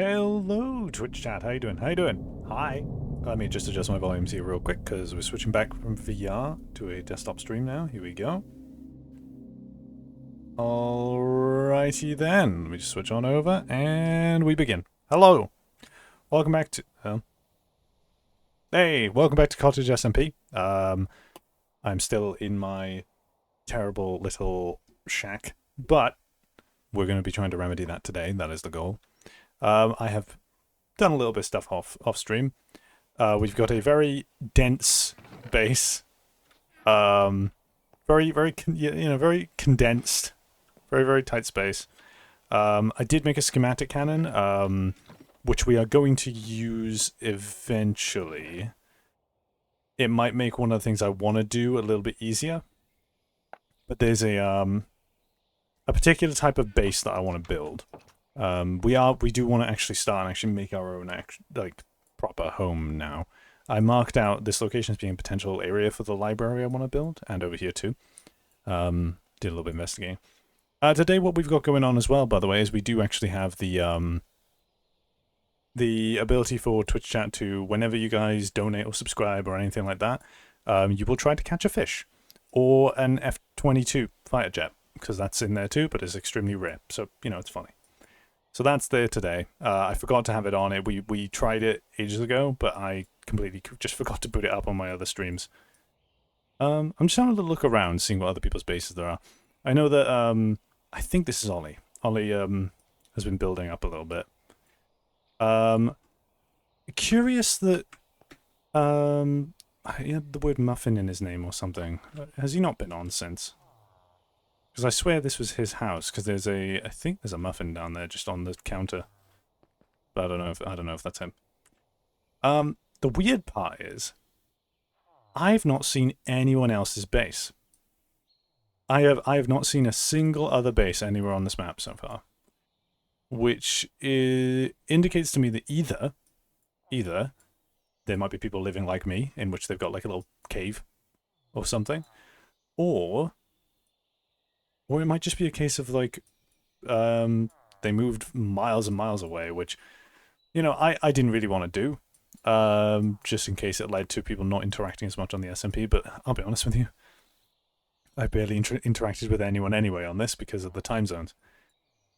Hello, Twitch chat. How you doing? How you doing? Hi. Let me just adjust my volumes here real quick because we're switching back from VR to a desktop stream now. Here we go. Alrighty then. Let me just switch on over and we begin. Hello. Welcome back to... hey, welcome back to Cottage SMP. I'm still in my terrible little shack, but we're going to be trying to remedy that today. That is the goal. I have done a little bit of stuff off stream. We've got a very dense base, very condensed, very tight space. I did make a schematic cannon, which we are going to use eventually. It might make one of the things I want to do a little bit easier, but there's a particular type of base that I want to build. We do want to actually start and actually make our own proper home now. I marked out this location as being a potential area for the library I want to build, and over here too. Did a little bit of investigating. Today what we've got going on as well, by the way, is we do actually have the ability for Twitch chat to, whenever you guys donate or subscribe or anything like that, you will try to catch a fish. Or an F-22 fighter jet, because that's in there too, but it's extremely rare, so, it's funny. So that's there today. I forgot to have it on it. We tried it ages ago, but I completely just forgot to put it up on my other streams. I'm just having a little look around, seeing what other people's bases there are. I know that, I think this is Ollie. Ollie has been building up a little bit. Curious that he had the word muffin in his name or something. Has he not been on since? Because I swear this was his house, because I think there's a muffin down there just on the counter. But I don't know if that's him. The weird part is, I've not seen anyone else's base. I have not seen a single other base anywhere on this map so far. Which indicates to me that either there might be people living like me, in which they've got like a little cave or something, or it might just be a case of, like, they moved miles and miles away, which, I didn't really want to do, just in case it led to people not interacting as much on the SMP, but I'll be honest with you, I barely interacted with anyone anyway on this because of the time zones.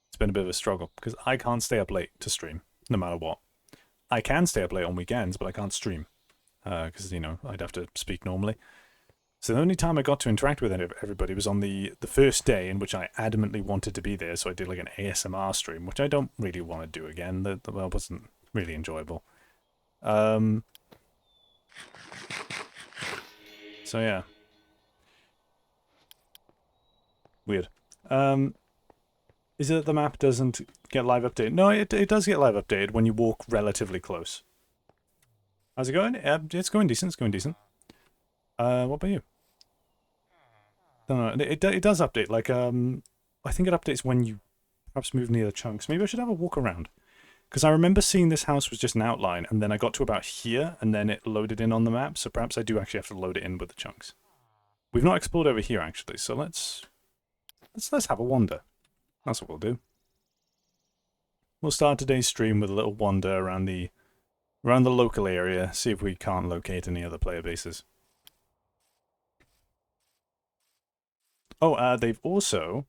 It's been a bit of a struggle, because I can't stay up late to stream, no matter what. I can stay up late on weekends, but I can't stream, because, I'd have to speak normally. So the only time I got to interact with everybody was on the first day, in which I adamantly wanted to be there, so I did like an ASMR stream, which I don't really want to do again. That wasn't really enjoyable. So yeah. Weird. Is it that the map doesn't get live updated? No, it does get live updated when you walk relatively close. How's it going? It's going decent, it's going decent. What about you? No, it does update. Like, I think it updates when you perhaps move near the chunks. Maybe I should have a walk around. Because I remember seeing this house was just an outline, and then I got to about here, and then it loaded in on the map, so perhaps I do actually have to load it in with the chunks. We've not explored over here, actually, so let's have a wander. That's what we'll do. We'll start today's stream with a little wander around the local area, see if we can't locate any other player bases. Oh, they've also...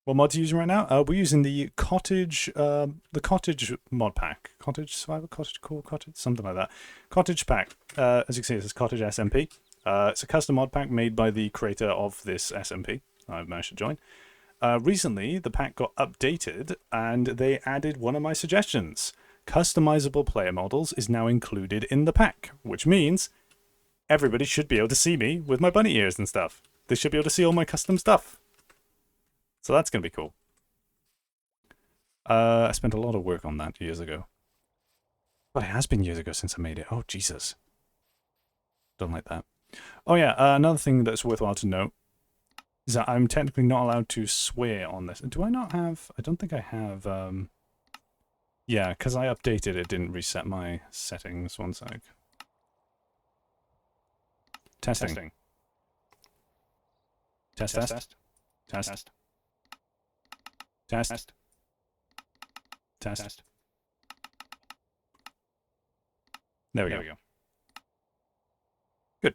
What mods are you using right now? We're using the Cottage mod pack. Cottage Survival? Cottage Core? Cottage? Something like that. Cottage pack. As you can see, it says Cottage SMP. It's a custom mod pack made by the creator of this SMP. I've managed to join. Recently, the pack got updated, and they added one of my suggestions. Customizable player models is now included in the pack, which means everybody should be able to see me with my bunny ears and stuff. They should be able to see all my custom stuff. So that's going to be cool. I spent a lot of work on that years ago. But it has been years ago since I made it. Oh, Jesus. Don't like that. Oh, yeah, another thing that's worthwhile to note is that I'm technically not allowed to swear on this. Do I not have... I don't think I have... Yeah, because I updated it, didn't reset my settings. One sec. Testing. Test. Test. There we go. Good.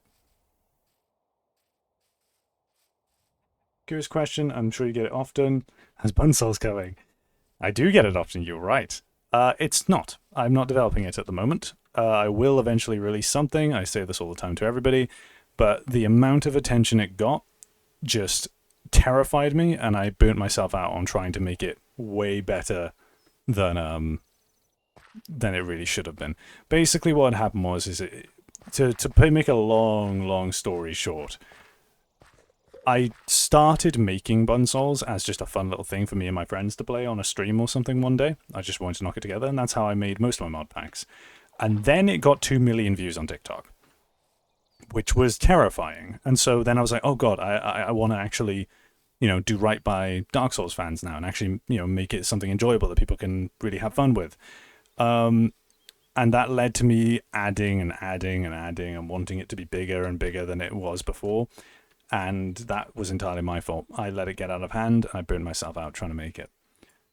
Curious question. I'm sure you get it often. Has Bunsoul's coming? I do get it often. You're right. It's not. I'm not developing it at the moment. I will eventually release something. I say this all the time to everybody, but the amount of attention it got just terrified me, and I burnt myself out on trying to make it way better than it really should have been. Basically, what happened was to make a long story short, I started making Bunsouls as just a fun little thing for me and my friends to play on a stream or something one day. I just wanted to knock it together, and that's how I made most of my mod packs. And then it got 2 million views on TikTok, which was terrifying. And so then I was like, oh god, I want to actually, do right by Dark Souls fans now and actually, make it something enjoyable that people can really have fun with. And that led to me adding and wanting it to be bigger and bigger than it was before. And that was entirely my fault. I let it get out of hand, and I burned myself out trying to make it.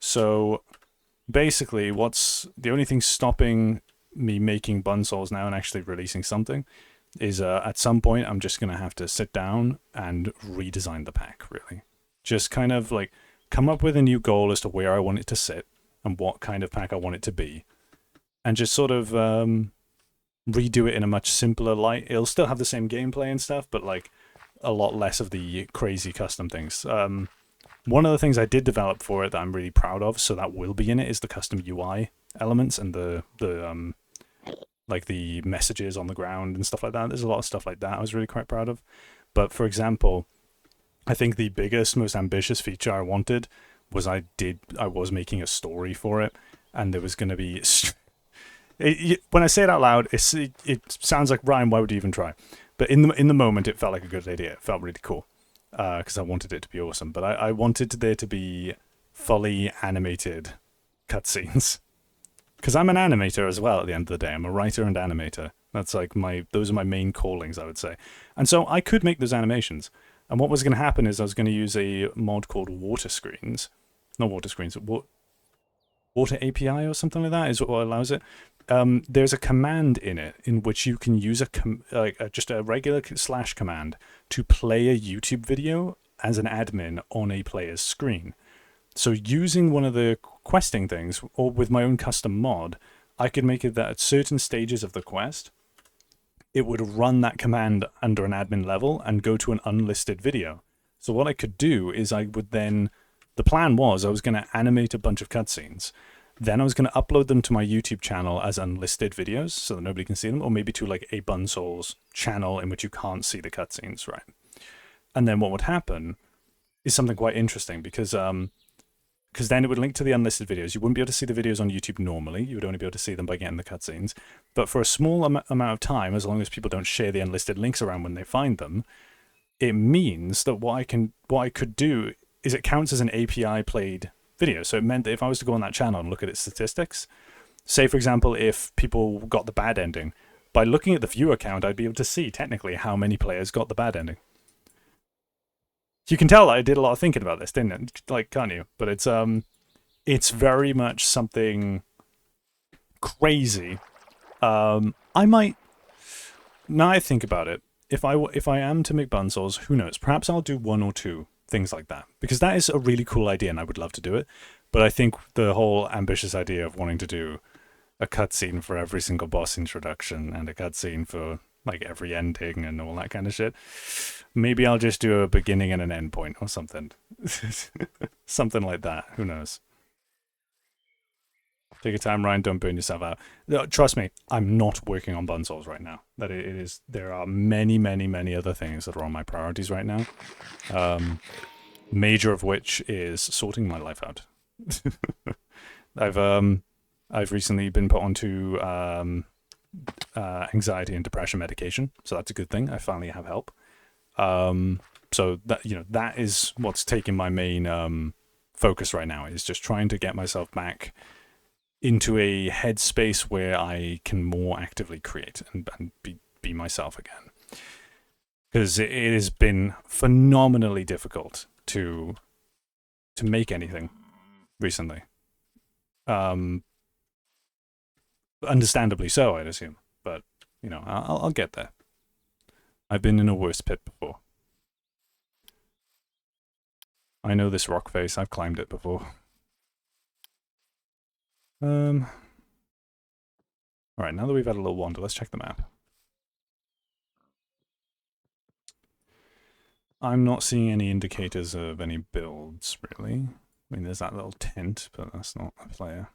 So basically, what's the only thing stopping me making Bunsouls now and actually releasing something is at some point I'm just going to have to sit down and redesign the pack, really. Just kind of like come up with a new goal as to where I want it to sit and what kind of pack I want it to be. And just sort of redo it in a much simpler light. It'll still have the same gameplay and stuff, but like a lot less of the crazy custom things. One of the things I did develop for it that I'm really proud of, so that will be in it, is the custom UI elements and the like the messages on the ground and stuff like that. There's a lot of stuff like that I was really quite proud of. But for example, I think the biggest, most ambitious feature I wanted was I was making a story for it, and there was going to be when I say it out loud, it sounds like, Ryan, why would you even try? But in the moment, it felt like a good idea. It felt really cool because I wanted it to be awesome. But I wanted there to be fully animated cutscenes because I'm an animator as well. At the end of the day, I'm a writer and animator. That's like those are my main callings, I would say. And so I could make those animations. And what was going to happen is I was going to use a mod called Water Screens, not Water Screens, Water API or something like that is what allows it. There's a command in it in which you can use just a regular / command to play a YouTube video as an admin on a player's screen. So using one of the questing things, or with my own custom mod, I could make it that at certain stages of the quest, it would run that command under an admin level and go to an unlisted video. So what I could do is the plan was I was going to animate a bunch of cutscenes. Then I was going to upload them to my YouTube channel as unlisted videos so that nobody can see them, or maybe to like a Bunsouls channel in which you can't see the cutscenes, right? And then what would happen is something quite interesting because then it would link to the unlisted videos. You wouldn't be able to see the videos on YouTube normally. You would only be able to see them by getting the cutscenes. But for a small amount of time, as long as people don't share the unlisted links around when they find them, it means that what I could do is it counts as an API played video. So it meant that if I was to go on that channel and look at its statistics, say for example, if people got the bad ending, by looking at the viewer count, I'd be able to see technically how many players got the bad ending. You can tell I did a lot of thinking about this, didn't it? Like, can't you? But it's very much something crazy. I might, now I think about it, if I am to make Bunsouls, who knows? Perhaps I'll do 1 or 2 things like that, because that is a really cool idea and I would love to do it. But I think the whole ambitious idea of wanting to do a cutscene for every single boss introduction and a cutscene for like every ending and all that kind of shit, maybe I'll just do a beginning and an end point or something. Something like that. Who knows? Take your time, Ryan. Don't burn yourself out. No, trust me, I'm not working on Bunsouls right now. That it is. There are many, many, many other things that are on my priorities right now. Major of which is sorting my life out. I've recently been put onto anxiety and depression medication, so that's a good thing. I finally have help. So that is what's taking my main focus right now, is just trying to get myself back into a headspace where I can more actively create and be myself again. Because it has been phenomenally difficult to make anything recently. Understandably so, I'd assume. But you know, I'll get there. I've been in a worse pit before. I know this rock face. I've climbed it before. Alright, now that we've had a little wander, let's check the map. I'm not seeing any indicators of any builds, really. I mean, there's that little tent, but that's not a player.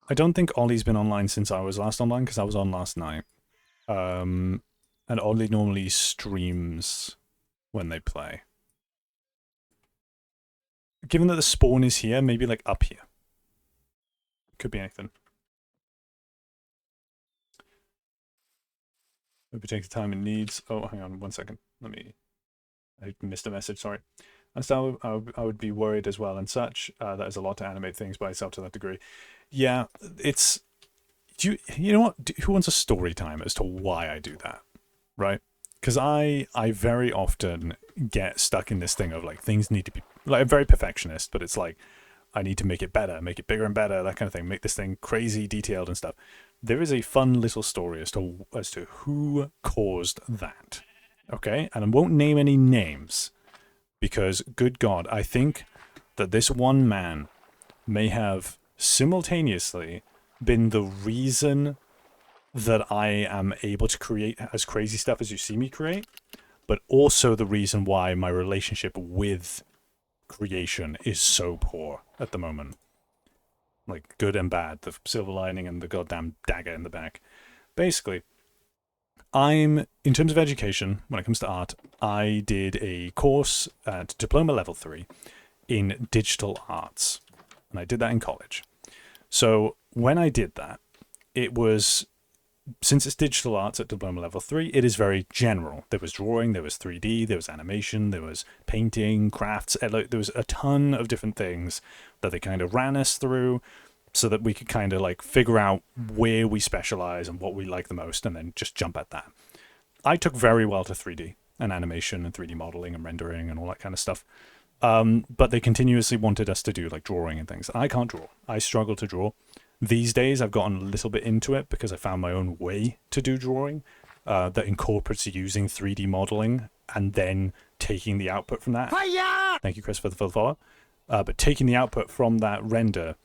I don't think Ollie's been online since I was last online, because I was on last night. And Ollie normally streams when they play. Given that the spawn is here, maybe like up here. Could be anything. Maybe take the time it needs. Oh, hang on 1 second. I missed a message, sorry. And so I would be worried as well and such. That is a lot to animate things by itself to that degree. Yeah, it's... you know what? Who wants a story time as to why I do that? Right? Because I very often get stuck in this thing of like things need to be... like I'm very perfectionist, but it's like I need to make it better, make it bigger and better, that kind of thing. Make this thing crazy detailed and stuff. There is a fun little story as to who caused that. Okay? And I won't name any names. Because, good God, I think that this one man may have simultaneously been the reason that I am able to create as crazy stuff as you see me create, but also the reason why my relationship with creation is so poor at the moment. Like, good and bad, the silver lining and the goddamn dagger in the back. Basically, in terms of education, when it comes to art, I did a course at Diploma Level 3 in digital arts. And I did that in college. So when I did that, it was, since it's digital arts at Diploma Level 3, it is very general. There was drawing, there was 3D, there was animation, there was painting, crafts. There was a ton of different things that they kind of ran us through, so that we could kind of like figure out where we specialize and what we like the most and then just jump at that. I took very well to 3D and animation and 3D modeling and rendering and all that kind of stuff. But they continuously wanted us to do like drawing and things. I can't draw. I struggle to draw. These days I've gotten a little bit into it because I found my own way to do drawing that incorporates using 3D modeling and then taking the output from that. Hiya! Thank you, Chris, for the follow. But taking the output from that render,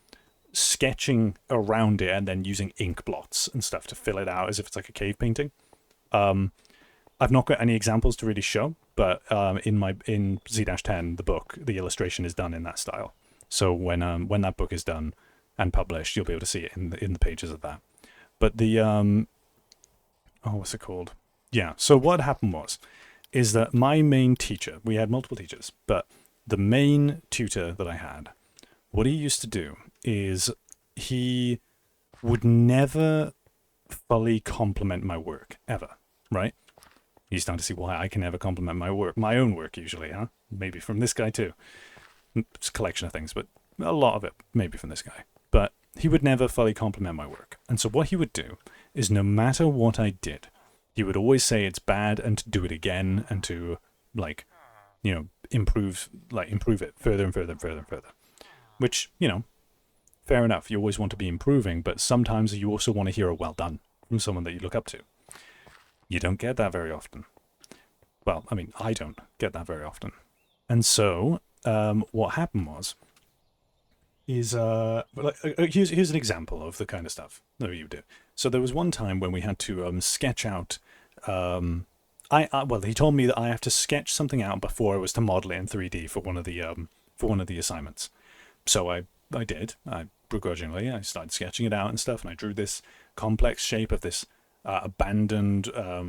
sketching around it and then using ink blots and stuff to fill it out as if it's like a cave painting. I've not got any examples to really show, but in Z-10, the book, the illustration is done in that style. So when that book is done and published, you'll be able to see it in the pages of that. But the what's it called? Yeah. So what happened is that my main teacher, we had multiple teachers, but the main tutor that I had, what he used to do is he would never fully compliment my work, ever, right? You're starting to see why I can never compliment my own work usually, huh? Maybe from this guy too. It's a collection of things, but a lot of it maybe from this guy. But he would never fully compliment my work. And so what he would do is no matter what I did, he would always say it's bad and to do it again and to, like, you know, improve it further and further and further and further. Which, you know, fair enough. You always want to be improving, but sometimes you also want to hear a well done from someone that you look up to. You don't get that very often. Well, I mean, I don't get that very often. And so, what happened here's an example of the kind of stuff that you do. So there was one time when we had to sketch out. Well, he told me that I have to sketch something out before I was to model it in 3D for one of the assignments. So I did. Begrudgingly, I started sketching it out and stuff, and I drew this complex shape of this abandoned,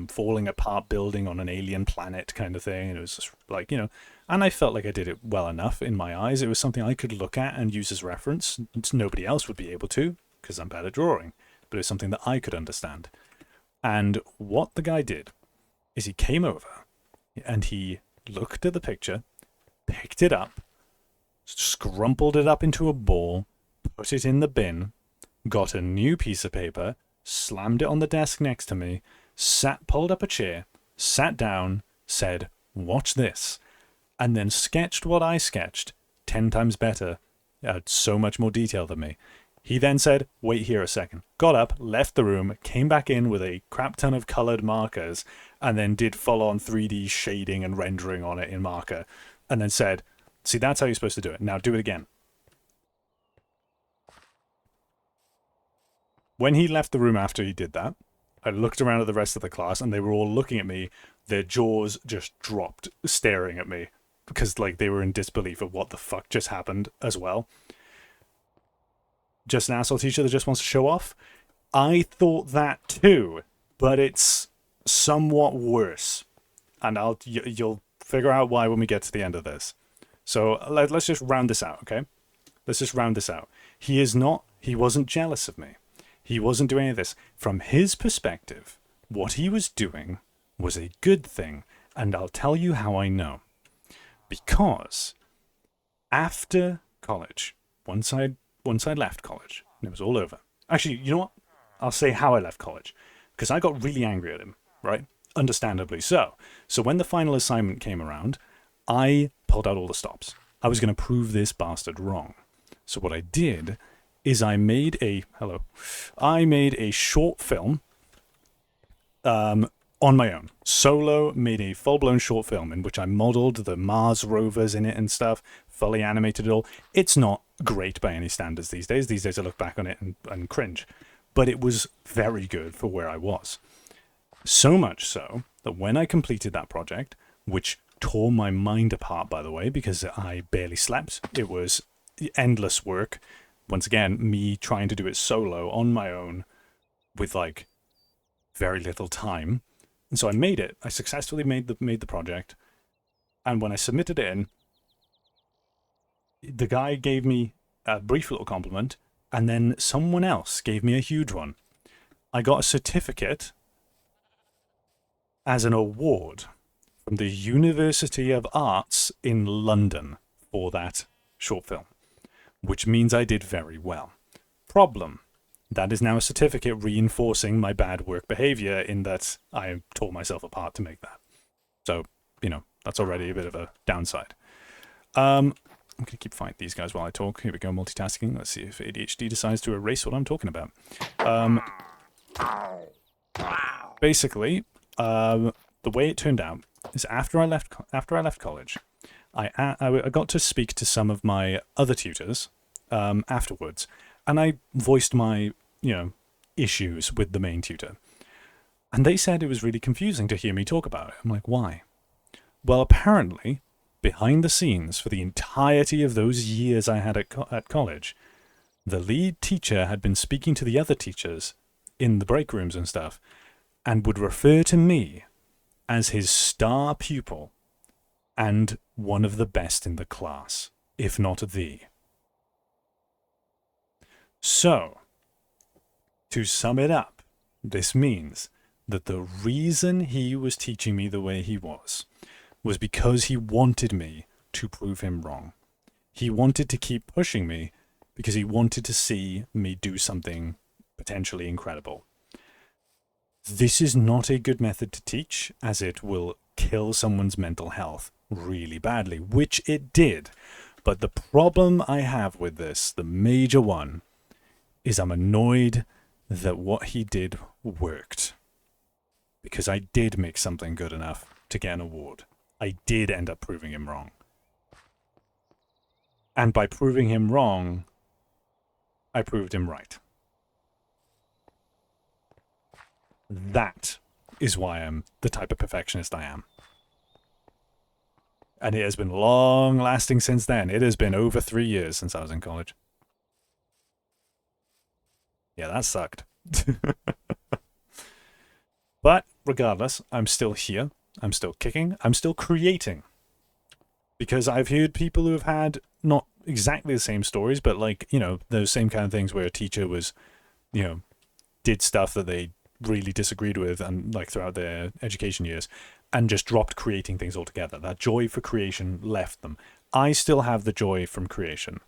falling apart building on an alien planet kind of thing. And it was just like, you know, and I felt like I did it well enough in my eyes. It was something I could look at and use as reference. Nobody else would be able to, because I'm bad at drawing, but it was something that I could understand. And what the guy did is he came over and he looked at the picture, picked it up, scrumpled it up into a ball, put it in the bin, got a new piece of paper, slammed it on the desk next to me, pulled up a chair, sat down, said, "Watch this," and then sketched what I sketched 10 times better, so much more detail than me, He then said, wait here a second. Got up, left the room, came back in with a crap ton of colored markers, and then did full-on 3D shading and rendering on it in marker, and then said, see, that's how you're supposed to do it. Now do it again. When he left the room after he did that, I looked around at the rest of the class, and they were all looking at me. Their jaws just dropped, staring at me, because like they were in disbelief of what the fuck just happened as well. Just an asshole teacher that just wants to show off? I thought that too, but it's somewhat worse. And you'll figure out why when we get to the end of this. So let's just round this out, okay? Let's just round this out. He wasn't jealous of me. He wasn't doing any of this. From his perspective, what he was doing was a good thing, and I'll tell you how I know. Because after college, once I left college, and it was all over. Actually, you know what? I'll say how I left college. Because I got really angry at him, right? Understandably so. So when the final assignment came around, I pulled out all the stops. I was going to prove this bastard wrong. So what I did is I made a short film on my own. Solo made a full-blown short film in which I modeled the Mars rovers in it and stuff, fully animated it all. It's not great by any standards these days. These days I look back on it and cringe. But it was very good for where I was. So much so that when I completed that project, which tore my mind apart, by the way, because I barely slept. It was endless work. Once again, me trying to do it solo on my own with like very little time. And so I made it. I successfully made the project. And when I submitted it in, the guy gave me a brief little compliment, and then someone else gave me a huge one. I got a certificate as an award from the University of Arts in London for that short film, which means I did very well. Problem: that is now a certificate reinforcing my bad work behavior in that I tore myself apart to make that. So, you know, that's already a bit of a downside. I'm going to keep fighting these guys while I talk. Here we go, multitasking. Let's see if ADHD decides to erase what I'm talking about. Basically, the way it turned out is after I left college, I got to speak to some of my other tutors afterwards, and I voiced my issues with the main tutor, and they said it was really confusing to hear me talk about it. I'm like, why? Well, apparently, behind the scenes for the entirety of those years I had at college, the lead teacher had been speaking to the other teachers in the break rooms and stuff, and would refer to me as his star pupil and one of the best in the class, if not the. So, to sum it up, this means that the reason he was teaching me the way he was because he wanted me to prove him wrong. He wanted to keep pushing me because he wanted to see me do something potentially incredible. This is not a good method to teach, as it will kill someone's mental health really badly, which it did. But the problem I have with this, the major one, is I'm annoyed that what he did worked. Because I did make something good enough to get an award. I did end up proving him wrong. And by proving him wrong, I proved him right. That is why I'm the type of perfectionist I am. And it has been long lasting since then. It has been over 3 years since I was in college. Yeah, that sucked. But regardless, I'm still here. I'm still kicking. I'm still creating. Because I've heard people who have had not exactly the same stories, but like, those same kind of things where a teacher was, did stuff that they really disagreed with and like throughout their education years and just dropped creating things altogether. That joy for creation left them. I still have the joy from creation.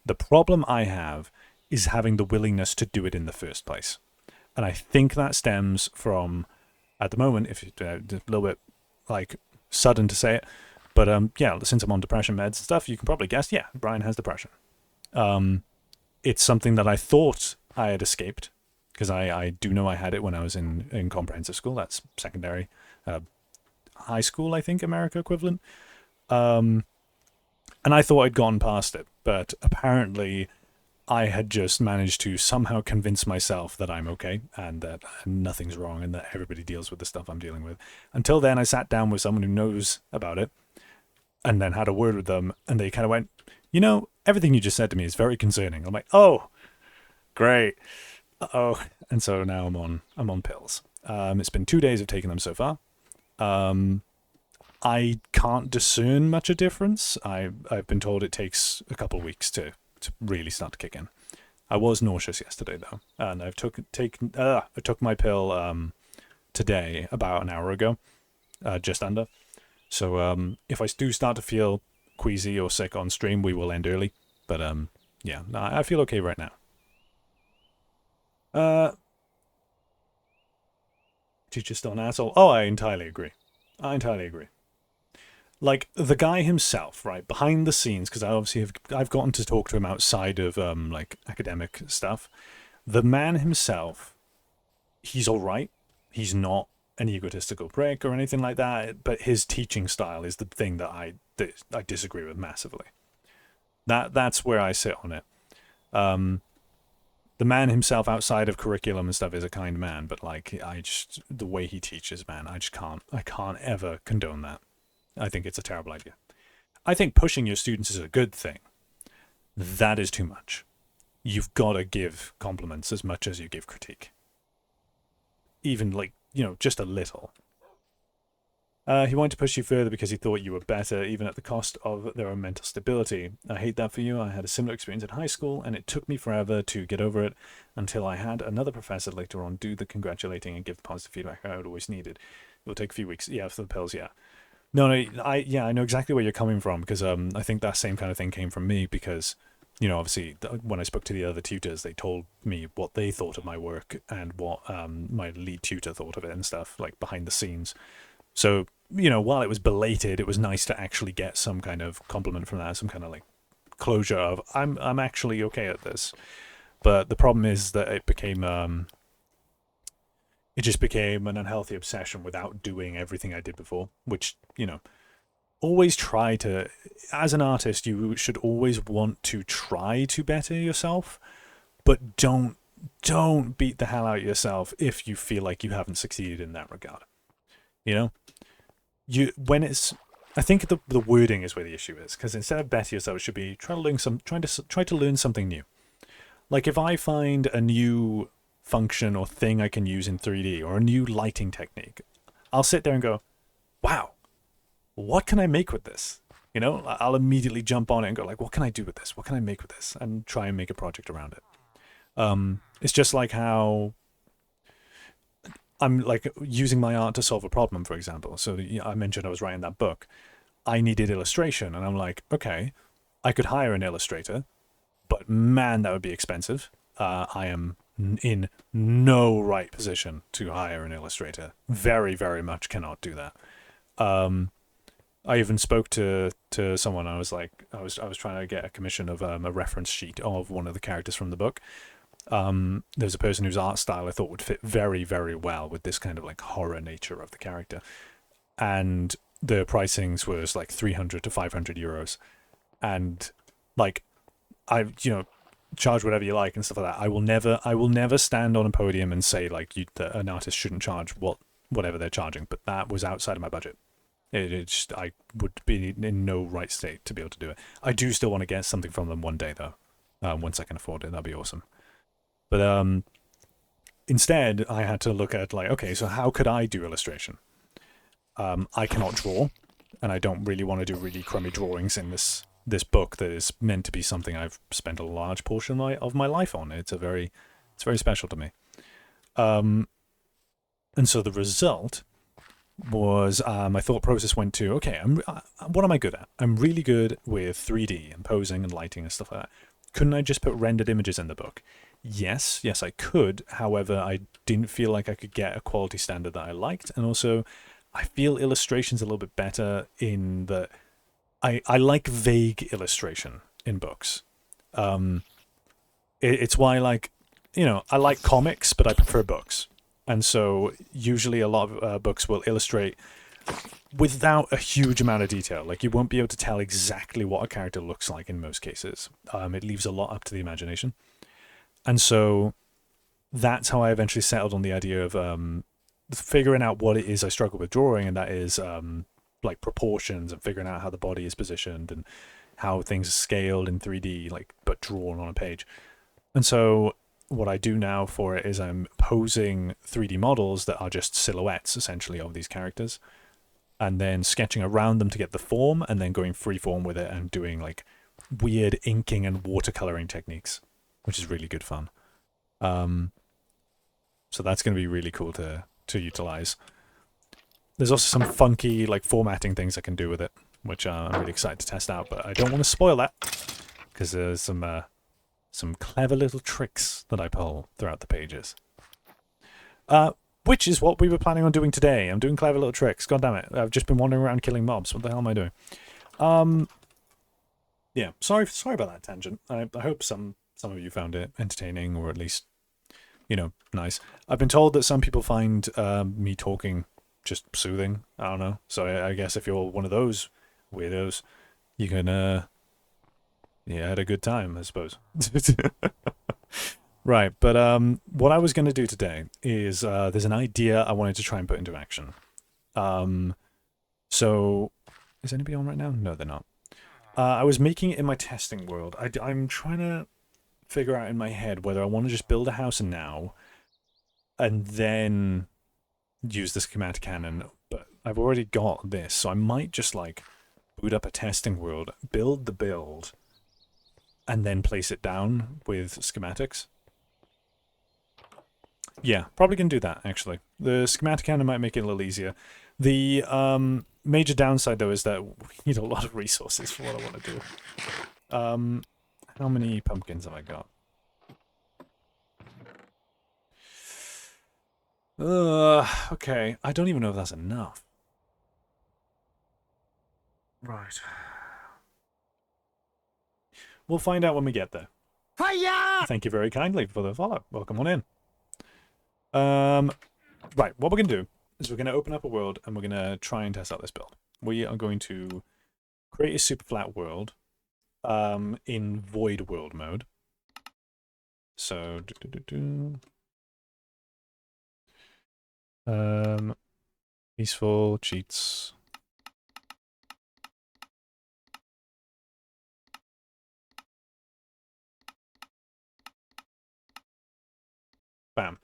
The problem I have is having the willingness to do it in the first place. And I think that stems from, at the moment, if it's a little bit like sudden to say it, but yeah, since I'm on depression meds and stuff, you can probably guess, yeah, Brian has depression. it's something that I thought I had escaped, because I do know I had it when I was in comprehensive school. That's secondary, high school, I think, America equivalent. And I thought I'd gone past it, but apparently I had just managed to somehow convince myself that I'm okay and that nothing's wrong and that everybody deals with the stuff I'm dealing with. Until then, I sat down with someone who knows about it and then had a word with them, and they kind of went, everything you just said to me is very concerning. I'm like, oh, great. Uh-oh. And so now I'm on pills. It's been 2 days of taking them so far. I can't discern much a difference. I've been told it takes a couple of weeks to really start to kick in. I was nauseous yesterday though, and I took my pill today about an hour ago, just under. So if I do start to feel queasy or sick on stream, we will end early. But yeah, I feel okay right now. Teacher's still an asshole. Oh, I entirely agree. Like, the guy himself, right, behind the scenes, because I've gotten to talk to him outside of like academic stuff. The man himself, he's all right. He's not an egotistical prick or anything like that, but his teaching style is the thing that I disagree with massively. That's where I sit on it. The man himself outside of curriculum and stuff is a kind man, but like the way he teaches, man, I can't ever condone that. I think it's a terrible idea. I think pushing your students is a good thing. That is too much. You've got to give compliments as much as you give critique. Even like, just a little. He wanted to push you further because he thought you were better, even at the cost of their own mental stability. I hate that for you. I had a similar experience in high school, and it took me forever to get over it until I had another professor later on do the congratulating and give the positive feedback I would always needed. It will take a few weeks. Yeah, for the pills, yeah. No, I know exactly where you're coming from, because I think that same kind of thing came from me, because, obviously, when I spoke to the other tutors, they told me what they thought of my work and what my lead tutor thought of it and stuff, like behind the scenes. So, while it was belated, it was nice to actually get some kind of compliment from that, some kind of like closure of I'm actually okay at this. But the problem is that it just became an unhealthy obsession without doing everything I did before, which, always try to, as an artist, you should always want to try to better yourself, but don't beat the hell out of yourself if you feel like you haven't succeeded in that regard. I think the wording is where the issue is, because instead of better yourself, it should be try to learn something new. Like, if I find a new function or thing I can use in 3D or a new lighting technique, I'll sit there and go, wow, what can I make with this? I'll immediately jump on it and go like, what can I do with this? What can I make with this? And try and make a project around it. It's just like how I'm like using my art to solve a problem, for example. So I mentioned I was writing that book. I needed illustration, and I'm like, okay, I could hire an illustrator, but man, that would be expensive. I am in no right position to hire an illustrator. Very, very much cannot do that. I even spoke to someone. I was trying to get a commission of a reference sheet of one of the characters from the book. There's a person whose art style I thought would fit very, very well with this kind of like horror nature of the character, and the pricings was like 300 to 500 euros, and like I charge whatever you like and stuff like that. I will never stand on a podium and say like that an artist shouldn't charge whatever they're charging, but that was outside of my budget. I would be in no right state to be able to do it. I do still want to get something from them one day though, once I can afford it. That'd be awesome. But instead, I had to look at like, okay, so how could I do illustration? I cannot draw, and I don't really want to do really crummy drawings in this book that is meant to be something I've spent a large portion of my life on. It's very special to me. And so the result was my thought process went to, okay, what am I good at? I'm really good with 3D and posing and lighting and stuff like that. Couldn't I just put rendered images in the book? Yes, I could. However, I didn't feel like I could get a quality standard that I liked. And also, I feel illustration's a little bit better in that I like vague illustration in books. It's why, like, you know, I like comics, but I prefer books. And so usually a lot of books will illustrate without a huge amount of detail. Like, you won't be able to tell exactly what a character looks like in most cases. It leaves a lot up to the imagination. And so that's how I eventually settled on the idea of figuring out what it is I struggle with drawing, and that is like proportions and figuring out how the body is positioned and how things are scaled in 3D, like, but drawn on a page. And so what I do now for it is I'm posing 3D models that are just silhouettes, essentially, of these characters, and then sketching around them to get the form, and then going freeform with it and doing, like, weird inking and watercoloring techniques, which is really good fun. So that's going to be really cool to utilize. There's also some funky, like, formatting things I can do with it, which I'm really excited to test out, but I don't want to spoil that, because there's some clever little tricks that I pull throughout the pages. Which is what we were planning on doing today. I'm doing clever little tricks. God damn it. I've just been wandering around killing mobs. What the hell am I doing? Yeah, sorry about that tangent. I hope some of you found it entertaining, or at least, you know, nice. I've been told that some people find me talking just soothing. I don't know. So I guess if you're one of those weirdos, you can, yeah, had a good time, I suppose. Right, but what I was going to do today is there's an idea I wanted to try and put into action. So, is anybody on right now? No, they're not. I was making it in my testing world. I'm trying to figure out in my head whether I want to just build a house now and then use the schematic cannon, but I've already got this, so I might just, like, boot up a testing world, build the build, and then place it down with schematics. Yeah, probably can do that, actually. The schematic cannon might make it a little easier. The major downside, though, is that we need a lot of resources for what I want to do. How many pumpkins have I got? Okay. I don't even know if that's enough. Right. We'll find out when we get there. Hiya! Thank you very kindly for the follow. Welcome on in. Right, what we're going to do is we're going to open up a world and we're going to try and test out this build. We are going to create a super flat world in void world mode. So, peaceful, cheats. Bam.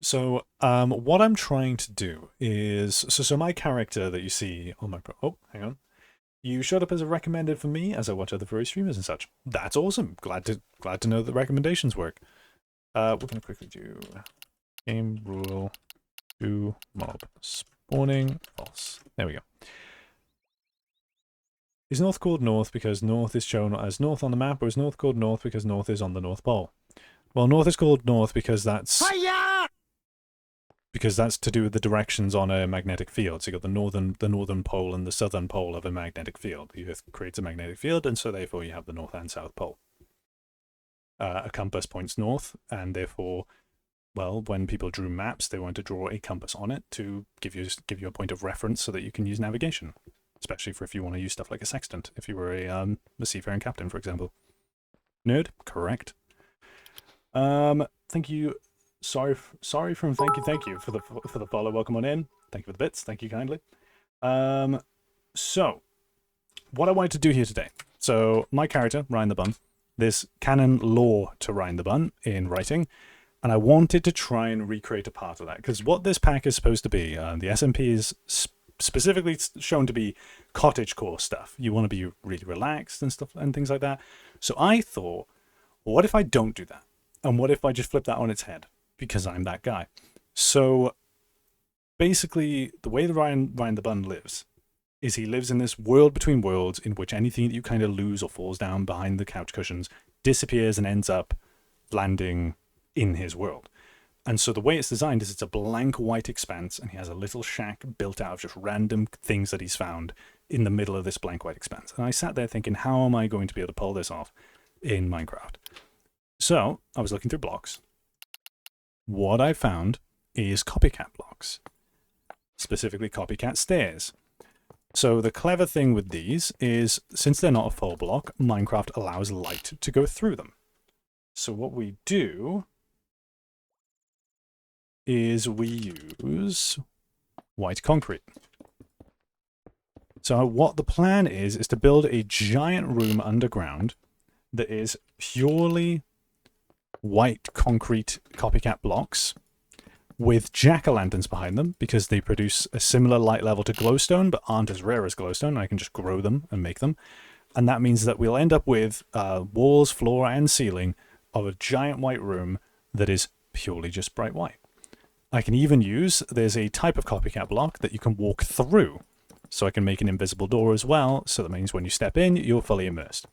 So, what I'm trying to do is, so my character that you see on my oh, hang on. You showed up as a recommended for me as I watch other furry streamers and such. That's awesome. Glad to know that recommendations work. We're gonna quickly do game rule to mob spawning false. There we go. Is North called North because North is shown as North on the map, or is North called North because North is on the North Pole? Well, North is called North because that's to do with the directions on a magnetic field. So you got the northern pole and the southern pole of a magnetic field. The Earth creates a magnetic field, and so therefore you have the North and South Pole. A compass points north, and therefore, well, when people drew maps, they wanted to draw a compass on it to give you a point of reference so that you can use navigation, especially for if you want to use stuff like a sextant, if you were a seafaring captain, for example. Nerd, correct. Thank you. Sorry from thank you for the follow. Welcome on in. Thank you for the bits. Thank you kindly. So what I wanted to do here today. So my character, Ryan the Bun, there's canon lore to Ryan the Bun in writing, and I wanted to try and recreate a part of that, because what this pack is supposed to be, the SMP is specifically shown to be cottagecore stuff. You want to be really relaxed and stuff and things like that. So I thought, what if I don't do that? And what if I just flip that on its head? Because I'm that guy. So basically, the way that Ryan the Bun lives is he lives in this world between worlds in which anything that you kind of lose or falls down behind the couch cushions disappears and ends up landing in his world. And so the way it's designed is it's a blank white expanse, and he has a little shack built out of just random things that he's found in the middle of this blank white expanse. And I sat there thinking, how am I going to be able to pull this off? in Minecraft. So I was looking through blocks. What I found is copycat blocks, specifically copycat stairs. So the clever thing with these is, since they're not a full block, Minecraft allows light to go through them. So what we do is we use white concrete. So what the plan is to build a giant room underground that is purely white concrete copycat blocks with jack-o'-lanterns behind them, because they produce a similar light level to glowstone but aren't as rare as glowstone. I can just grow them and make them. And that means that we'll end up with walls, floor, and ceiling of a giant white room that is purely just bright white. I can even use, there's a type of copycat block that you can walk through. So I can make an invisible door as well, so that means when you step in, you're fully immersed.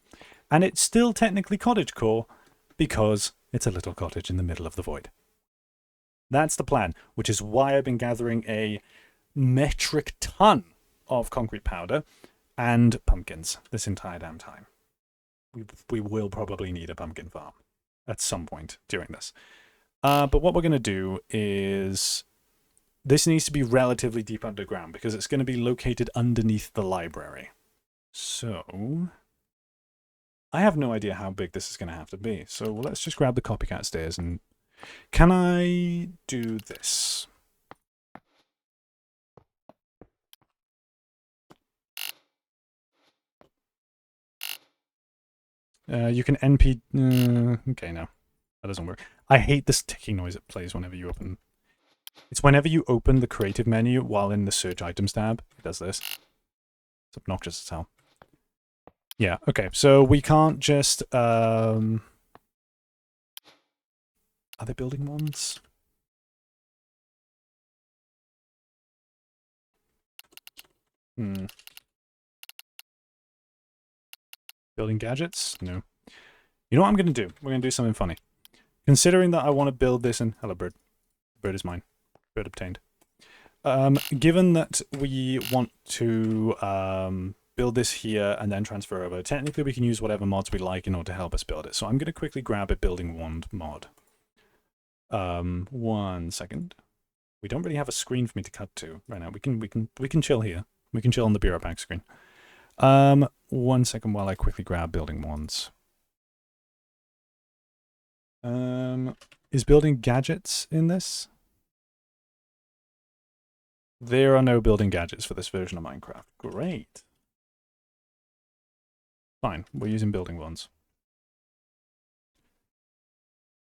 And it's still technically cottagecore, because it's a little cottage in the middle of the void. That's the plan, which is why I've been gathering a metric ton of concrete powder and pumpkins this entire damn time. We will probably need a pumpkin farm at some point during this. But what we're going to do is, this needs to be relatively deep underground because it's going to be located underneath the library. So I have no idea how big this is going to have to be. So let's just grab the copycat stairs. And can I do this? You can NP... okay, no. That doesn't work. I hate this ticking noise it plays whenever you open... It's whenever you open the creative menu while in the search items tab. It does this. It's obnoxious as hell. Yeah, okay. So we can't just... Are they building ones? Building gadgets? No. You know what I'm going to do? We're going to do something funny. Considering that I want to build this and... Hello, bird. Bird is mine. Bird obtained. Given that we want to build this here and then transfer over, technically we can use whatever mods we like in order to help us build it. So I'm going to quickly grab a building wand mod. 1 second. We don't really have a screen for me to cut to right now. We can chill here. We can chill on the Be Right Back screen. 1 second while I quickly grab building wands. Is building gadgets in this? There are no building gadgets for this version of Minecraft. Great. Fine, we're using building wands.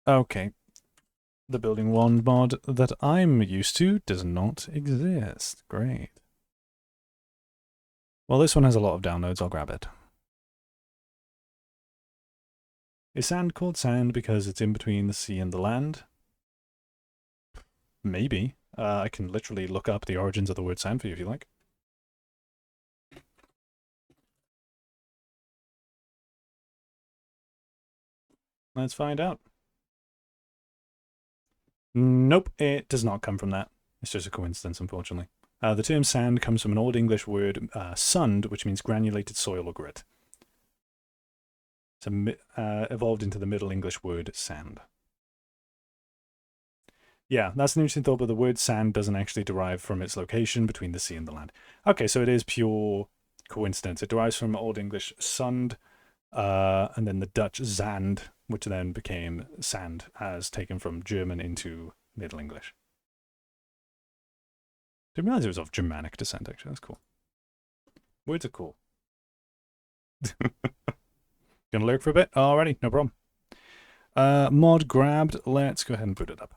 Okay. The building wand mod that I'm used to does not exist. Great. Well, this one has a lot of downloads. I'll grab it. Is sand called sand because it's in between the sea and the land? Maybe. I can literally look up the origins of the word sand for you if you like. Let's find out. Nope, it does not come from that. It's just a coincidence, unfortunately. The term sand comes from an Old English word, sund, which means granulated soil or grit. It's evolved into the Middle English word sand. Yeah, that's an interesting thought, but the word sand doesn't actually derive from its location between the sea and the land. Okay, so it is pure coincidence. It derives from Old English sund, and then the Dutch zand, which then became sand, as taken from German into Middle English. Didn't realize it was of Germanic descent, actually. That's cool. Words are cool. Gonna lurk for a bit? Alrighty, no problem. Mod grabbed. Let's go ahead and boot it up.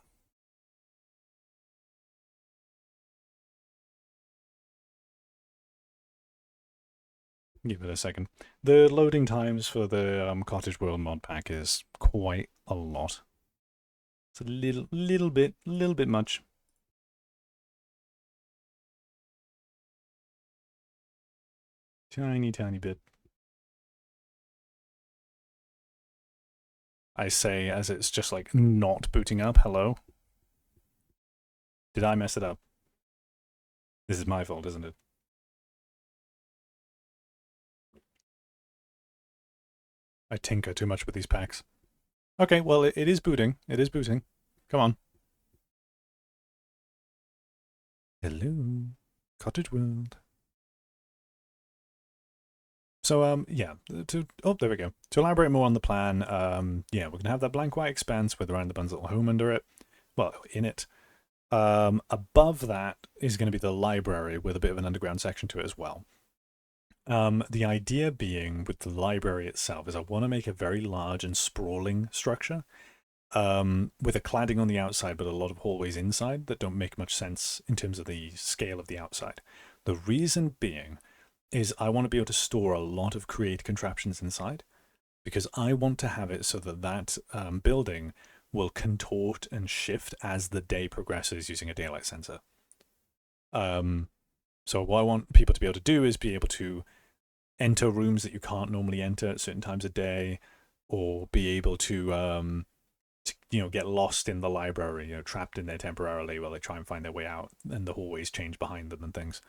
Give it a second. The loading times for the Cottage World mod pack is quite a lot. It's a little bit much. Tiny bit. I say as it's just like not booting up. Hello? Did I mess it up? This is my fault, isn't it? I tinker too much with these packs. Okay, well, it is booting. It is booting. Come on. Hello, Cottage World. So, yeah, there we go. To elaborate more on the plan, yeah, we're going to have that blank white expanse with around the bun's little home under it. Well, in it. Above that is going to be the library with a bit of an underground section to it as well. The idea being with the library itself is I want to make a very large and sprawling structure with a cladding on the outside, but a lot of hallways inside that don't make much sense in terms of the scale of the outside. The reason being is I want to be able to store a lot of create contraptions inside because I want to have it so that that building will contort and shift as the day progresses using a daylight sensor. So what I want people to be able to do is be able to enter rooms that you can't normally enter at certain times of day, or be able to get lost in the library, trapped in there temporarily while they try and find their way out, and the hallways change behind them and things.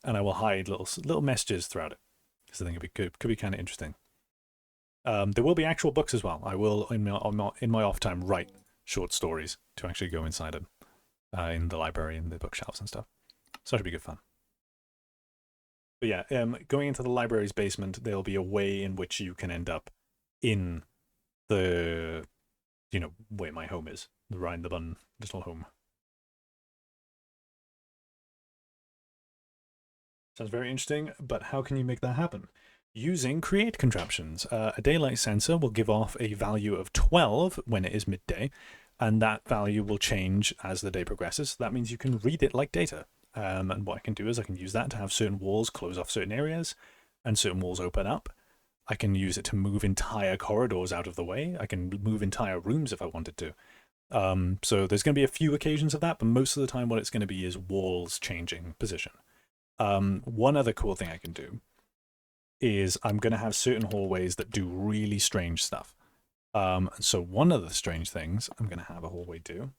And I will hide little messages throughout it, because I think it could be kind of interesting. There will be actual books as well. I will, in my off time, write short stories to actually go inside them in the library and the bookshelves and stuff. So that'll be good fun. But yeah, going into the library's basement, there'll be a way in which you can end up in the, where my home is, the Ryan the Bun little home. Sounds very interesting, but how can you make that happen? Using create contraptions. A daylight sensor will give off a value of 12 when it is midday, and that value will change as the day progresses. That means you can read it like data. And what I can do is I can use that to have certain walls close off certain areas and certain walls open up. I can use it to move entire corridors out of the way. I can move entire rooms if I wanted to. So there's going to be a few occasions of that, but most of the time what it's going to be is walls changing position. One other cool thing I can do is I'm going to have certain hallways that do really strange stuff. So one of the strange things I'm going to have a hallway do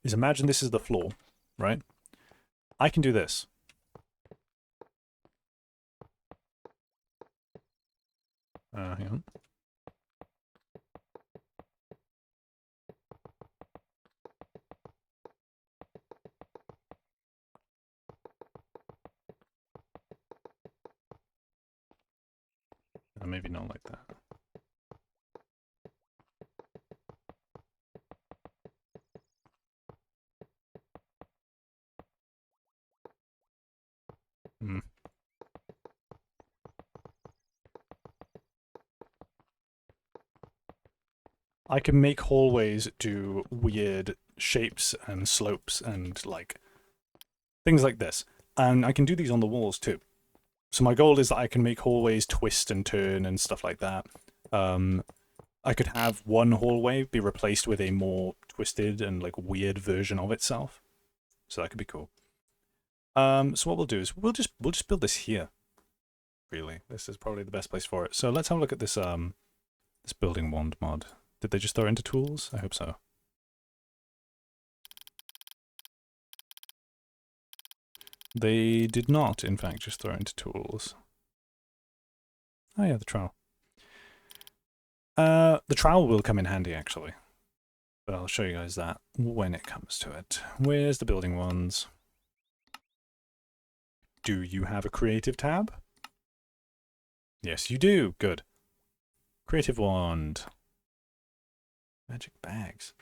is imagine this is the floor, right? I can do this. Hang on. Maybe not like that. I can make hallways do weird shapes and slopes and like things like this. And I can do these on the walls too. So my goal is that I can make hallways twist and turn and stuff like that. I could have one hallway be replaced with a more twisted and like weird version of itself. So that could be cool. So what we'll do is we'll just build this here. Really, this is probably the best place for it. So let's have a look at this this building wand mod. Did they just throw it into tools? I hope so. They did not, in fact, just throw it into tools. Oh yeah, the trowel. The trowel will come in handy, actually. But I'll show you guys that when it comes to it. Where's the building wands? Do you have a creative tab? Yes, you do. Good. Creative wand. Magic bags.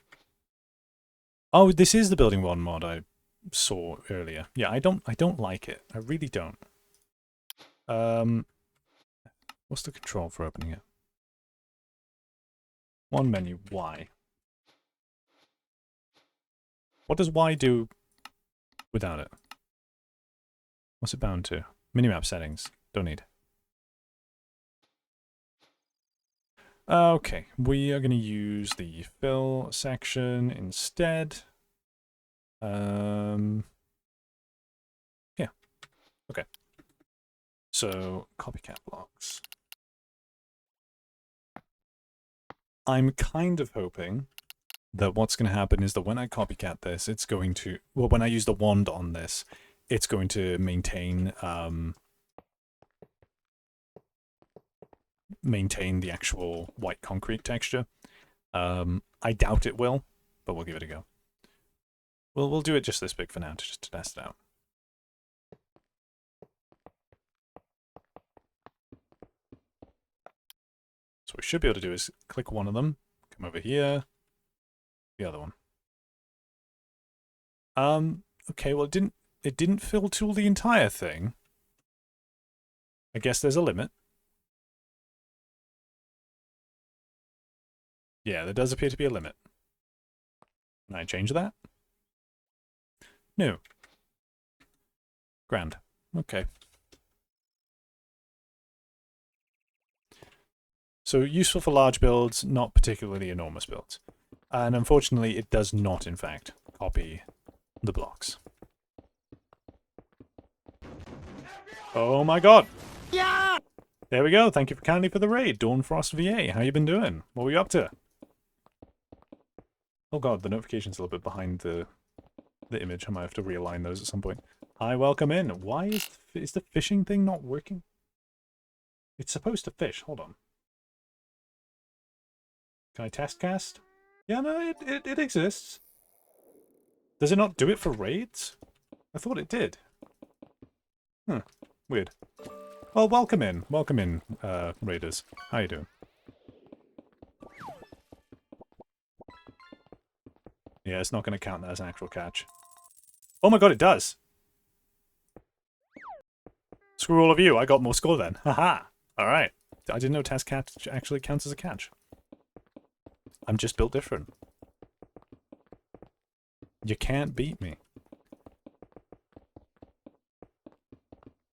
Oh, this is the building wand mod I saw earlier. Yeah, I don't like it. I really don't. What's the control for opening it? One menu, Y. What does Y do without it? What's it bound to? Minimap settings. Don't need. Okay, we are going to use the fill section instead. Yeah. Okay. So, copycat blocks. I'm kind of hoping that what's going to happen is that when I copycat this, it's going to, well, when I use the wand on this, it's going to maintain maintain the actual white concrete texture. I doubt it will, but we'll give it a go. We'll do it just this big for now, just to test it out. So what we should be able to do is click one of them, come over here, the other one. Okay, well it didn't fill to the entire thing. I guess there's a limit. Yeah, there does appear to be a limit. Can I change that? No. Grand. Okay. So useful for large builds, not particularly enormous builds. And unfortunately, it does not, in fact, copy the blocks. Oh my god! Yeah! There we go. Thank you kindly for the raid. Dawnfrost VA. How you been doing? What were you up to? Oh god, the notification's a little bit behind the image. I might have to realign those at some point. Hi, welcome in. Why is the fishing thing not working? It's supposed to fish. Hold on. Can I test cast? Yeah, no, it exists. Does it not do it for raids? I thought it did. Weird. Well, welcome in, raiders. How you doing? Yeah, it's not going to count that as an actual catch. Oh my god, it does! Screw all of you, I got more score then. Haha! Alright. I didn't know test catch actually counts as a catch. I'm just built different. You can't beat me.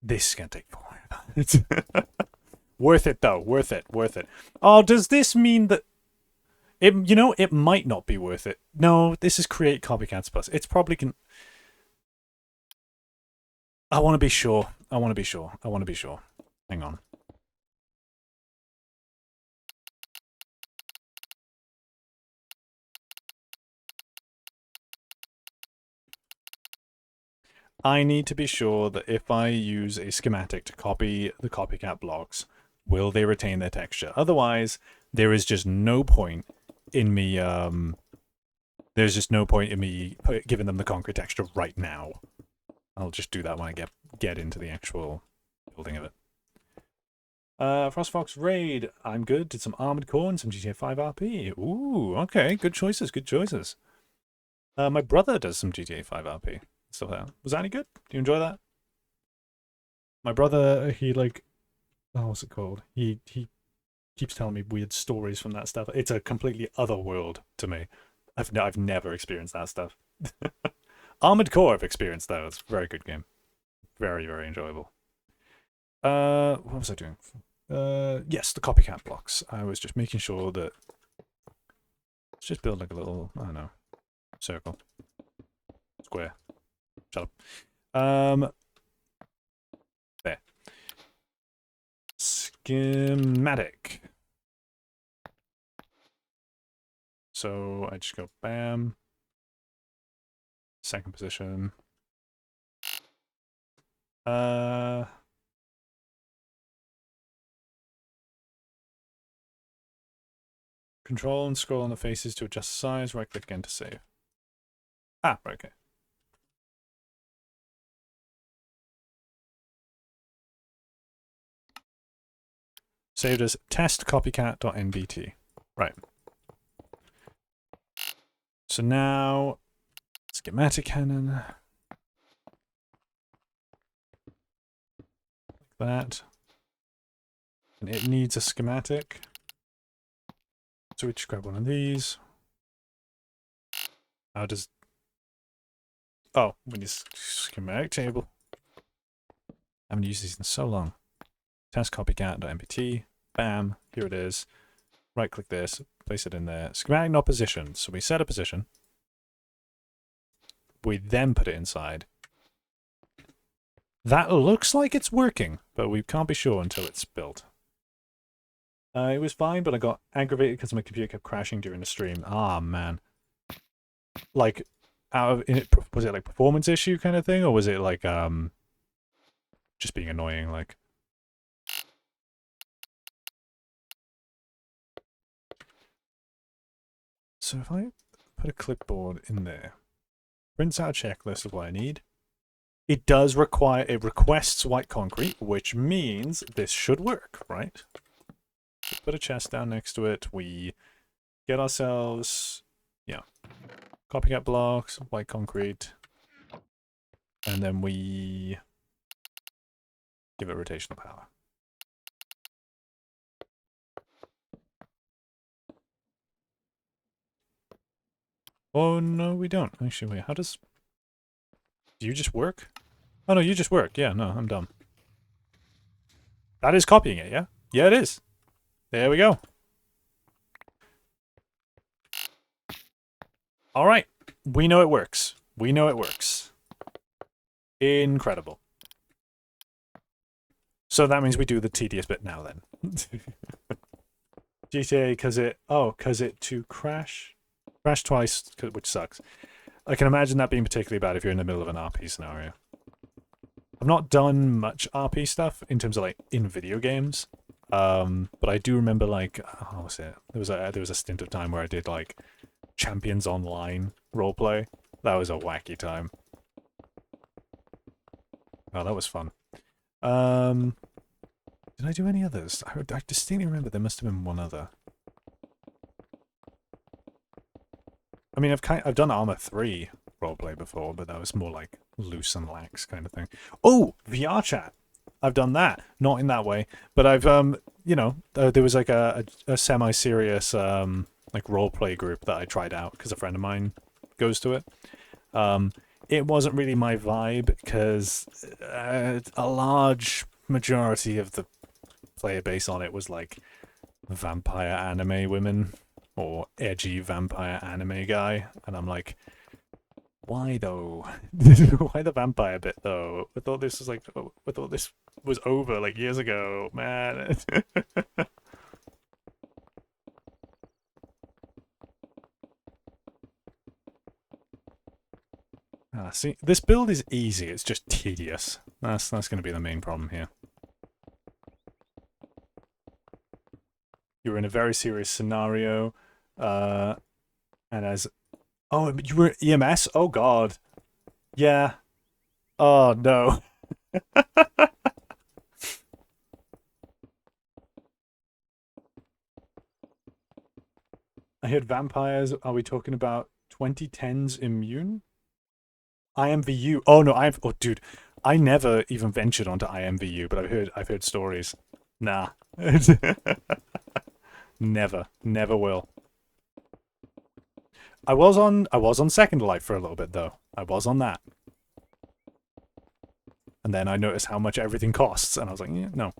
This is gonna take forever. Worth it though, worth it, worth it. Oh, does this mean that it, you know, it might not be worth it. No, this is create copycats plus. It's probably can. I want to be sure. I want to be sure. I want to be sure. Hang on. I need to be sure that if I use a schematic to copy the copycat blocks, will they retain their texture? Otherwise, there is just no point in me, there's just no point in me giving them the concrete texture right now. I'll just do that when I get into the actual building of it. Frostfox Raid, I'm good. Did some Armored Core and some GTA 5 RP. Ooh, okay, good choices, good choices. My brother does some GTA 5 RP. Stuff like that. Was that any good? Do you enjoy that? My brother, he like, oh, what's it called? He keeps telling me weird stories from that stuff. It's a completely other world to me. I've never experienced that stuff. Armored Core I've experienced though. It's a very good game. Very, very enjoyable. What was I doing? Yes, the copycat blocks. I was just making sure that let's just build like a little, I don't know, circle. Square. Shut up. There. Schematic. So I just go bam. Second position. Control and scroll on the faces to adjust size. Right click again to save. Ah, right, okay. Saved as testcopycat.nbt. Right. So now, schematic cannon. Like that. And it needs a schematic. So we just grab one of these. How does... Oh, we need schematic table. I haven't used these in so long. Test copycat.mpt. Bam. Here it is. Right click this. Place it in there. Schematic not position. So we set a position. We then put it inside. That looks like it's working, but we can't be sure until it's built. It was fine, but I got aggravated because my computer kept crashing during the stream. Ah, man. Like, was it like performance issue kind of thing, or was it like just being annoying? Like, So if I put a clipboard in there, prints out a checklist of what I need. It does require, it requests white concrete, which means this should work, right? Put a chest down next to it. We get ourselves, yeah, copycat blocks, white concrete, and then we give it rotational power. Oh, no, we don't. Actually, wait, how does... Do you just work? Oh, no, you just work. Yeah, no, I'm dumb. That is copying it, yeah? Yeah, it is. There we go. All right. We know it works. We know it works. Incredible. So that means we do the tedious bit now, then. GTA, because it... Oh, because it to crash... Crash twice, which sucks. I can imagine that being particularly bad if you're in the middle of an RP scenario. I've not done much RP stuff in terms of like in video games, but I do remember like what was it? There was a stint of time where I did like Champions Online roleplay. That was a wacky time. Oh, that was fun. Did I do any others? I distinctly remember there must have been one other. I mean, I've done Arma 3 roleplay before, but that was more like loose and lax kind of thing. Oh, VR chat. I've done that. Not in that way, but I've you know, there was like a semi-serious like roleplay group that I tried out because a friend of mine goes to it. It wasn't really my vibe because a large majority of the player base on it was like vampire anime women or edgy vampire anime guy, and I'm like, why though? Why the vampire bit though? I thought this was like, I thought this was over like years ago, man. See, this build is easy. It's just tedious. That's going to be the main problem here. You're in a very serious scenario, and as oh, you were EMS. Oh God, yeah. Oh no. I heard vampires. Are we talking about 2010s immune? IMVU. Oh no, oh dude, I never even ventured onto IMVU, but I've heard stories. Nah. Never will. I was on Second Life for a little bit though. I was on that. And then I noticed how much everything costs, and I was like, yeah, no.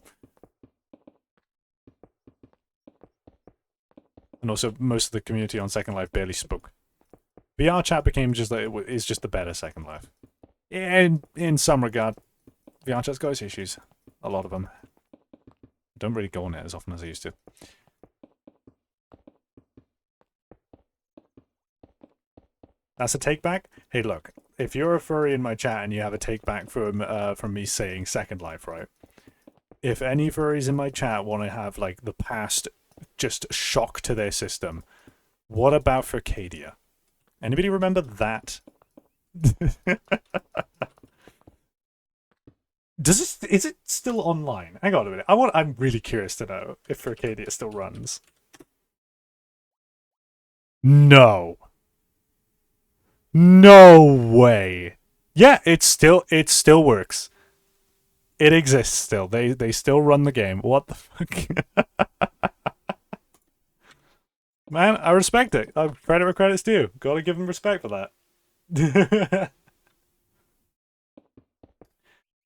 And also, most of the community on Second Life barely spoke. VR chat became just like, is just the better Second Life. In some regard, VR chat's got its issues. A lot of them. I don't really go on it as often as I used to. That's a take back? Hey, look, if you're a furry in my chat and you have a take back from me saying Second Life, right? If any furries in my chat want to have like the past just shock to their system, what about Furcadia? Anybody remember that? Is it still online? Hang on a minute. I'm really curious to know if Furcadia still runs. No. No way. Yeah, it still works. It exists still. They still run the game. What the fuck? Man, I respect it. Credit where credit's due. Gotta give them respect for that.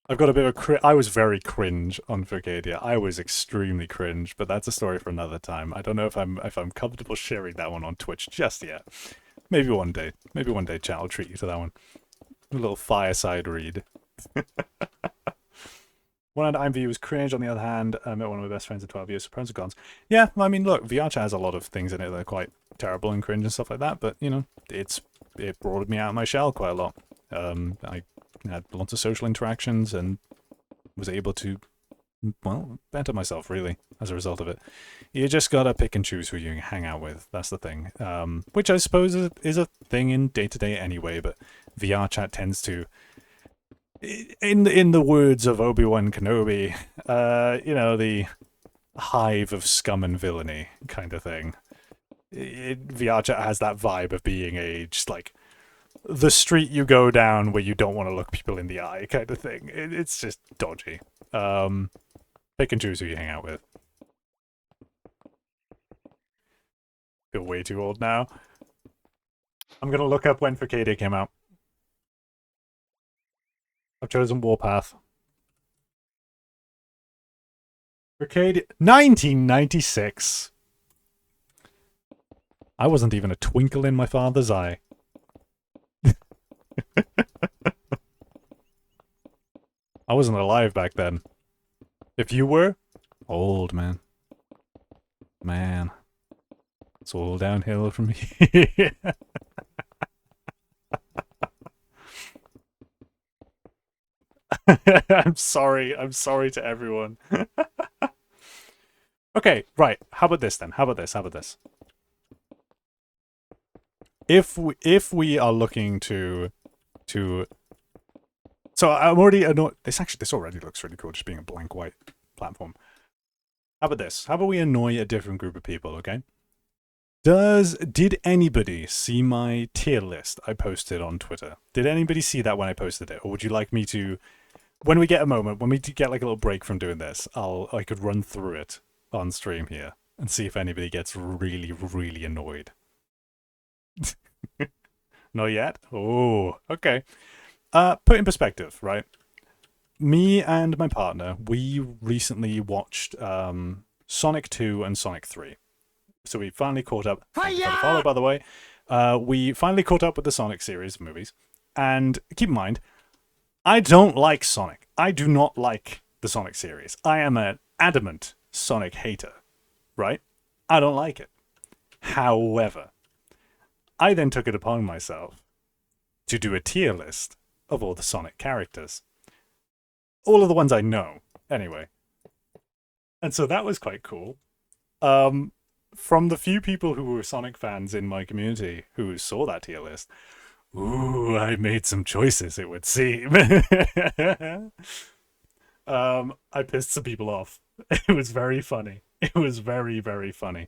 I've got a bit of I was very cringe on Furcadia. I was extremely cringe, but that's a story for another time. I don't know if I'm comfortable sharing that one on Twitch just yet. Maybe one day. Maybe one day, chat will treat you to that one. A little fireside read. One hand IMV was cringe, on the other hand, I met one of my best friends in 12 years, so pros and cons. Yeah, I mean, look, VR chat has a lot of things in it that are quite terrible and cringe and stuff like that, but, you know, it broadened me out of my shell quite a lot. I had lots of social interactions and was able to well, better myself, really, as a result of it. You just gotta pick and choose who you hang out with. That's the thing. Which I suppose is a thing in day-to-day anyway, but VR chat tends to, in the words of Obi-Wan Kenobi, the hive of scum and villainy kind of thing. VR chat has that vibe of being just like the street you go down where you don't want to look people in the eye kind of thing. It's just dodgy. Pick and choose who you hang out with. Feel way too old now. I'm gonna look up when Furcadia came out. I've chosen Warpath. Furcadia 1996. I wasn't even a twinkle in my father's eye. I wasn't alive back then. If you were, old man. Man. It's all downhill from here. I'm sorry to everyone. Okay, right. How about this then? How about this? If we are looking to so I'm already annoyed. This already looks really cool, just being a blank white platform. How about this? How about we annoy a different group of people, okay? Did anybody see my tier list I posted on Twitter? Did anybody see that when I posted it? Or would you like me to, when we get a moment, when we get like a little break from doing this, I could run through it on stream here and see if anybody gets really, really annoyed. Not yet? Oh, okay. Put in perspective, right? Me and my partner, we recently watched Sonic 2 and Sonic 3. So we finally caught up. Thank you for the follow, by the way. We finally caught up with the Sonic series of movies. And keep in mind, I don't like Sonic. I do not like the Sonic series. I am an adamant Sonic hater, right? I don't like it. However, I then took it upon myself to do a tier list of all the Sonic characters. All of the ones I know, anyway. And so that was quite cool. From the few people who were Sonic fans in my community who saw that tier list, ooh, I made some choices, it would seem. I pissed some people off. It was very funny. It was very, very funny.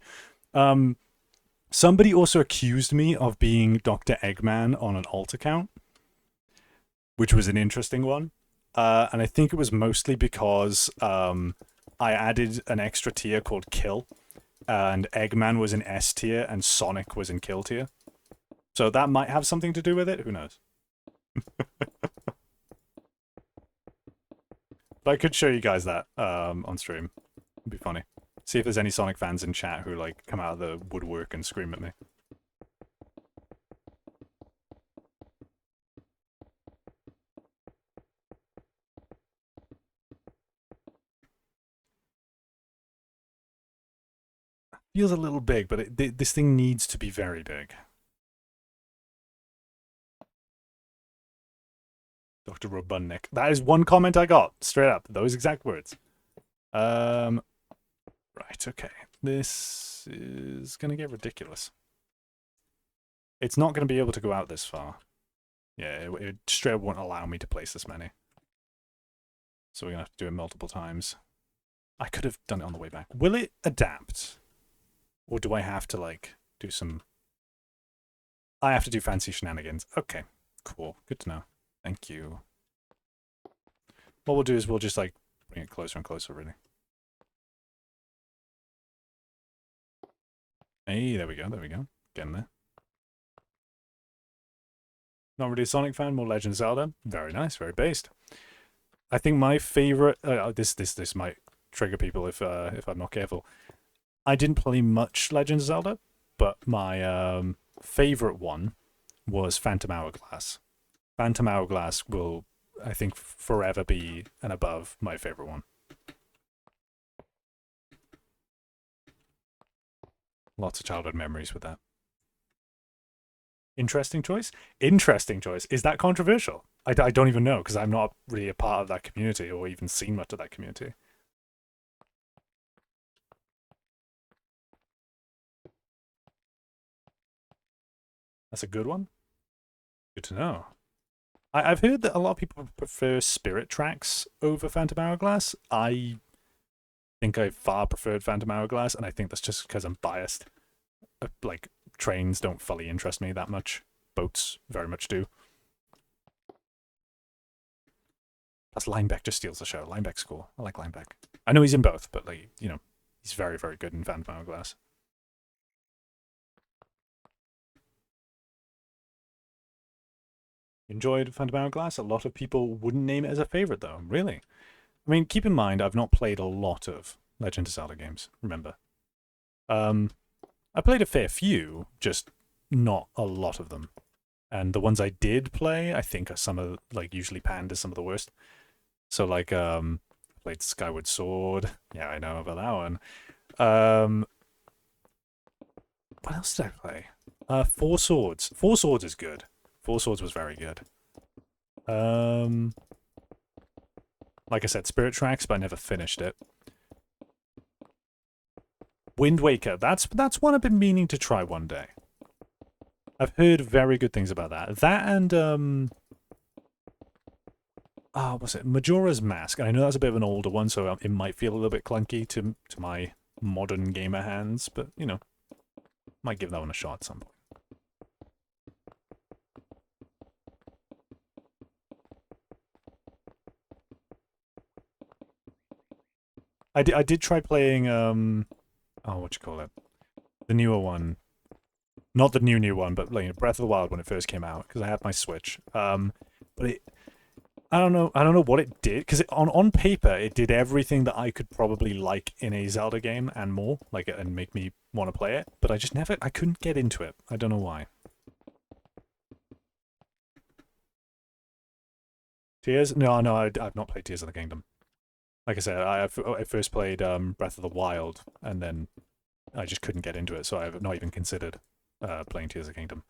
Somebody also accused me of being Dr. Eggman on an alt account, which was an interesting one. And I think it was mostly because I added an extra tier called Kill, and Eggman was in S tier and Sonic was in Kill tier. So that might have something to do with it. Who knows? But I could show you guys that on stream. It'd be funny. See if there's any Sonic fans in chat who like come out of the woodwork and scream at me. Feels a little big, but this thing needs to be very big. Dr. Robotnik. That is one comment I got, straight up. Those exact words. Right, okay. This is going to get ridiculous. It's not going to be able to go out this far. Yeah, it straight up won't allow me to place this many. So we're going to have to do it multiple times. I could have done it on the way back. Will it adapt? Or do I have to, like, do some... I have to do fancy shenanigans. Okay, cool. Good to know. Thank you. What we'll do is we'll just, like, bring it closer and closer, really. Hey, there we go, Getting there. Not really a Sonic fan, more Legend of Zelda. Very nice, very based. I think my favorite... this might trigger people if I'm not careful. I didn't play much Legend of Zelda, but my favorite one was Phantom Hourglass. Phantom Hourglass will, I think, forever be and above my favorite one. Lots of childhood memories with that. Interesting choice? Interesting choice. Is that controversial? I don't even know, because I'm not really a part of that community or even seen much of that community. That's a good one. Good to know. I've heard that a lot of people prefer Spirit Tracks over Phantom Hourglass. I think I far preferred Phantom Hourglass, and I think that's just because I'm biased. Like, trains don't fully interest me that much. Boats very much do. Plus, Linebeck just steals the show. Linebeck's cool. I like Linebeck. I know he's in both, but, like, you know, he's very, very good in Phantom Hourglass. Enjoyed Phantom Hourglass. A lot of people wouldn't name it as a favorite, though. Really? I mean, keep in mind, I've not played a lot of Legend of Zelda games, remember. I played a fair few, just not a lot of them. And the ones I did play, I think are some of, like, usually panned as some of the worst. So, like, played Skyward Sword. Yeah, I know about that one. What else did I play? Four Swords. Four Swords is good. Four Swords was very good. Like I said, Spirit Tracks, but I never finished it. Wind Waker. That's one I've been meaning to try one day. I've heard very good things about that. That and what's it? Majora's Mask. And I know that's a bit of an older one, so it might feel a little bit clunky to my modern gamer hands, but you know, might give that one a shot at some point. I did try playing what you call it? The newer one. Not the new one, but like Breath of the Wild when it first came out, because I had my Switch. But I don't know what it did, because on paper it did everything that I could probably like in a Zelda game and more, like, and make me want to play it. But I couldn't get into it. I don't know why. Tears? No, I've not played Tears of the Kingdom. Like I said, I first played Breath of the Wild, and then I just couldn't get into it, so I've not even considered playing Tears of the Kingdom.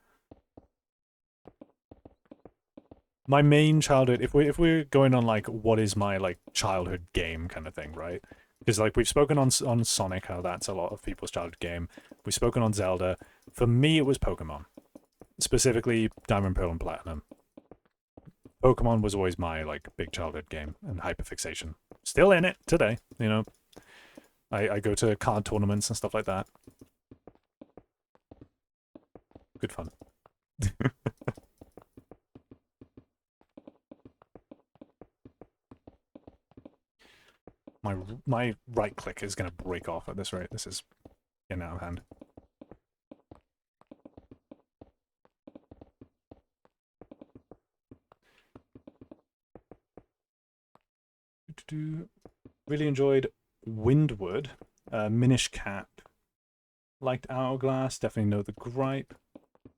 My main childhood, if we're going on like what is my like childhood game kind of thing, right? Because like we've spoken on Sonic, how that's a lot of people's childhood game. We've spoken on Zelda. For me, it was Pokemon, specifically Diamond, Pearl, and Platinum. Pokemon was always my like big childhood game and hyperfixation. Still in it today, you know. I go to card tournaments and stuff like that. Good fun. My right click is going to break off at this rate. This is getting out of hand. Really enjoyed Windward. Minish Cap. Liked Hourglass. Definitely know the gripe.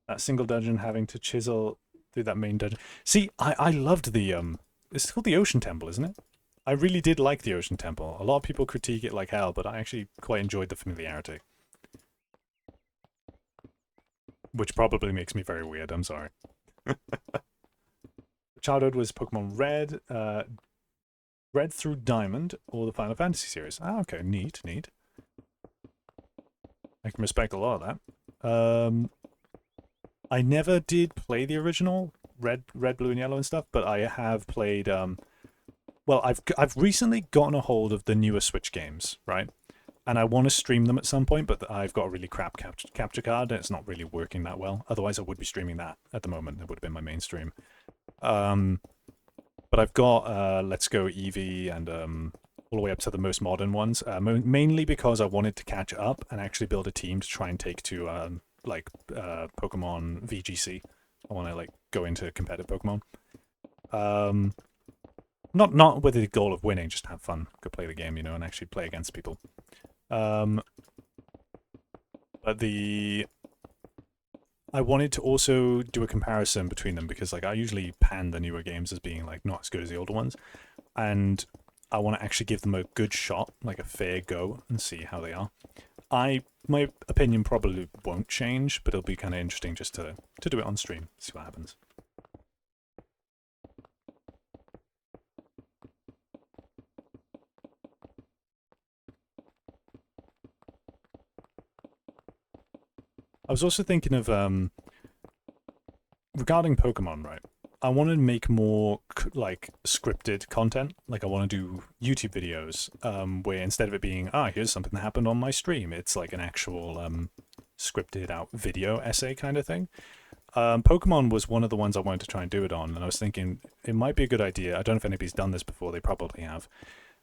That single dungeon having to chisel through that main dungeon. See, I loved the it's called the Ocean Temple, isn't it? I really did like the Ocean Temple. A lot of people critique it like hell, but I actually quite enjoyed the familiarity. Which probably makes me very weird, I'm sorry. Childhood was Pokemon Red, Red through Diamond, or the Final Fantasy series. Ah, okay, neat. I can respect a lot of that. I never did play the original Red, Blue, and Yellow and stuff, but I have played. Well, I've recently gotten a hold of the newer Switch games, right? And I want to stream them at some point, but I've got a really crap capture card, and it's not really working that well. Otherwise, I would be streaming that at the moment. It would have been my main stream. But I've got Let's Go Eevee and all the way up to the most modern ones, mainly because I wanted to catch up and actually build a team to try and take to Pokemon VGC. I want to like go into competitive Pokemon. Not with the goal of winning, just have fun, go play the game, you know, and actually play against people. But I wanted to also do a comparison between them because like I usually pan the newer games as being like not as good as the older ones, and I want to actually give them a good shot, like a fair go, and see how they are. My opinion probably won't change, but it'll be kind of interesting just to do it on stream, see what happens. I was also thinking of regarding Pokemon, right? I want to make more like scripted content. Like I want to do YouTube videos where instead of it being, here's something that happened on my stream, it's like an actual scripted out video essay kind of thing. Pokemon was one of the ones I wanted to try and do it on, and I was thinking it might be a good idea. I don't know if anybody's done this before. They probably have.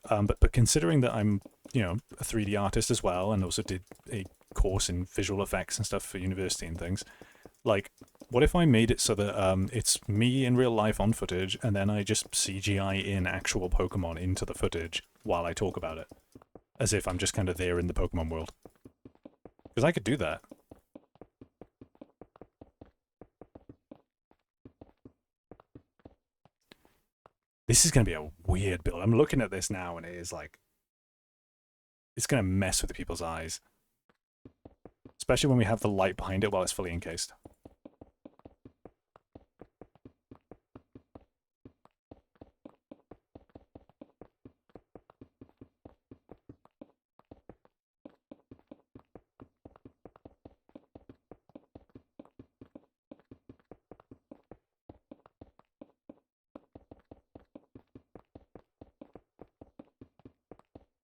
But considering that I'm, a 3D artist as well, and also did a course in visual effects and stuff for university and things, like, what if I made it so that it's me in real life on footage, and then I just CGI in actual Pokemon into the footage while I talk about it, as if I'm just kind of there in the Pokemon world? Because I could do that. This is going to be a weird build. I'm looking at this now, and it is like, it's going to mess with people's eyes. Especially when we have the light behind it while it's fully encased.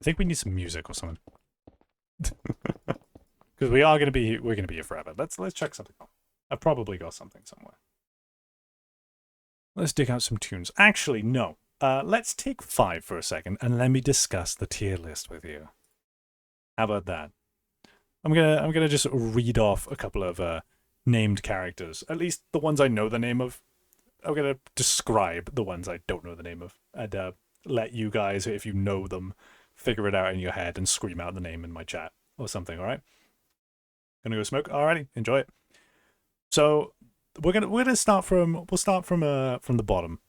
I think we need some music or something. Because we're gonna be here forever. Let's check something out. I've probably got something somewhere. Let's dig out some tunes. Actually, no. Let's take 5 for a second and let me discuss the tier list with you. How about that? I'm gonna just read off a couple of named characters, at least the ones I know the name of. I'm gonna describe the ones I don't know the name of, and let you guys, if you know them, figure it out in your head and scream out the name in my chat or something. All right. Gonna go smoke. Alrighty, enjoy it. So we're gonna start from the bottom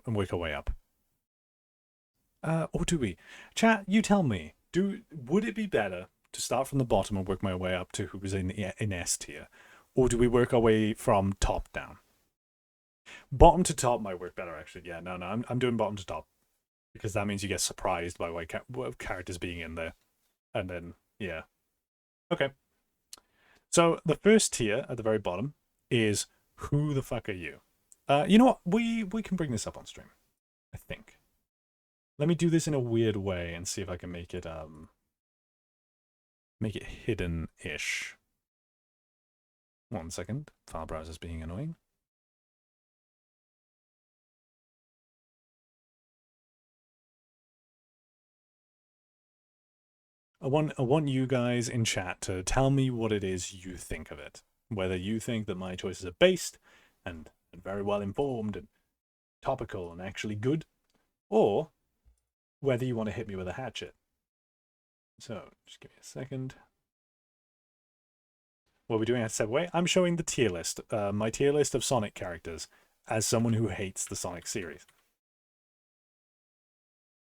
and work our way up. Or do we? Chat, you tell me. Would it be better to start from the bottom and work my way up to who's in S tier, or do we work our way from top down? Bottom to top might work better, actually. Yeah, no, I'm doing bottom to top because that means you get surprised by what characters being in there, and then yeah, okay. So the first tier at the very bottom is who the fuck are you? You know what? We can bring this up on stream, I think. Let me do this in a weird way and see if I can make it hidden-ish. 1 second. File browser's being annoying. I want you guys in chat to tell me what it is you think of it. Whether you think that my choices are based and very well informed and topical and actually good, or whether you want to hit me with a hatchet. So just give me a second. What are we doing at step away? I'm showing the tier list, my tier list of Sonic characters, as someone who hates the Sonic series.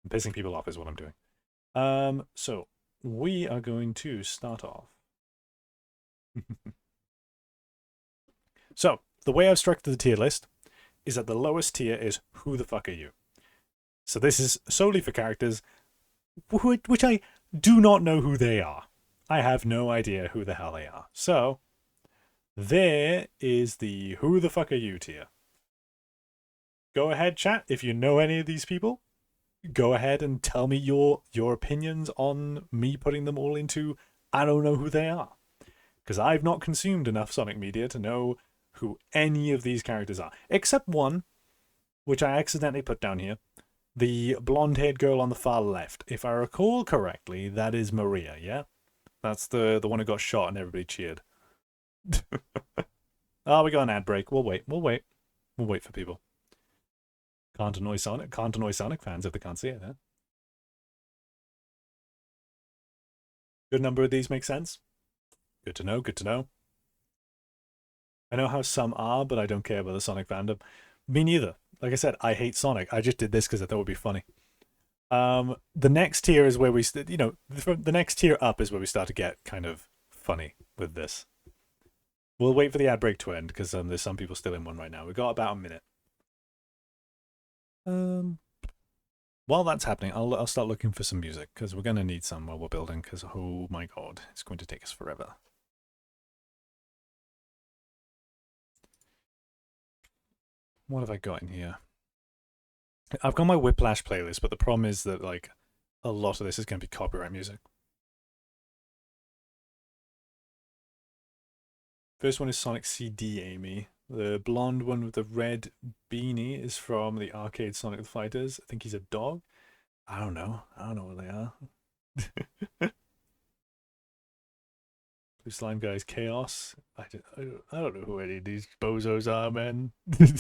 I'm pissing people off is what I'm doing. So we are going to start off. So the way I've structured the tier list is that the lowest tier is who the fuck are you? So this is solely for characters which I do not know who they are. I have no idea who the hell they are. So there is the who the fuck are you tier. Go ahead, chat, if you know any of these people. Go ahead and tell me your opinions on me putting them all into I don't know who they are. Because I've not consumed enough Sonic media to know who any of these characters are. Except one, which I accidentally put down here. The blonde-haired girl on the far left. If I recall correctly, that is Maria, yeah? That's the one who got shot and everybody cheered. Oh, we got an ad break. We'll wait. We'll wait for people. Can't annoy Sonic fans if they can't see it, huh? Good number of these make sense. Good to know, good to know. I know how some are, but I don't care about the Sonic fandom. Me neither. Like I said, I hate Sonic. I just did this because I thought it would be funny. The next tier is where the next tier up is where we start to get kind of funny with this. We'll wait for the ad break to end because there's some people still in one right now. We've got about a minute. While that's happening, I'll start looking for some music because we're going to need some while we're building because, oh my god, it's going to take us forever. What have I got in here? I've got my Whiplash playlist, but the problem is that, like, a lot of this is going to be copyright music. First one is Sonic CD, Amy. The blonde one with the red beanie is from the arcade Sonic the Fighters. I think he's a dog. I don't know. I don't know what they are. Blue Slime Guy's Chaos. I don't know who any of these bozos are, man. I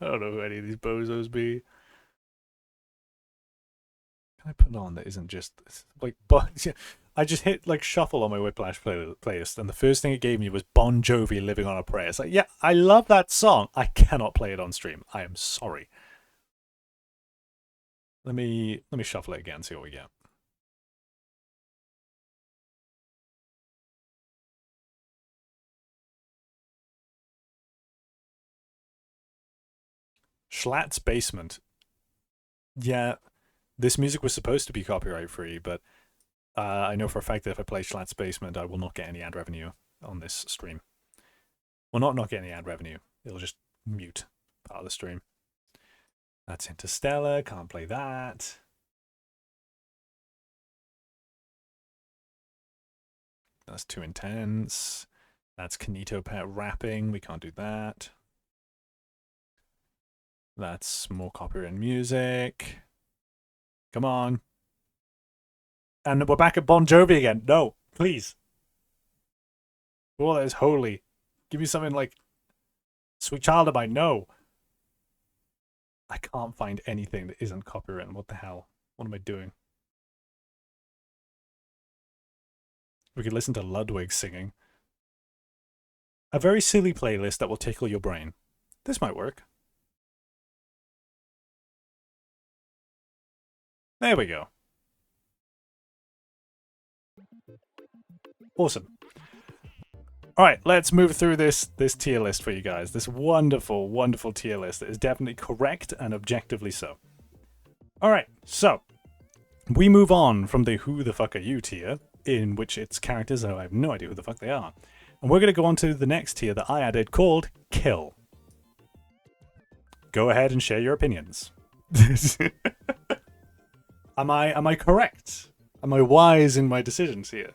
don't know who any of these bozos be. Can I put on that isn't just like I just hit like shuffle on my Whiplash playlist, and the first thing it gave me was Bon Jovi "Living on a Prayer." It's like, yeah, I love that song. I cannot play it on stream. I am sorry. Let me shuffle it again, see what we get. Schlatt's Basement. Yeah, this music was supposed to be copyright free, but I know for a fact that if I play Schlatt's Basement, I will not get any ad revenue on this stream. Well, not get any ad revenue. It'll just mute part of the stream. That's Interstellar. Can't play that. That's too intense. That's Kanito Pet rapping. We can't do that. That's more copyright music. Come on. And we're back at Bon Jovi again. No, please. All that is holy. Give me something like Sweet Child of Mine. No. I can't find anything that isn't copywritten. What the hell? What am I doing? We could listen to Ludwig singing. A very silly playlist that will tickle your brain. This might work. There we go. Awesome. All right, let's move through this tier list for you guys. This wonderful, wonderful tier list that is definitely correct and objectively so. All right, so we move on from the Who the Fuck Are You tier, in which it's characters that I have no idea who the fuck they are. And we're going to go on to the next tier that I added called Kill. Go ahead and share your opinions. Am I correct? Am I wise in my decisions here?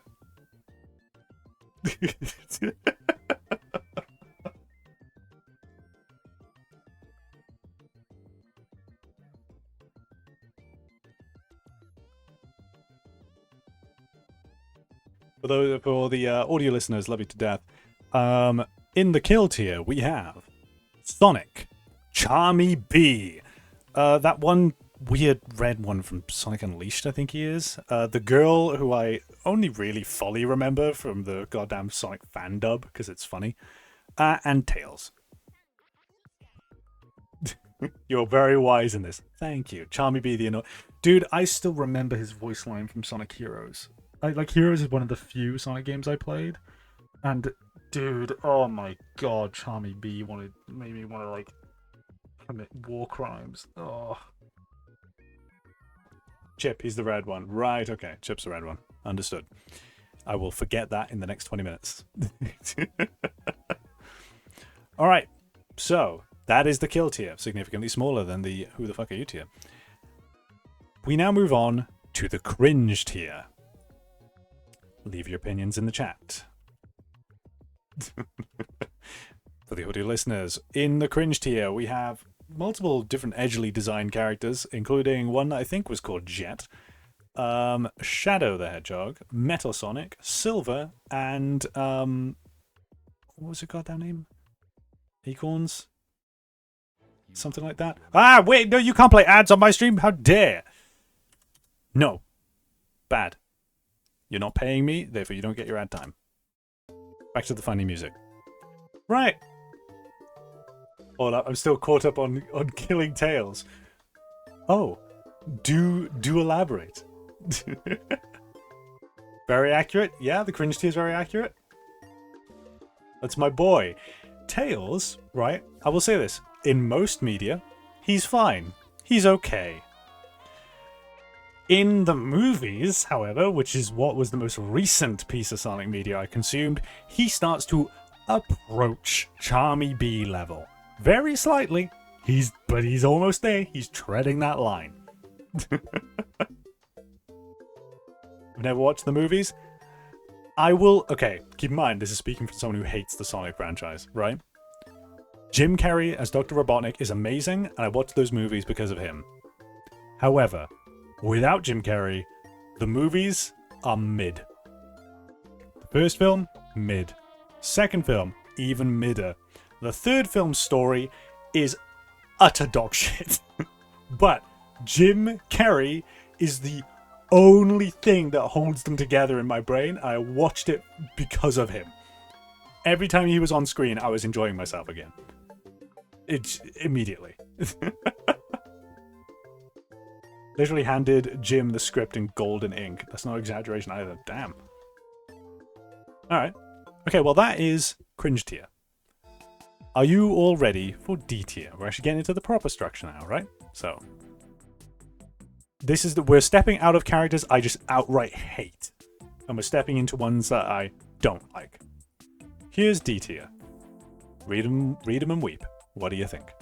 For the audio listeners, love you to death. In the kill tier, we have Sonic, Charmy B, that one weird red one from Sonic Unleashed, I think he is. The girl who I only really fully remember from the goddamn Sonic fan dub, because it's funny. And Tails. You're very wise in this. Thank you. Charmy B, the dude, I still remember his voice line from Sonic Heroes. Like, Heroes is one of the few Sonic games I played. And, dude, oh my god, Charmy B made me want to, like, commit war crimes. Oh. Chip, he's the red one. Right, okay. Chip's the red one. Understood. I will forget that in the next 20 minutes. Alright, so that is the kill tier. Significantly smaller than the Who the Fuck Are You tier. We now move on to the cringe tier. Leave your opinions in the chat. For the audio listeners, in the cringe tier, we have multiple different edgily designed characters, including one that I think was called Jet, Shadow the Hedgehog, Metal Sonic, Silver, and what was it goddamn name? Acorns? Something like that. Ah, wait, no, you can't play ads on my stream. How dare? No. Bad. You're not paying me, therefore you don't get your ad time. Back to the funny music. Right. Hold up, I'm still caught up on killing Tails. Oh, do elaborate. Very accurate. Yeah, the cringe tier is very accurate. That's my boy. Tails, right? I will say this. In most media, he's fine. He's okay. In the movies, however, which is what was the most recent piece of Sonic media I consumed, he starts to approach Charmy B level. Very slightly, But he's almost there. He's treading that line. I've never watched the movies. I will... Okay, keep in mind, this is speaking from someone who hates the Sonic franchise, right? Jim Carrey as Dr. Robotnik is amazing, and I watched those movies because of him. However, without Jim Carrey, the movies are mid. The first film, mid. Second film, even midder. The third film's story is utter dog shit. But Jim Carrey is the only thing that holds them together in my brain. I watched it because of him. Every time he was on screen, I was enjoying myself again. Immediately. Literally handed Jim the script in golden ink. That's not exaggeration either. Damn. Alright. Okay, well that is cringe tier. Are you all ready for D tier? We're actually getting into the proper structure now, right? So, this is we're stepping out of characters I just outright hate. And we're stepping into ones that I don't like. Here's D tier. Read 'em and weep. What do you think?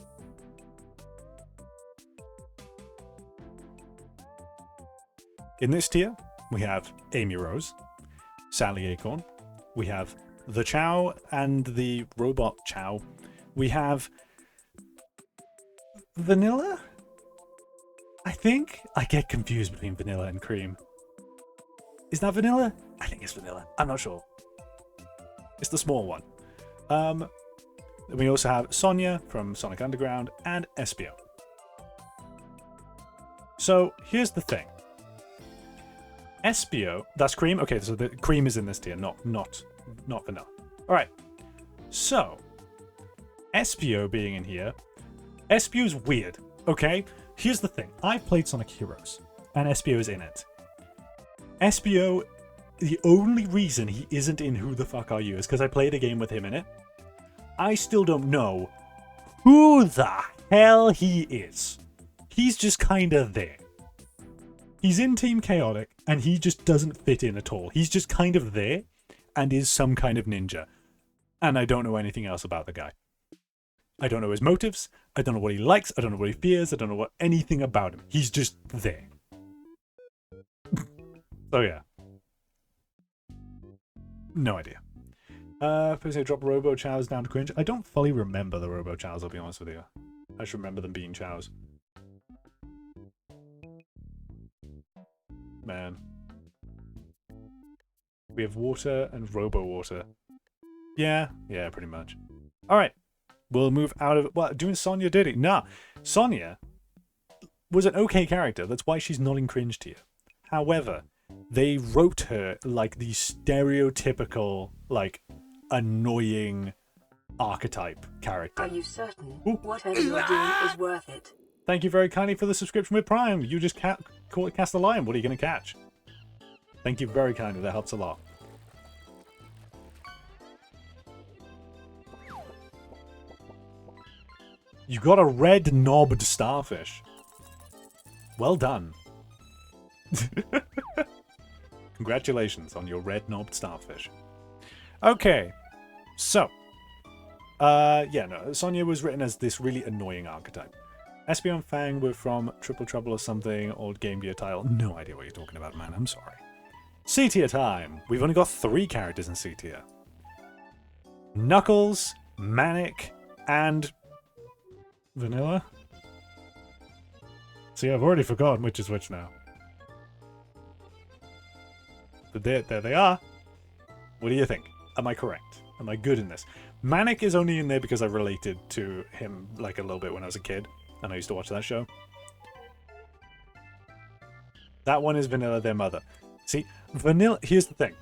In this tier, we have Amy Rose, Sally Acorn, we have the Chow and the robot Chow, we have Vanilla? I think I get confused between Vanilla and Cream. Is that Vanilla? I think it's Vanilla. I'm not sure. It's the small one. We also have Sonia from Sonic Underground and Espio. So here's the thing. Espio, that's Cream. Okay, so the Cream is in this tier, not Vanilla. All right. So Espio being in here, Espio's weird. Okay, here's the thing. I played Sonic Heroes, and Espio is in it. Espio, the only reason he isn't in Who the Fuck Are You is because I played a game with him in it. I still don't know who the hell he is. He's just kind of there. He's in Team Chaotic, and he just doesn't fit in at all. He's just kind of there, and is some kind of ninja. And I don't know anything else about the guy. I don't know his motives. I don't know what he likes. I don't know what he fears. I don't know anything about him. He's just there. So yeah. No idea. First I drop Robo Chows down to cringe. I don't fully remember the Robo Chows, I'll be honest with you. I just remember them being Chows. Man. We have water and Robo Water. Yeah, pretty much. Alright. We'll move out of... Well, doing Sonia dirty. Nah. Sonia was an okay character. That's why she's not in cringe tier. However, they wrote her like the stereotypical, like, annoying archetype character. Are you certain? Ooh. Whatever you're doing is worth it. Thank you very kindly for the subscription with Prime. You just cast the lion. What are you going to catch? Thank you very kindly. That helps a lot. You got a red knobbed starfish. Well done. Congratulations on your red knobbed starfish. Okay, so Sonia was written as this really annoying archetype. Espio and Fang were from Triple Trouble or something, old Game Gear title. No idea what you're talking about, man. I'm sorry. C tier time. We've only got 3 characters in C tier. Knuckles, Manic, and Vanilla. See, I've already forgotten which is which now. But there they are. What do you think? Am I correct? Am I good in this? Manic is only in there because I related to him like a little bit when I was a kid, and I used to watch that show. That one is Vanilla, their mother. See, Vanilla... Here's the thing.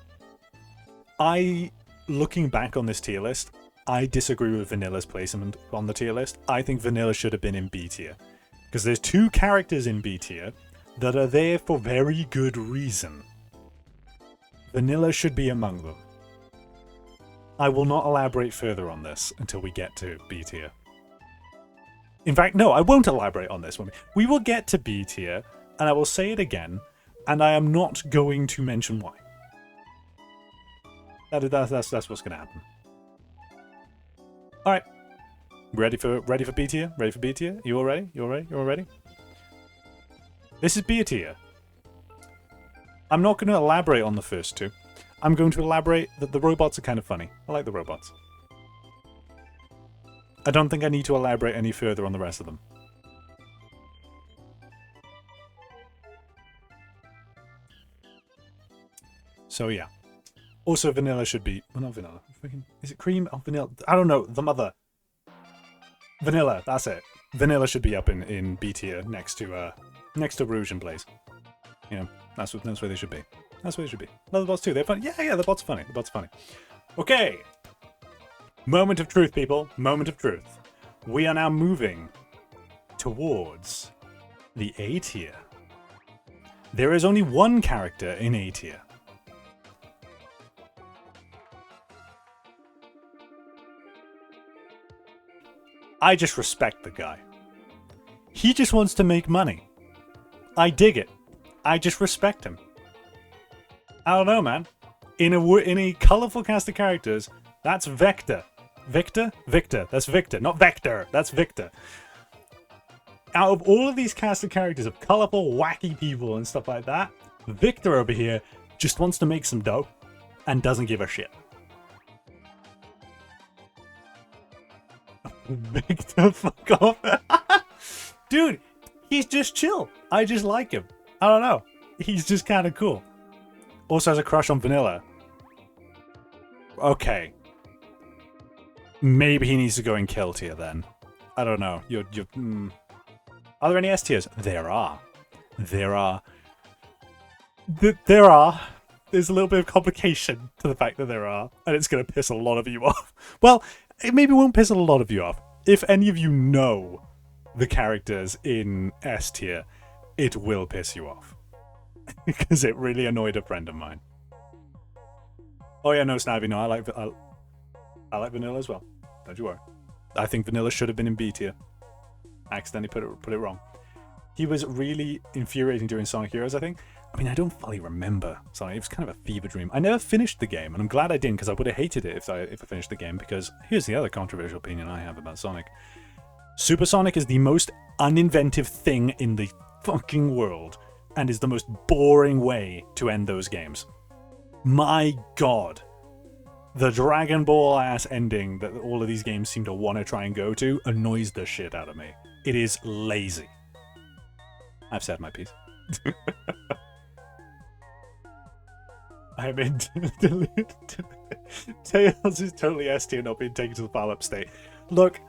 Looking back on this tier list, I disagree with Vanilla's placement on the tier list. I think Vanilla should have been in B tier. Because there's 2 characters in B tier that are there for very good reason. Vanilla should be among them. I will not elaborate further on this until we get to B tier. In fact, no, I won't elaborate on this one. We will get to B tier, and I will say it again, and I am not going to mention why. That's what's going to happen. Alright. Ready for B tier? Ready for B tier? You all ready? You all ready? You all ready? This is B tier. I'm not going to elaborate on the first two. I'm going to elaborate that the robots are kind of funny. I like the robots. I don't think I need to elaborate any further on the rest of them. So yeah. Also, vanilla should be... Well, not vanilla. Is it cream? Oh, vanilla. I don't know. The mother. Vanilla. That's it. Vanilla should be up in B tier next to Rouge and Blaze. You know, that's where they should be. That's where they should be. Love the bots too. They're fun. Yeah, the bots are funny. The bots are funny. Okay. Moment of truth, people. Moment of truth. We are now moving towards the A tier. There is only one character in A tier. I just respect the guy. He just wants to make money. I dig it. I just respect him. I don't know, man. In a colourful cast of characters, that's Vector. Victor? Victor. That's Victor. Not Vector. That's Victor. Out of all of these cast of characters of colourful, wacky people and stuff like that, Victor over here just wants to make some dough and doesn't give a shit. Victor, fuck off. Dude, he's just chill. I just like him. I don't know. He's just kind of cool. Also has a crush on Vanilla. Okay. Maybe he needs to go in kill tier then. I don't know. Are there any S tiers? There are. There are. There are. There's a little bit of complication to the fact that there are. And it's going to piss a lot of you off. Well, it maybe won't piss a lot of you off. If any of you know the characters in S tier, it will piss you off. Because it really annoyed a friend of mine. Oh yeah, no, Snivy, no, I like Vanilla as well. Don't you worry. I think Vanilla should have been in B tier. I accidentally put it wrong. He was really infuriating during Sonic Heroes, I think. I mean, I don't fully remember Sonic. It was kind of a fever dream. I never finished the game, and I'm glad I didn't, because I would have hated it if I finished the game, because here's the other controversial opinion I have about Sonic. Super Sonic is the most uninventive thing in the fucking world, and is the most boring way to end those games. My god. The Dragon Ball ass ending that all of these games seem to want to try and go to annoys the shit out of me. It is lazy. I've said my piece. I'm in Tails is totally S tier, not being taken to the file up state. Look,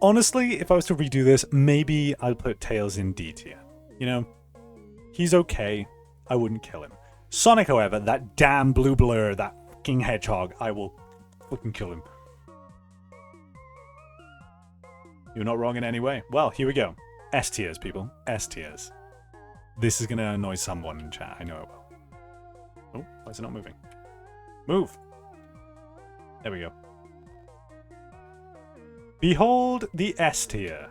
honestly, if I was to redo this, maybe I'd put Tails in D tier. You know, he's okay. I wouldn't kill him. Sonic, however, that damn blue blur, that fucking hedgehog, I will fucking kill him. You're not wrong in any way. Well, here we go. S tiers, people. S tiers. This is going to annoy someone in chat. I know it will. Oh, why is it not moving? Move! There we go. Behold the S tier.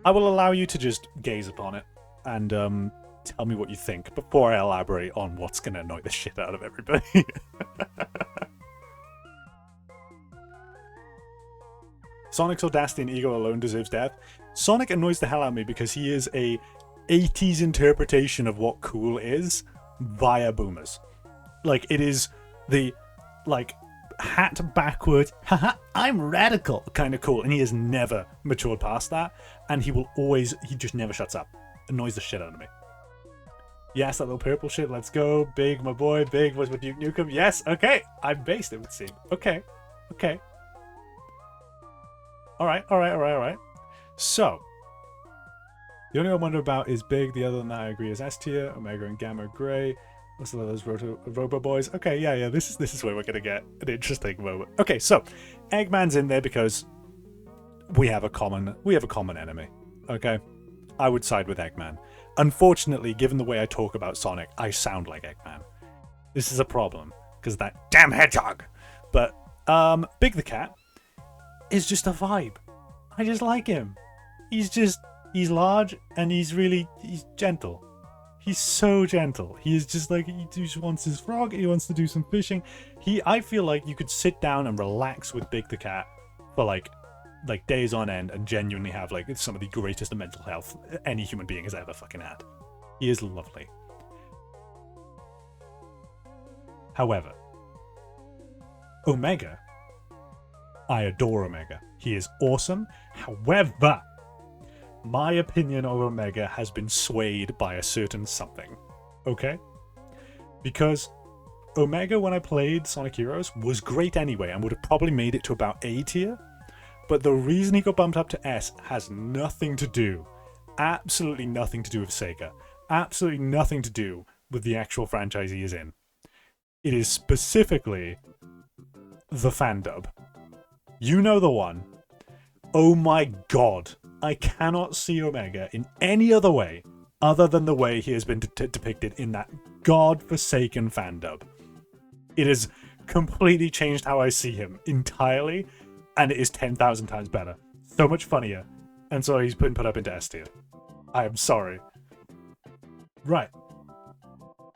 I will allow you to just gaze upon it and tell me what you think before I elaborate on what's going to annoy the shit out of everybody. Sonic's audacity and ego alone deserves death. Sonic annoys the hell out of me because he is a 80s interpretation of what cool is via boomers. Like, it is the, like, hat backward, haha, I'm radical kind of cool, and he has never matured past that, and he just never shuts up. Annoys the shit out of me. Yes, that little purple shit, let's go. Big, my boy, Big was with Duke Nukem. Yes, okay, I'm based, it would seem. Okay. Alright. So, the only one I wonder about is Big. The other than that, I agree, is S tier. Omega and Gamma Gray. What's the those Robo Boys? Okay, yeah. This is where we're gonna get an interesting moment. Okay, so Eggman's in there because we have a common enemy. Okay, I would side with Eggman. Unfortunately, given the way I talk about Sonic, I sound like Eggman. This is a problem because that damn hedgehog. But Big the Cat is just a vibe. I just like him. He's large and he's gentle. He's so gentle. He is just like, he just wants his frog. He wants to do some fishing. I feel like you could sit down and relax with Big the Cat for like days on end and genuinely have like some of the greatest mental health any human being has ever fucking had. He is lovely. However, Omega, I adore Omega. He is awesome. However, my opinion of Omega has been swayed by a certain something. Okay? Because Omega, when I played Sonic Heroes, was great anyway and would have probably made it to about A tier. But the reason he got bumped up to S has nothing to do, absolutely nothing to do with Sega. Absolutely nothing to do with the actual franchise he is in. It is specifically the fan dub. You know the one. Oh my god. I cannot see Omega in any other way other than the way he has been depicted in that god-forsaken fan dub. It has completely changed how I see him entirely, and it is 10,000 times better. So much funnier. And so he's been put up into S tier. I am sorry. Right.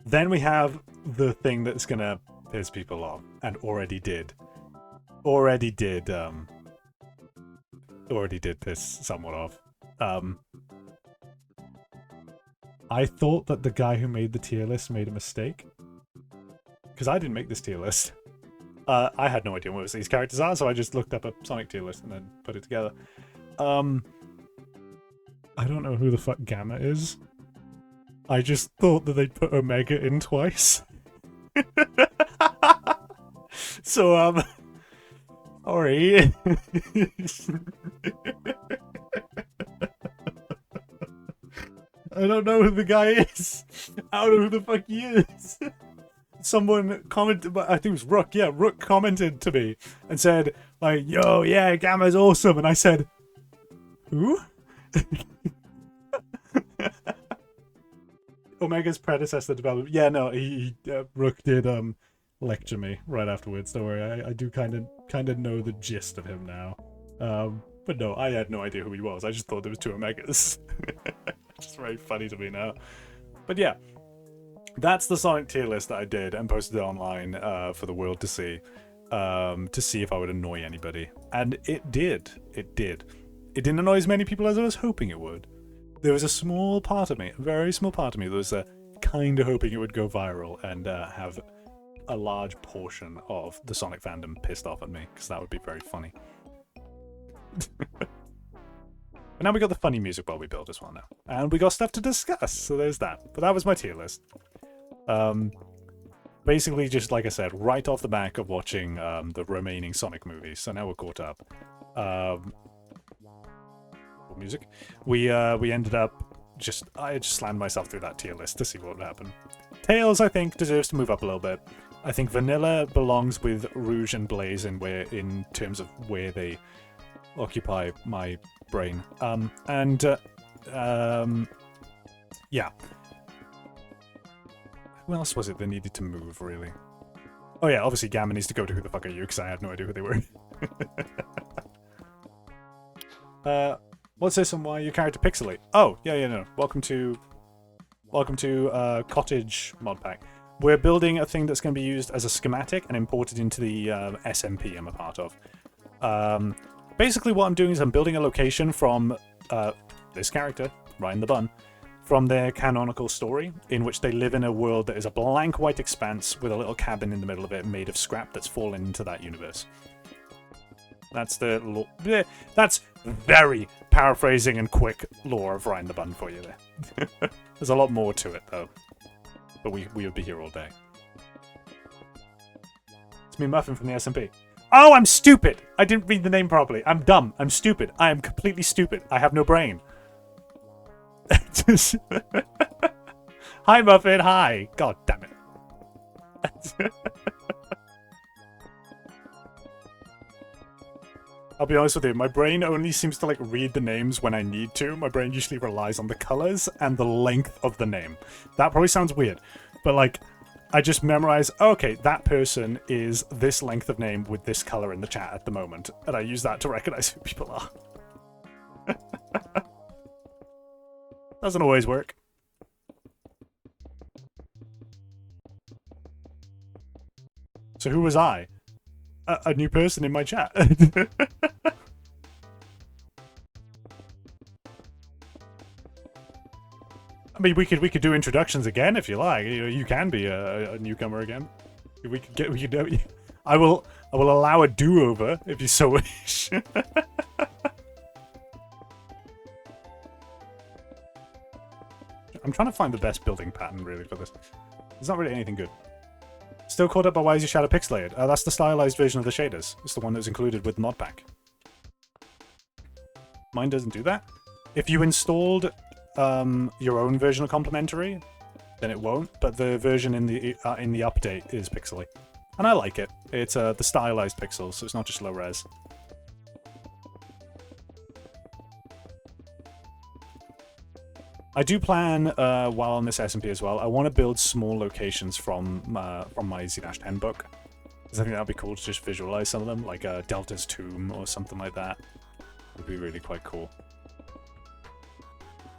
Then we have the thing that's gonna piss people off, and already did piss somewhat off. I thought that the guy who made the tier list made a mistake. Because I didn't make this tier list. I had no idea what these characters are, so I just looked up a Sonic tier list and then put it together. I don't know who the fuck Gamma is. I just thought that they'd put Omega in twice. So, sorry. I don't know who the guy is. I don't know who the fuck he is. Someone commented, I think it was Rook. Yeah, Rook commented to me and said, like, yo, yeah, Gamma's awesome. And I said, who? Omega's predecessor developed. Yeah, no, Rook did lecture me right afterwards. Don't worry, I do kind of know the gist of him now. But no, I had no idea who he was. I just thought there was two Omegas. It's very funny to me now. But yeah, that's the Sonic tier list that I did and posted it online for the world to see if I would annoy anybody. And it did. It did. It didn't annoy as many people as I was hoping it would. There was a small part of me, a very small part of me, that was kind of hoping it would go viral and have a large portion of the Sonic fandom pissed off at me, because that would be very funny. But now we got the funny music while we build as well now. And we got stuff to discuss, so there's that. But that was my tier list. Basically, just like I said, right off the back of watching the remaining Sonic movies, so now we're caught up. Music. We ended up I just slammed myself through that tier list to see what would happen. Tails, I think, deserves to move up a little bit. I think Vanilla belongs with Rouge and Blaze in terms of where they occupy my brain. Yeah. Who else was it that needed to move, really? Oh yeah, obviously Gamma needs to go to Who the Fuck Are You, because I had no idea who they were. What's this and why your character pixelate? Oh, yeah, no. Welcome to Cottage mod pack. We're building a thing that's going to be used as a schematic and imported into the SMP I'm a part of. Basically what I'm doing is I'm building a location from this character, Ryan the Bun, from their canonical story, in which they live in a world that is a blank white expanse with a little cabin in the middle of it made of scrap that's fallen into that universe. That's the that's very paraphrasing and quick lore of Ryan the Bun for you there. There's a lot more to it though, but we would be here all day. It's me, Muffin from the SMP. Oh, I'm stupid! I didn't read the name properly. I'm dumb. I'm stupid. I am completely stupid. I have no brain. Hi, Muffin. Hi. God damn it. I'll be honest with you, my brain only seems to like read the names when I need to. My brain usually relies on the colors and the length of the name. That probably sounds weird, but like, I just memorize, oh, okay, that person is this length of name with this color in the chat at the moment, and I use that to recognize who people are. Doesn't always work. So who was I? A new person in my chat. I mean, we could do introductions again if you like. You know, you can be a newcomer again. We could do. I will allow a do-over if you so wish. I'm trying to find the best building pattern really for this. There's not really anything good. Still caught up by why is your shadow pixelated? That's the stylized version of the shaders. It's the one that was included with the mod pack. Mine doesn't do that. If you installed your own version of complementary, then it won't. But the version in the update is pixely, and I like it. It's the stylized pixels, so it's not just low res. I do plan, while on this SMP as well, I want to build small locations from my Z-10 book. Because I think that would be cool to just visualize some of them, like Delta's Tomb or something like that. Would be really quite cool.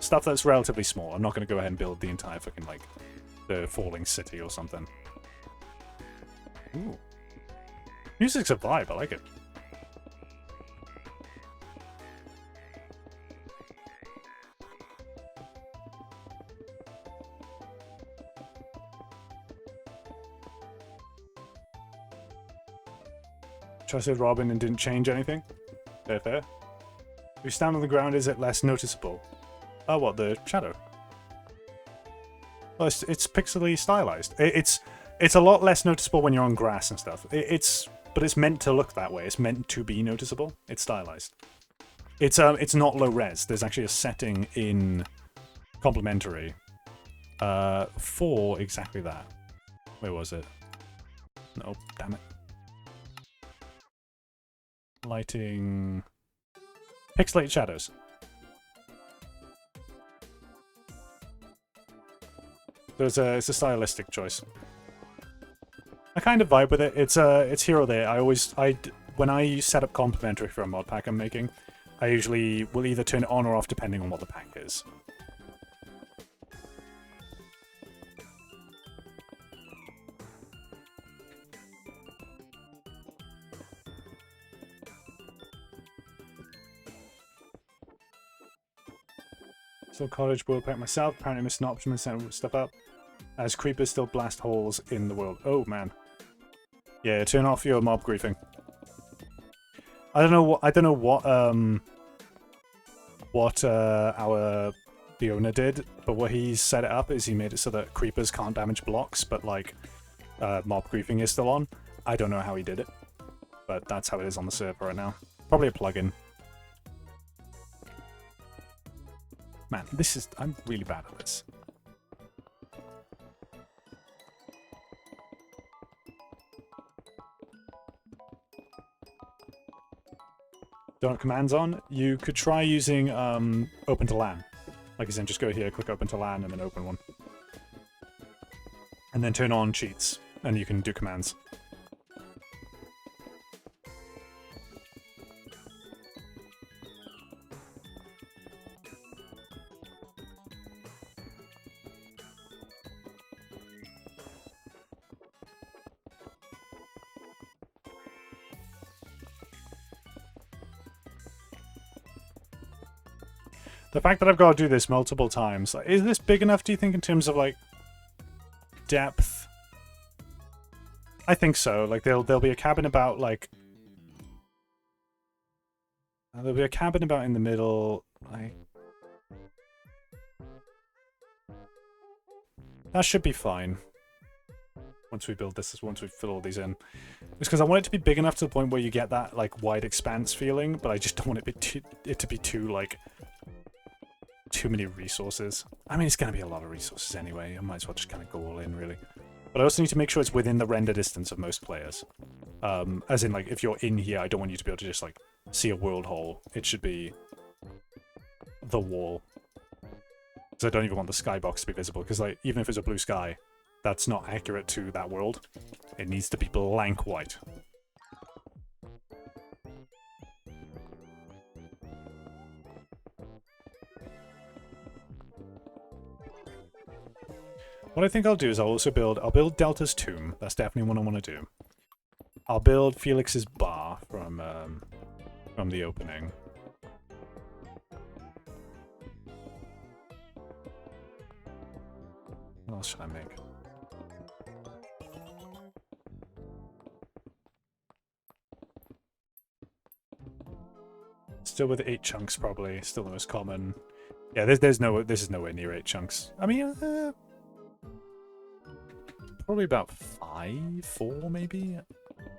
Stuff that's relatively small. I'm not going to go ahead and build the entire fucking, like, the Falling City or something. Ooh. Music's a vibe, I like it. Trusted Robin and didn't change anything. Fair, fair. If you stand on the ground, is it less noticeable? Oh, what, the shadow? Well, it's pixely stylized. It's a lot less noticeable when you're on grass and stuff. But it's meant to look that way. It's meant to be noticeable. It's stylized. It's not low res. There's actually a setting in complementary for exactly that. Where was it? No, damn it. Lighting. Pixelated shadows. It's a stylistic choice. I kind of vibe with it. It's here or there. When I set up complementary for a mod pack I'm making, I usually will either turn it on or off depending on what the pack is. So Cottage will pack myself. Apparently missed an option and set stuff up. As creepers still blast holes in the world. Oh man. Yeah, turn off your mob griefing. I don't know what the owner did, but what he set it up is he made it so that creepers can't damage blocks, but like mob griefing is still on. I don't know how he did it, but that's how it is on the server right now. Probably a plugin. Man, I'm really bad at this. Don't have commands on. You could try using open to LAN. Like as in just go here, click open to LAN, and then open one. And then turn on cheats, and you can do commands. The fact that I've got to do this multiple times, like, is this big enough, do you think, in terms of, like, depth? I think so. Like, there'll be a cabin about, like... there'll be a cabin about in the middle, like... That should be fine. Once we build this, once we fill all these in. It's because I want it to be big enough to the point where you get that, like, wide expanse feeling, but I just don't want it to be too, like... too many resources. I mean, it's going to be a lot of resources anyway. I might as well just kind of go all in, really. But I also need to make sure it's within the render distance of most players. As in, like, if you're in here, I don't want you to be able to just, like, see a world hole. It should be the wall. Because I don't even want the skybox to be visible. Because, like, even if it's a blue sky, that's not accurate to that world. It needs to be blank white. What I think I'll do is I'll build Delta's Tomb. That's definitely what I want to do. I'll build Felix's Bar from the opening. else should I make? Still with 8 chunks, probably. Still the most common. Yeah, this is nowhere near 8 chunks. I mean, probably about 5, 4 maybe? I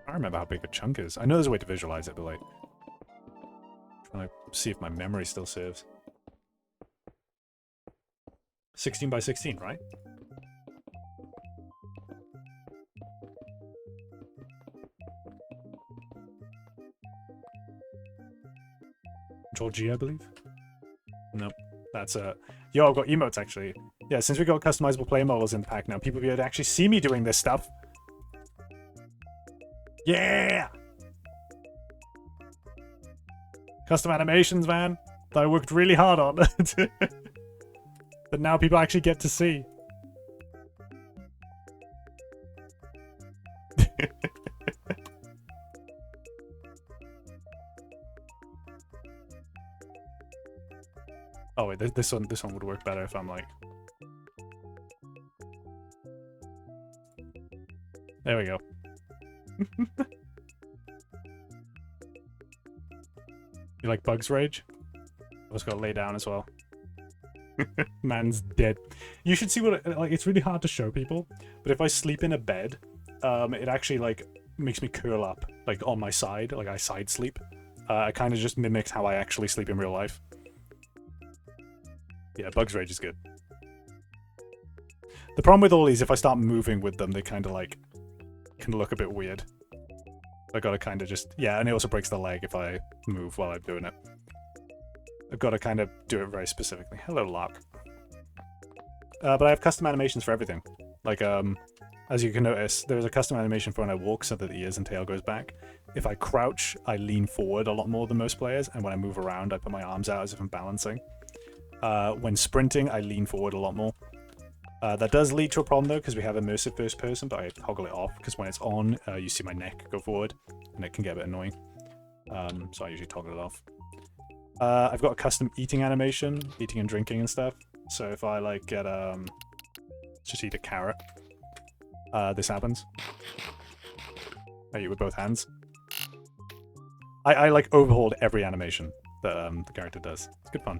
don't remember how big a chunk is. I know there's a way to visualize it, but like... trying to see if my memory still serves. 16 by 16, right? Control G, I believe? Nope. That's yo, I've got emotes actually. Yeah, since we got customizable play models in the pack now, people will be able to actually see me doing this stuff. Yeah! Custom animations, man. That I worked really hard on. But now people actually get to see. Oh wait, this one would work better if I'm like... There we go. You like Bugs Rage? I was gonna lay down as well. Man's dead. You should see what like. It's really hard to show people, but if I sleep in a bed, it actually like makes me curl up like on my side, like I side sleep. It kind of just mimics how I actually sleep in real life. Yeah, Bugs Rage is good. The problem with all these, if I start moving with them, they kind of like can look a bit weird. I gotta kind of just and it also breaks the leg if I move while I'm doing it. I've got to kind of do it very specifically. Hello, Lark. But I have custom animations for everything. Like, as you can notice, there's a custom animation for when I walk so that the ears and tail goes back. If I crouch, I lean forward a lot more than most players, and when I move around, I put my arms out as if I'm balancing. When sprinting, I lean forward a lot more. That does lead to a problem, though, because we have immersive first person, but I toggle it off, because when it's on, you see my neck go forward, and it can get a bit annoying. So I usually toggle it off. I've got a custom eating animation, eating and drinking and stuff. So if I like get just eat a carrot, this happens. I eat with both hands. I like overhauled every animation that the character does. It's good fun.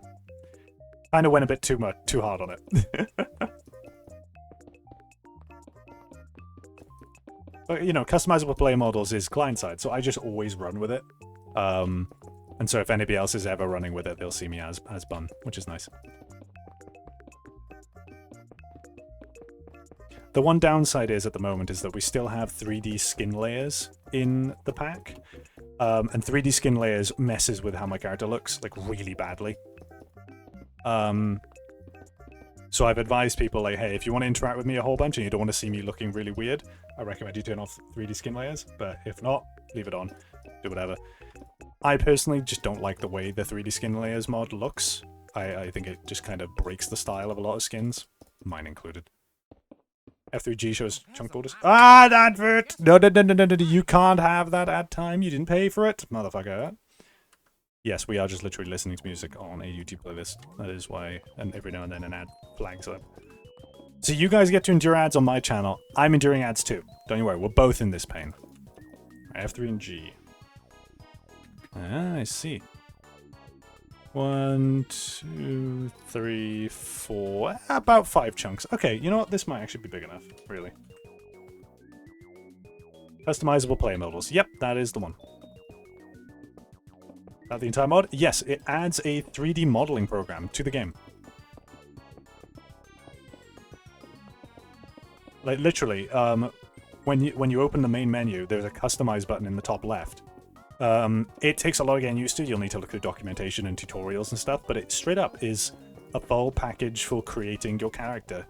Kind of went a bit too hard on it. But you know, customizable play models is client side, so I just always run with it. And so if anybody else is ever running with it, they'll see me as Bun, which is nice. The one downside is at the moment is that we still have 3D skin layers in the pack. And 3D skin layers messes with how my character looks, like really badly. So I've advised people like, hey, if you want to interact with me a whole bunch and you don't want to see me looking really weird, I recommend you turn off 3D skin layers. But if not, leave it on, do whatever. I personally just don't like the way the 3D skin layers mod looks. I think it just kind of breaks the style of a lot of skins, mine included. F3G shows chunk borders. Ah, advert! No, you can't have that ad time. You didn't pay for it, motherfucker. Yes, we are just literally listening to music on a YouTube playlist. That is why, and every now and then an ad flags up. So you guys get to endure ads on my channel. I'm enduring ads too. Don't you worry, we're both in this pain. F3 and G. Ah, I see. 1, 2, 3, 4. About 5 chunks. Okay, you know what? This might actually be big enough, really. Customizable play models. Yep, that is the one. Is that the entire mod? Yes, it adds a 3D modeling program to the game. Like, literally, when you open the main menu, there's a customize button in the top left. It takes a lot of getting used to. You'll need to look at documentation and tutorials and stuff, but it straight up is a full package for creating your character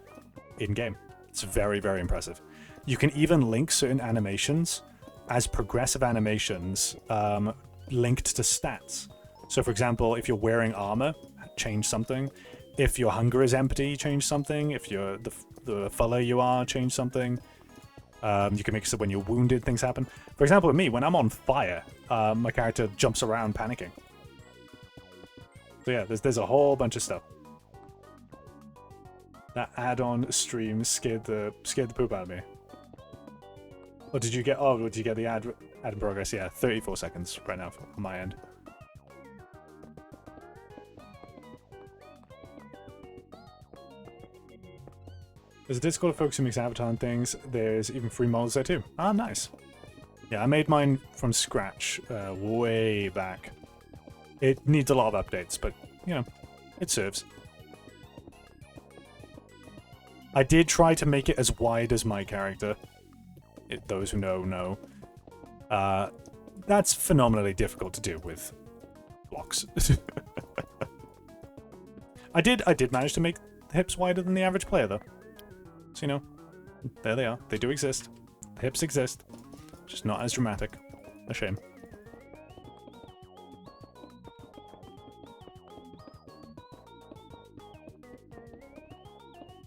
in-game. It's very, very impressive. You can even link certain animations as progressive animations linked to stats. So, for example, if you're wearing armor, change something. If your hunger is empty, change something. If you're the fuller you are, change something. You can make so when you're wounded, things happen. For example, with me, when I'm on fire, my character jumps around panicking. So yeah, there's a whole bunch of stuff. That add-on stream scared the poop out of me. Or did you get? Oh, did you get the ad in progress? Yeah, 34 seconds right now on my end. There's a Discord folks who makes avatar and things. There's even free models there too. Ah, nice. Yeah, I made mine from scratch way back. It needs a lot of updates, but you know, it serves. I did try to make it as wide as my character. Those who know. That's phenomenally difficult to do with blocks. I did manage to make the hips wider than the average player though. So you know, there they are. They do exist. The hips exist. Just not as dramatic. A shame.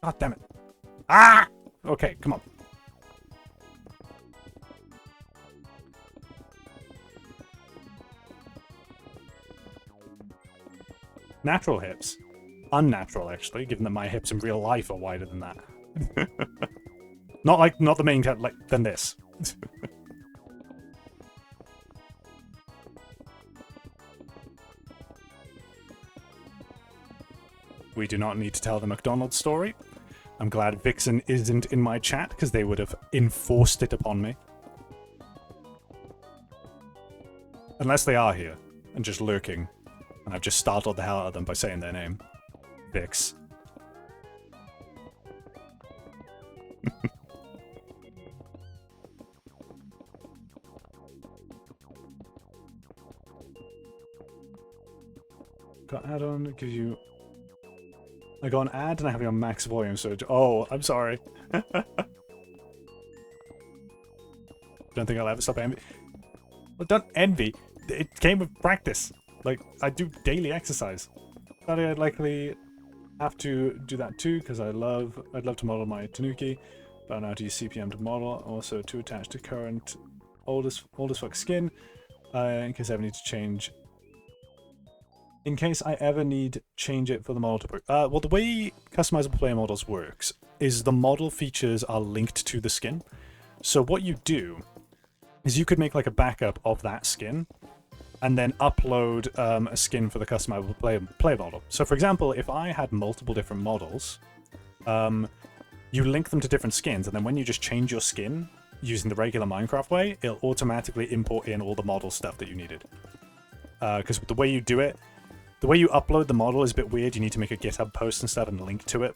God damn it. Ah! Okay, come on. Natural hips. Unnatural, actually, given that my hips in real life are wider than that. Not the main cat, like, than this. We do not need to tell the McDonald's story. I'm glad Vixen isn't in my chat, because they would have enforced it upon me. Unless they are here, and just lurking. And I've just startled the hell out of them by saying their name. Vix. Got add-on, it gives you... I got an ad and I have it on max volume, so... Oh, I'm sorry. Don't think I'll ever stop envy. Well, don't envy. It came with practice. Like, I do daily exercise. Thought I'd likely have to do that too, because I'd love to model my Tanuki, but I know how to use CPM to model. Also, to attach to current old as fuck skin, in case I ever need to change. In case I ever need to change it for the model to work. Well, the way customizable player models works is the model features are linked to the skin. So what you do is you could make like a backup of that skin, and then upload a skin for the customizable player model. So for example, if I had multiple different models, you link them to different skins, and then when you just change your skin using the regular Minecraft way, it'll automatically import in all the model stuff that you needed. Because the way you do it, the way you upload the model is a bit weird. You need to make a GitHub post and stuff and link to it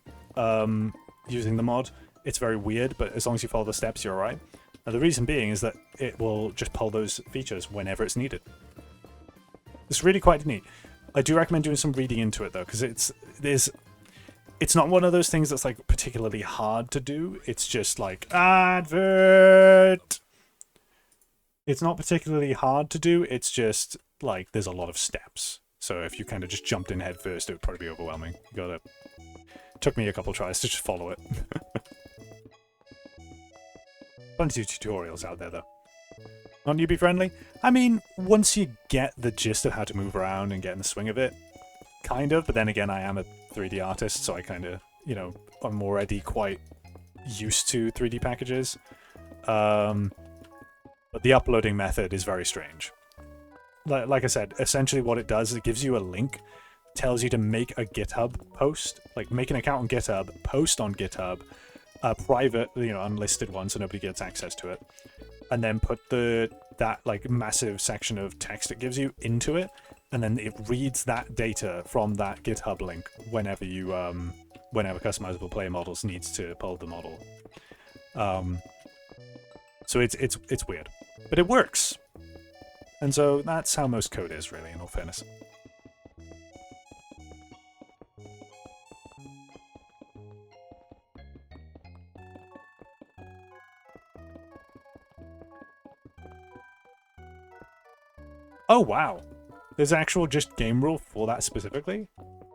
using the mod. It's very weird, but as long as you follow the steps, you're alright. Now the reason being is that it will just pull those features whenever it's needed. It's really quite neat. I do recommend doing some reading into it though, because it's not one of those things that's like particularly hard to do. It's just like advert. It's not particularly hard to do. It's just like there's a lot of steps. So if you kind of just jumped in head first, it would probably be overwhelming. You gotta. Took me a couple tries to just follow it. Plenty of tutorials out there though. Not newbie friendly? I mean, once you get the gist of how to move around and get in the swing of it, kind of, but then again, I am a 3D artist, so I kind of, you know, I'm already quite used to 3D packages. But the uploading method is very strange. Like I said, essentially what it does is it gives you a link, tells you to make a GitHub post, like make an account on GitHub, post on GitHub, a private, you know, unlisted one so nobody gets access to it, and then put that like massive section of text it gives you into it, and then it reads that data from that GitHub link whenever you whenever customizable player models needs to pull the model. So it's weird, but it works, and so that's how most code is, really, in all fairness. Oh, wow. There's actual just game rule for that specifically?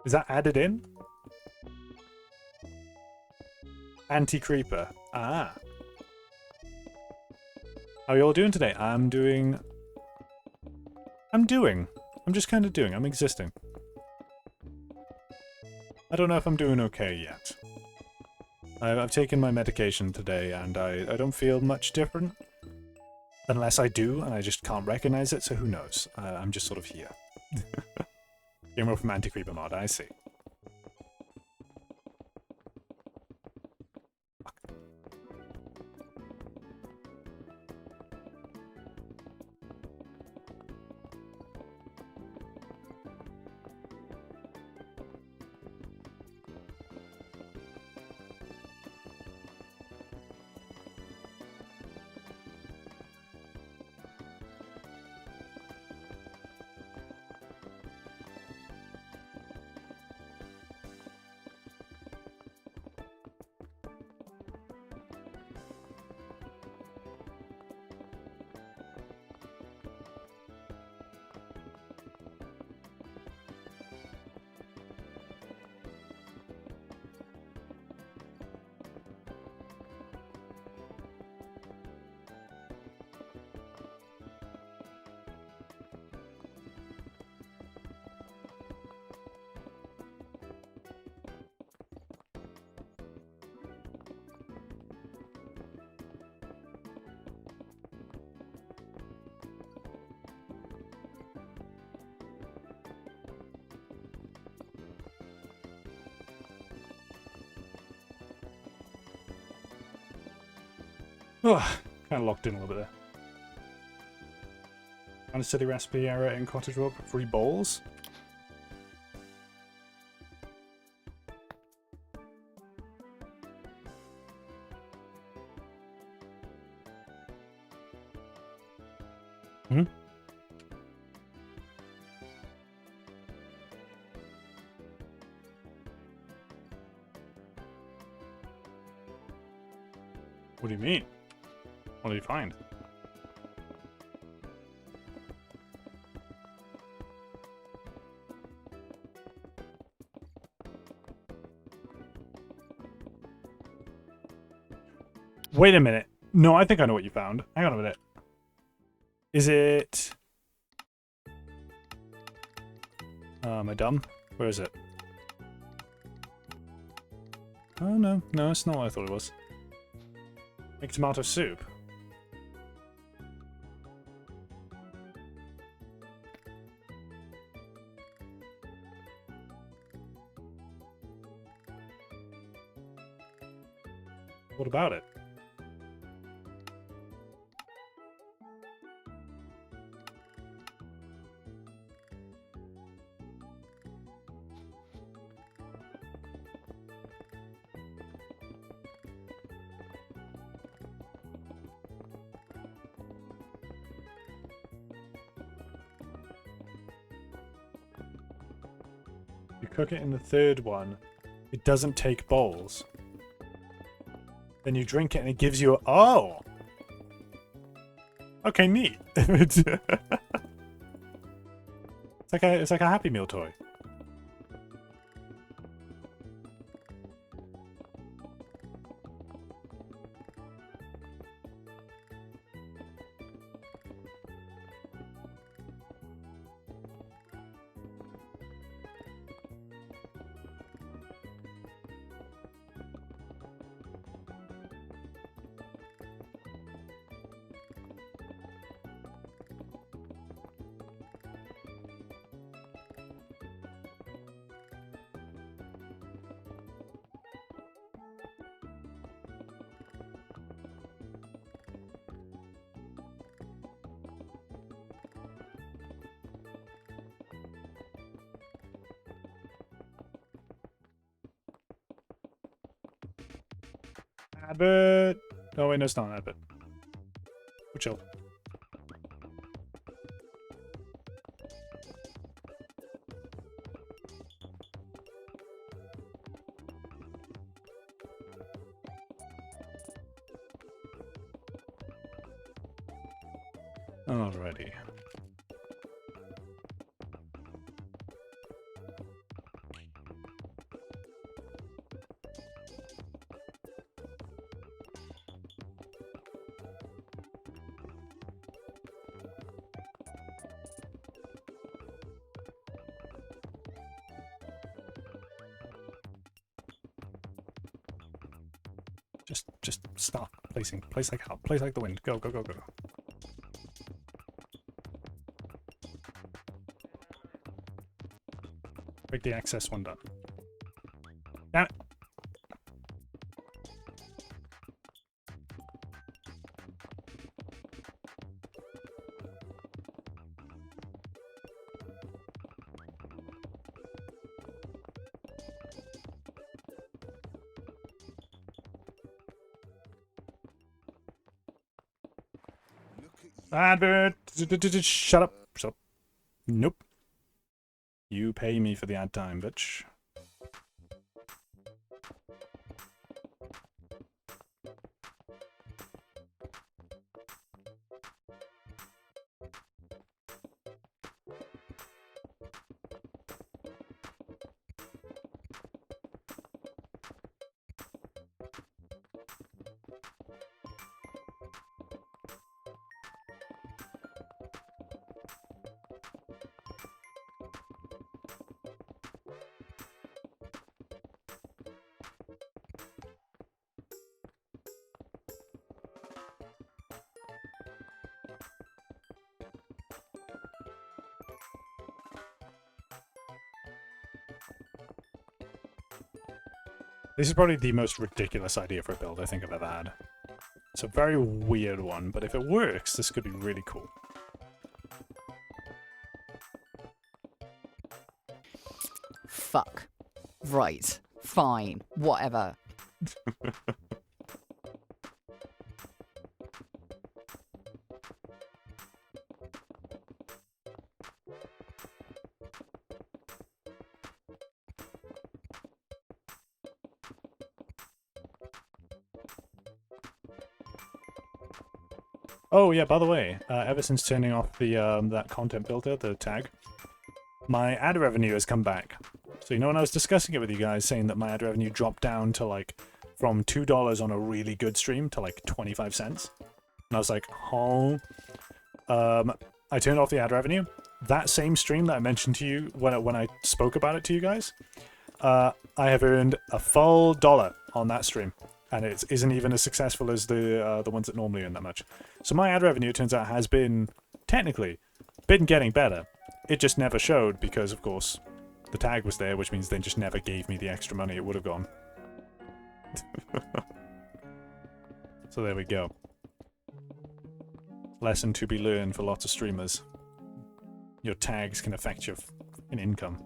Is that added in? Anti-creeper. Ah. How are you all doing today? I'm just kind of doing. I'm existing. I don't know if I'm doing okay yet. I've taken my medication today, and I don't feel much different. Unless I do, and I just can't recognize it, so who knows? I'm just sort of here. Came over from Anti-Creeper Mod, I see. Oh, kind of locked in a little bit there. Kind of silly recipe error in Cottage Rob. 3 bowls. Hmm? What do you mean? What did you find? Wait a minute. No, I think I know what you found. Hang on a minute. Is it... am I dumb? Where is it? Oh, no. No, it's not what I thought it was. Make tomato soup. What about it? You cook it in the 3rd one. It doesn't take bowls. Then you drink it and it gives you a... Oh! Okay, neat. It's like a Happy Meal toy. Advert! Oh wait, no, it's not an advert. We're chill. Alrighty. Just start placing. Place like hell. Place like the wind. Go, go, go, go. Break the access one done. Damn it. Advert! Shut up. Shut up. Nope. You pay me for the ad time, bitch. This is probably the most ridiculous idea for a build I think I've ever had. It's a very weird one, but if it works, this could be really cool. Fuck. Right. Fine. Whatever. Oh yeah, by the way, ever since turning off the that content filter, the tag, my ad revenue has come back. So you know when I was discussing it with you guys, saying that my ad revenue dropped down to like from $2 on a really good stream to like 25 cents, and I was like, oh. I turned off the ad revenue. That same stream that I mentioned to you when I spoke about it to you guys, I have earned a full $1 on that stream. And it isn't even as successful as the ones that normally earn that much. So my ad revenue, it turns out, has been, technically, getting better. It just never showed because, of course, the tag was there, which means they just never gave me the extra money it would have gone. So there we go. Lesson to be learned for lots of streamers. Your tags can affect your income.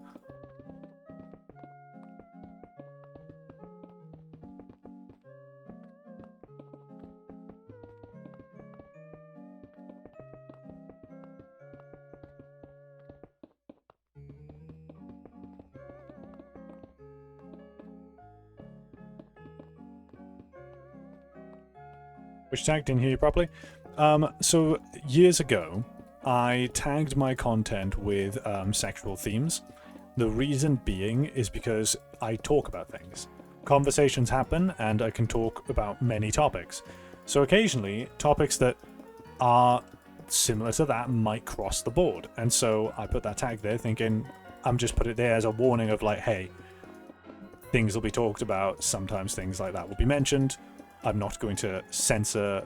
Which tag didn't hear you properly. So years ago, I tagged my content with sexual themes. The reason being is because I talk about things. Conversations happen, and I can talk about many topics. So occasionally, topics that are similar to that might cross the board. And so I put that tag there thinking, I'm just put it there as a warning of like, hey, things will be talked about, sometimes things like that will be mentioned. I'm not going to censor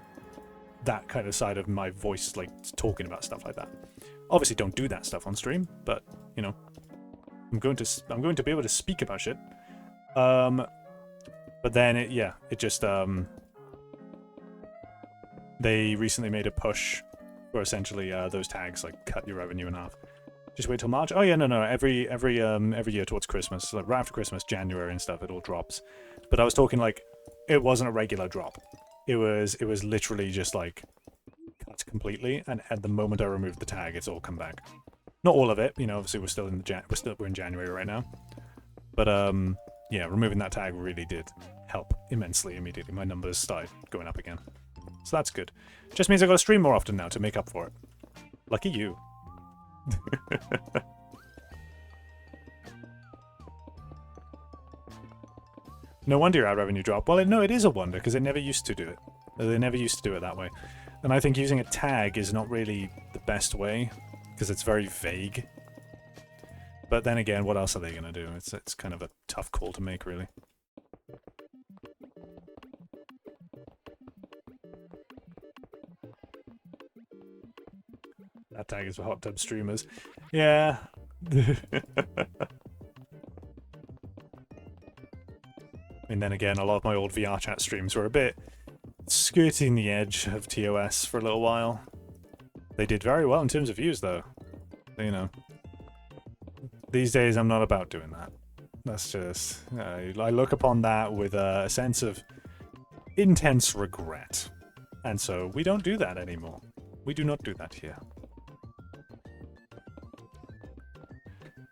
that kind of side of my voice, like talking about stuff like that. Obviously, don't do that stuff on stream, but you know, I'm going to be able to speak about shit. But then it just they recently made a push for essentially those tags like cut your revenue in half. Just wait till March. Oh yeah, no. Every year towards Christmas, like right after Christmas, January and stuff, it all drops. But I was talking like. It wasn't a regular drop. It was literally just like cut completely, and at the moment I removed the tag, it's all come back. Not all of it, you know. Obviously, we're still in we're in January right now. But yeah, removing that tag really did help immensely immediately. My numbers started going up again, so that's good. Just means I got to stream more often now to make up for it. Lucky you. No wonder your ad revenue dropped. Well, no, it is a wonder, because it never used to do it. They never used to do it that way. And I think using a tag is not really the best way, because it's very vague. But then again, what else are they going to do? It's kind of a tough call to make, really. tag is for hot tub streamers. Yeah. And then again, a lot of my old VR chat streams were a bit skirting the edge of TOS for a little while. They did very well in terms of views, though. You know. These days, I'm not about doing that. That's just... I look upon that with a sense of intense regret. And so, we don't do that anymore. We do not do that here.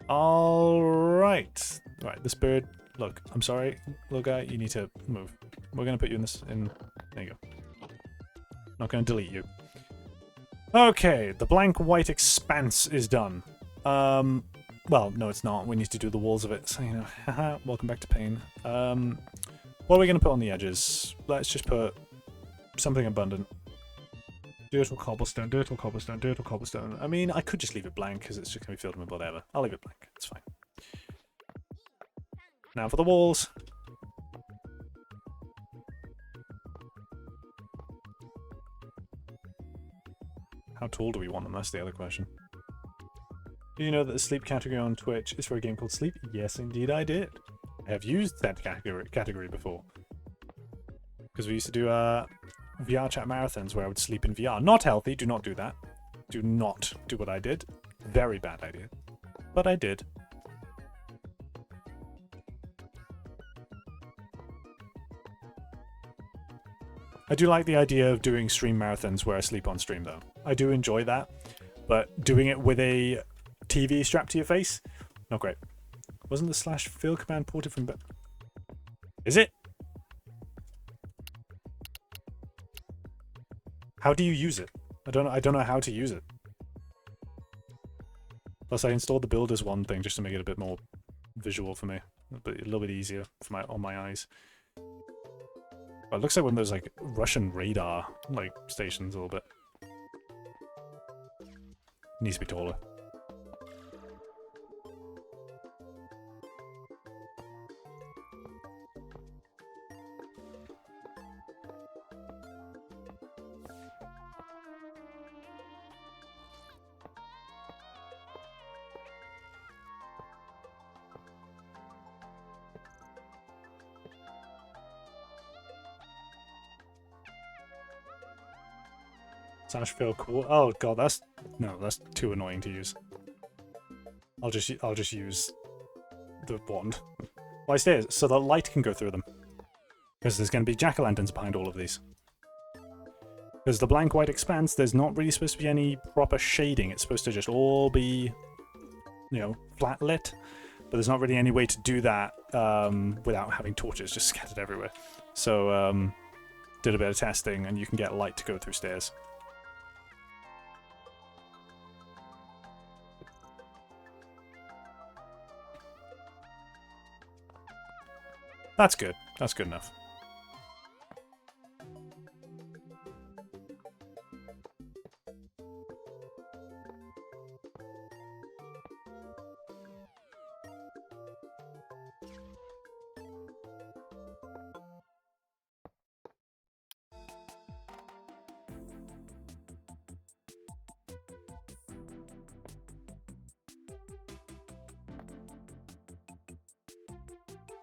Alright. Right, this bird... Look, I'm sorry, little guy, you need to move. We're going to put you in this... There you go. Not going to delete you. Okay, the blank white expanse is done. Well, no, it's not. We need to do the walls of it. So, you know, haha, welcome back to pain. What are we going to put on the edges? Let's just put something abundant. Dirt or cobblestone, dirt or cobblestone, dirt or cobblestone. I mean, I could just leave it blank because it's just going to be filled with whatever. I'll leave it blank. It's fine. Now for the walls. How tall do we want them? That's the other question. Do you know that the sleep category on Twitch is for a game called Sleep? Yes, indeed I did. I have used that category before. Because we used to do VR chat marathons where I would sleep in VR. Not healthy, do not do that. Do not do what I did. Very bad idea. But I did. I do like the idea of doing stream marathons where I sleep on stream, though. I do enjoy that. But doing it with a TV strapped to your face? Not great. Wasn't the /fill command ported from... Is it? How do you use it? I don't know how to use it. Plus, I installed the builders one thing just to make it a bit more visual for me, a little bit easier for on my eyes. But it looks like one of those like Russian radar like stations a little bit. Needs to be taller. /fill cool. Oh god, that's too annoying to use. I'll just use the wand. Why stairs? So the light can go through them. Because there's going to be jack-o'-lanterns behind all of these. Because the blank white expanse, there's not really supposed to be any proper shading. It's supposed to just all be, you know, flat lit. But there's not really any way to do that without having torches just scattered everywhere. So did a bit of testing, and you can get light to go through stairs. That's good. That's good enough.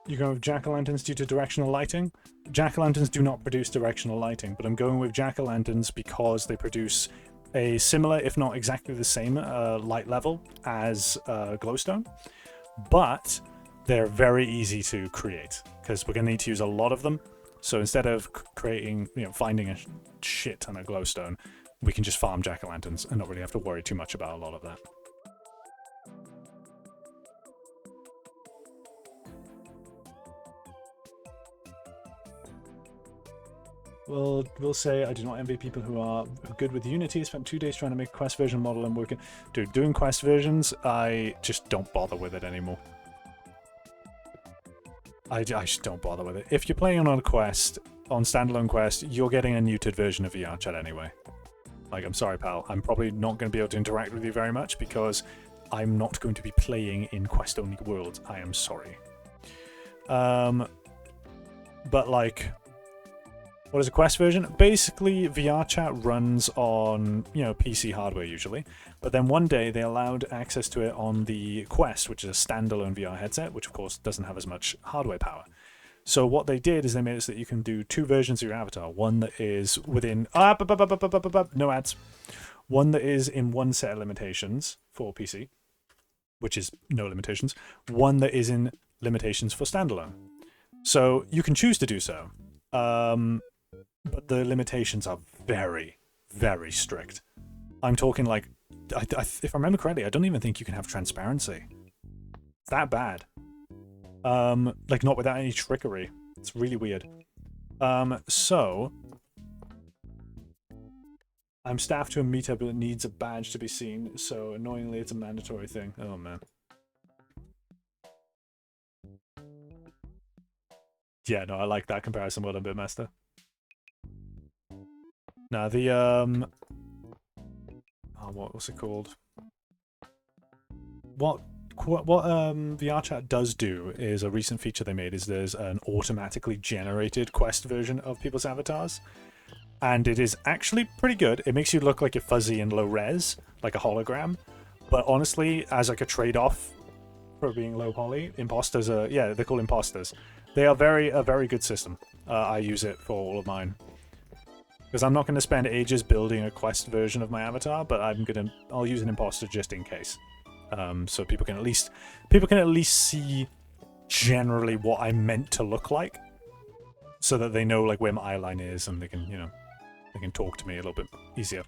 You go with jack-o'-lanterns due to directional lighting? Jack-o'-lanterns do not produce directional lighting, but I'm going with jack-o'-lanterns because they produce a similar, if not exactly the same, light level as glowstone. But they're very easy to create, because we're going to need to use a lot of them. So instead of creating, you know, finding a shit ton of glowstone, we can just farm jack-o'-lanterns and not really have to worry too much about a lot of that. We'll say I do not envy people who are good with Unity. I spent 2 days trying to make a Quest version model and working. Dude, doing Quest versions, I just don't bother with it anymore. I just don't bother with it. If you're playing on a Quest, on standalone Quest, you're getting a neutered version of VR chat anyway. Like, I'm sorry, pal. I'm probably not going to be able to interact with you very much because I'm not going to be playing in Quest-only worlds. I am sorry. But, like... What is a Quest version? Basically, VR chat runs on, PC hardware usually. But then one day they allowed access to it on the Quest, which is a standalone VR headset, which of course doesn't have as much hardware power. So what they did is they made it so that you can do two versions of your avatar. One that is within... no ads. One that is in one set of limitations for PC, which is no limitations. One that is in limitations for standalone. So you can choose to do so. But the limitations are very, very strict. I'm talking like... if I remember correctly, I don't even think you can have transparency. It's that bad. Like not without any trickery. It's really weird. So I'm staffed to a meetup that needs a badge to be seen, so annoyingly it's a mandatory thing. Oh man. Yeah, no, I like that comparison a little bit, Master. Now the oh, what's it called? What VR chat does do is a recent feature they made is there's an automatically generated Quest version of people's avatars, and it is actually pretty good. It makes you look like you're fuzzy and low res, like a hologram, but honestly, as like a trade-off for being low poly, imposters are, yeah, they're called imposters. They are a very good system. I use it for all of mine. Because I'm not going to spend ages building a Quest version of my avatar, but I'll use an imposter just in case. So people can at least see generally what I'm meant to look like, so that they know like where my eye line is, and they can they can talk to me a little bit easier.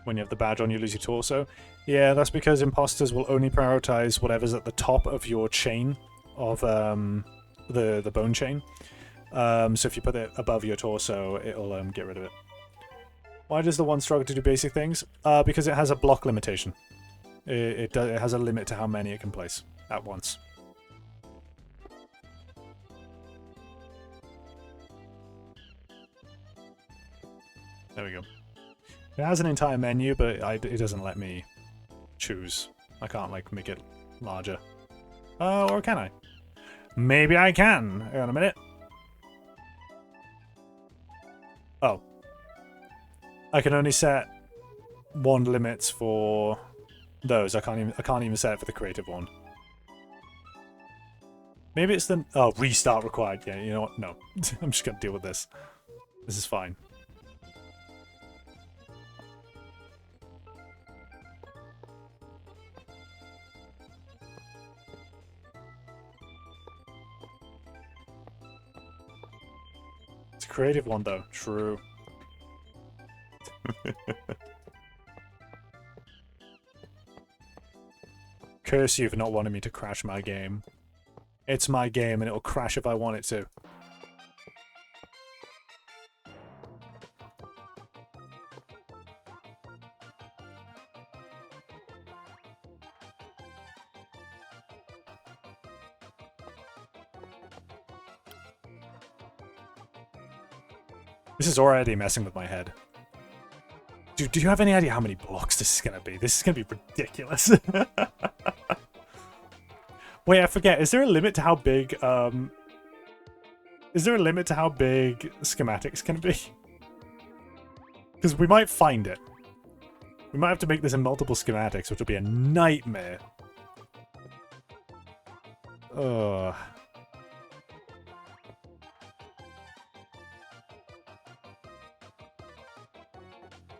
When you have the badge on, you lose your torso. Yeah, that's because imposters will only prioritize whatever's at the top of your chain of the bone chain. So if you put it above your torso, it'll get rid of it. Why does the one struggle to do basic things? Because it has a block limitation. It has a limit to how many it can place at once. There we go. It has an entire menu, but it doesn't let me choose. I can't like make it larger. Or can I? Maybe I can. Hang on a minute. Oh. I can only set wand limits for those. I can't even set it for the creative wand. Maybe it's the... Oh, restart required. Yeah, you know what? No. I'm just gonna deal with this. This is fine. It's a creative one, though. True. Curse you for not wanting me to crash my game. It's my game and it'll crash if I want it to. This is already messing with my head. Dude, do you have any idea how many blocks this is going to be? This is going to be ridiculous. Wait, I forget. Is there a limit to how big, Is there a limit to how big schematics can be? Because we might find it. We might have to make this in multiple schematics, which will be a nightmare. Ugh.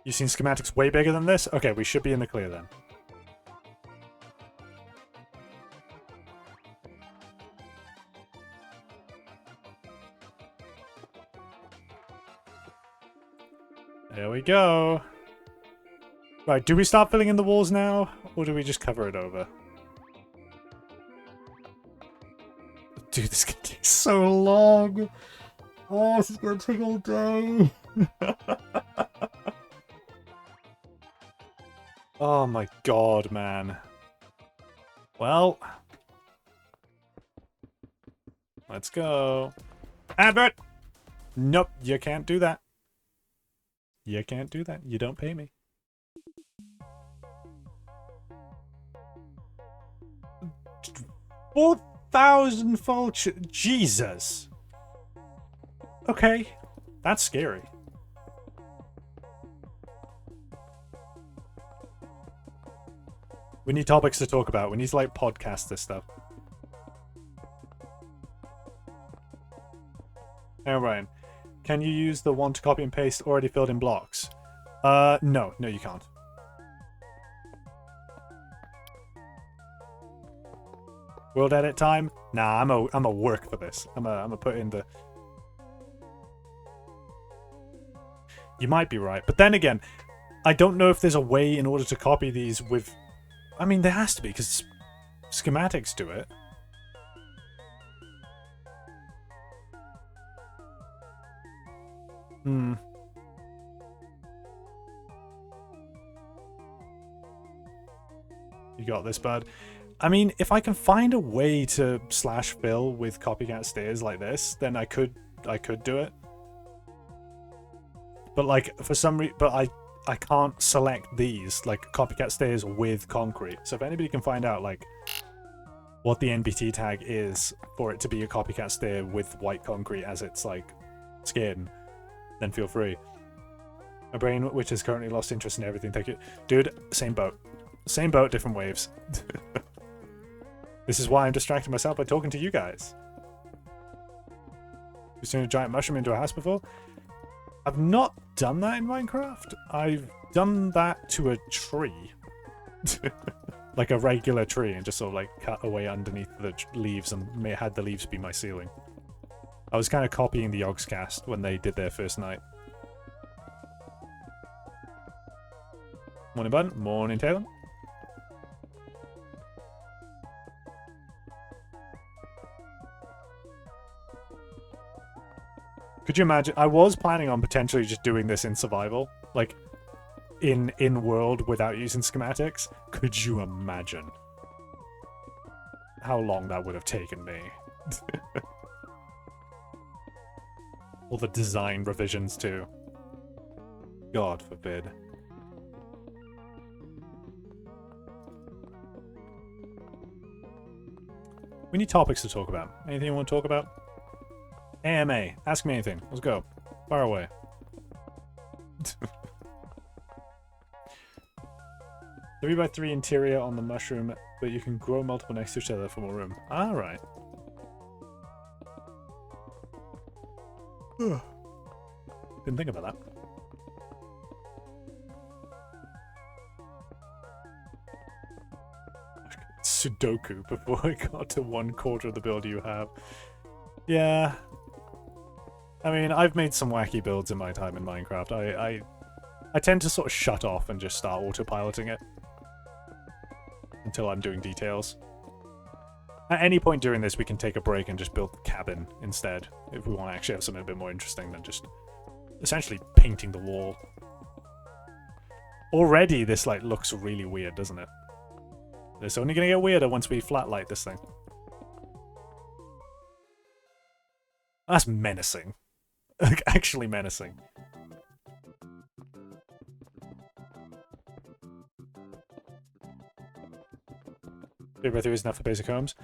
You've seen schematics way bigger than this? Okay, we should be in the clear then. There we go. Right, do we start filling in the walls now? Or do we just cover it over? Dude, this is gonna take so long. Oh, this is gonna take all day. Oh my god, man. Well. Let's go. Advert! Nope, you can't do that. You can't do that. You don't pay me. 4,000 vultures. Jesus. Okay. That's scary. We need topics to talk about. We need to, like, podcast this stuff. Hey, Ryan. Can you use the one to copy and paste already filled in blocks? No. No, you can't. World edit time? Nah, I'm a work for this. I'm a put in the... You might be right. But then again, I don't know if there's a way in order to copy these with... I mean, there has to be, because schematics do it. Hmm. You got this, bud. I mean, if I can find a way to slash fill with copycat stairs like this, then I could do it. But like for some reason, I can't select these like copycat stairs with concrete. So if anybody can find out like what the NBT tag is for it to be a copycat stair with white concrete as its like skin, then feel free. My brain, which has currently lost interest in everything. Thank you, dude. Same boat, different waves. This is why I'm distracting myself by talking to you guys. You've seen a giant mushroom into a house before? I've not done that in Minecraft. I've done that to a tree. Like a regular tree, and just sort of like cut away underneath the leaves and had the leaves be my ceiling. I was kind of copying the Yogscast when they did their first night. Morning, Bud. Morning, Taylor. Could you imagine? I was planning on potentially just doing this in survival, like in world without using schematics. Could you imagine how long that would have taken me? All the design revisions too. God forbid. We need topics to talk about. Anything you want to talk about? AMA. Ask me anything. Let's go. Far away. 3x3 interior on the mushroom, but you can grow multiple next to each other for more room. Alright. Didn't think about that. Sudoku before I got to 1/4 of the build you have. Yeah. I mean, I've made some wacky builds in my time in Minecraft. I tend to sort of shut off and just start autopiloting it until I'm doing details. At any point during this, we can take a break and just build the cabin instead, if we want to actually have something a bit more interesting than just essentially painting the wall. Already, this like looks really weird, doesn't it? It's only going to get weirder once we flatlight this thing. That's menacing. Like, actually menacing. There is enough for basic homes.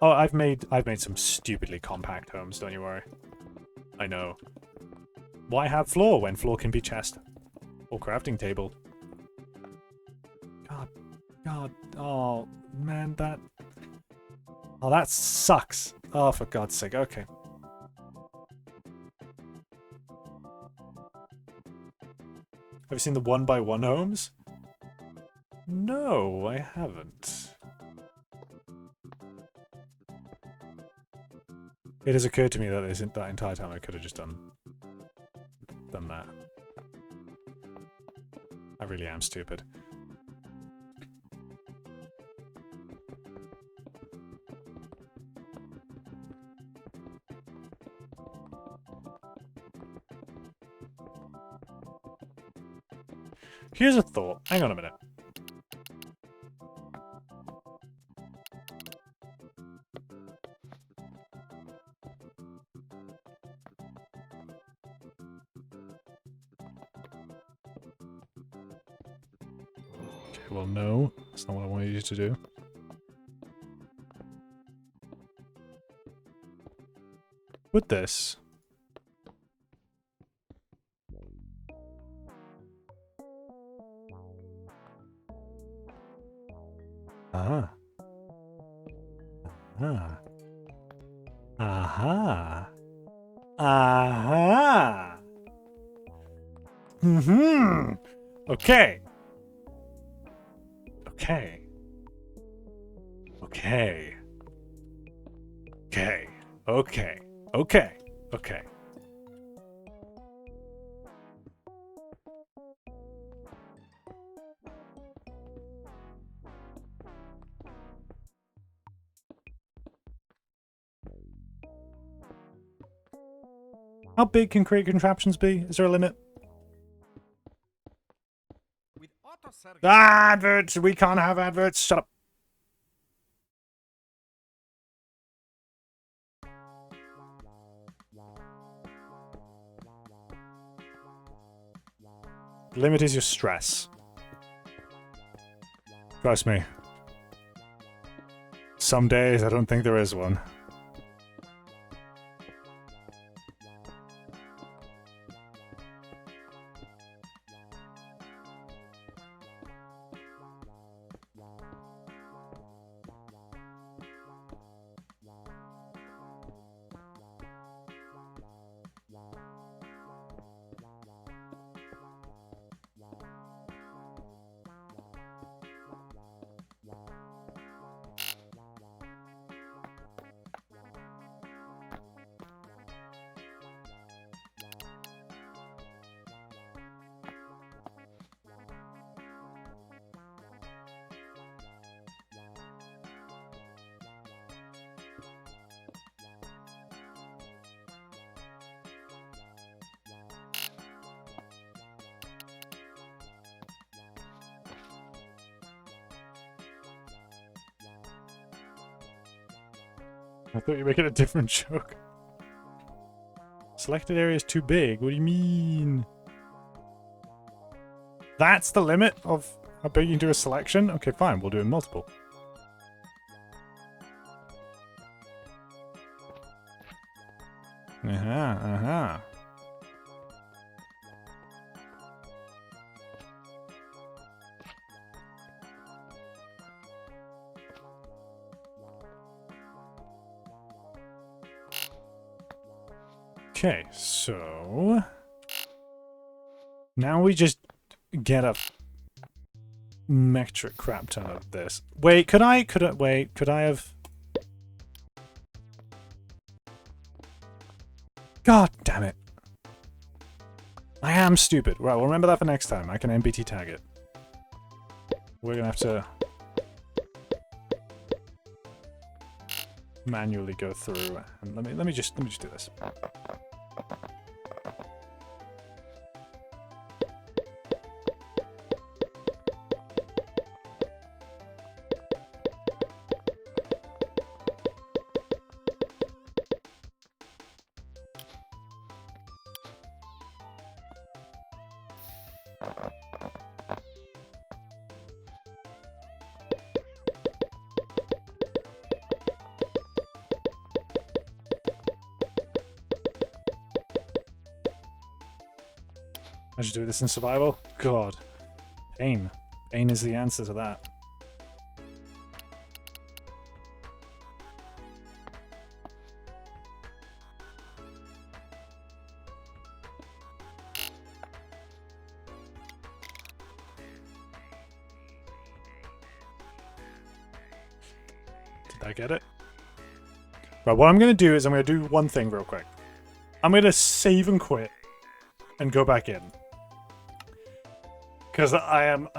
Oh, I've made some stupidly compact homes, don't you worry. I know. Why have floor when floor can be chest? Or crafting table? God, oh, man, that... Oh, that sucks. Oh, for God's sake, okay. Have you seen the 1x1 homes? No, I haven't. It has occurred to me that that entire time I could have just done that. I really am stupid. Here's a thought. Hang on a minute. Okay, well, no. That's not what I wanted you to do. Put this. Ah. Ah. Aha. Aha. Mm-hmm. Okay. Okay. Okay. Okay. Okay. Okay. Okay. How big can crate contraptions be? Is there a limit? Ah, adverts! We can't have adverts! Shut up! The limit is your stress. Trust me. Some days I don't think there is one. I thought you were making a different joke. Selected area is too big. What do you mean? That's the limit of how big you can do a selection? Okay, fine. We'll do it in multiple. Uh-huh. Okay, so now we just get a metric crap ton of this. Wait, could I have? God damn it. I am stupid. Right, we'll remember that for next time. I can MBT tag it. We're gonna have to manually go through and let me just do this. I should do this in survival? God. Pain. Pain is the answer to that. Did I get it? Right, what I'm going to do is I'm going to do one thing real quick. I'm going to save and quit and go back in. Because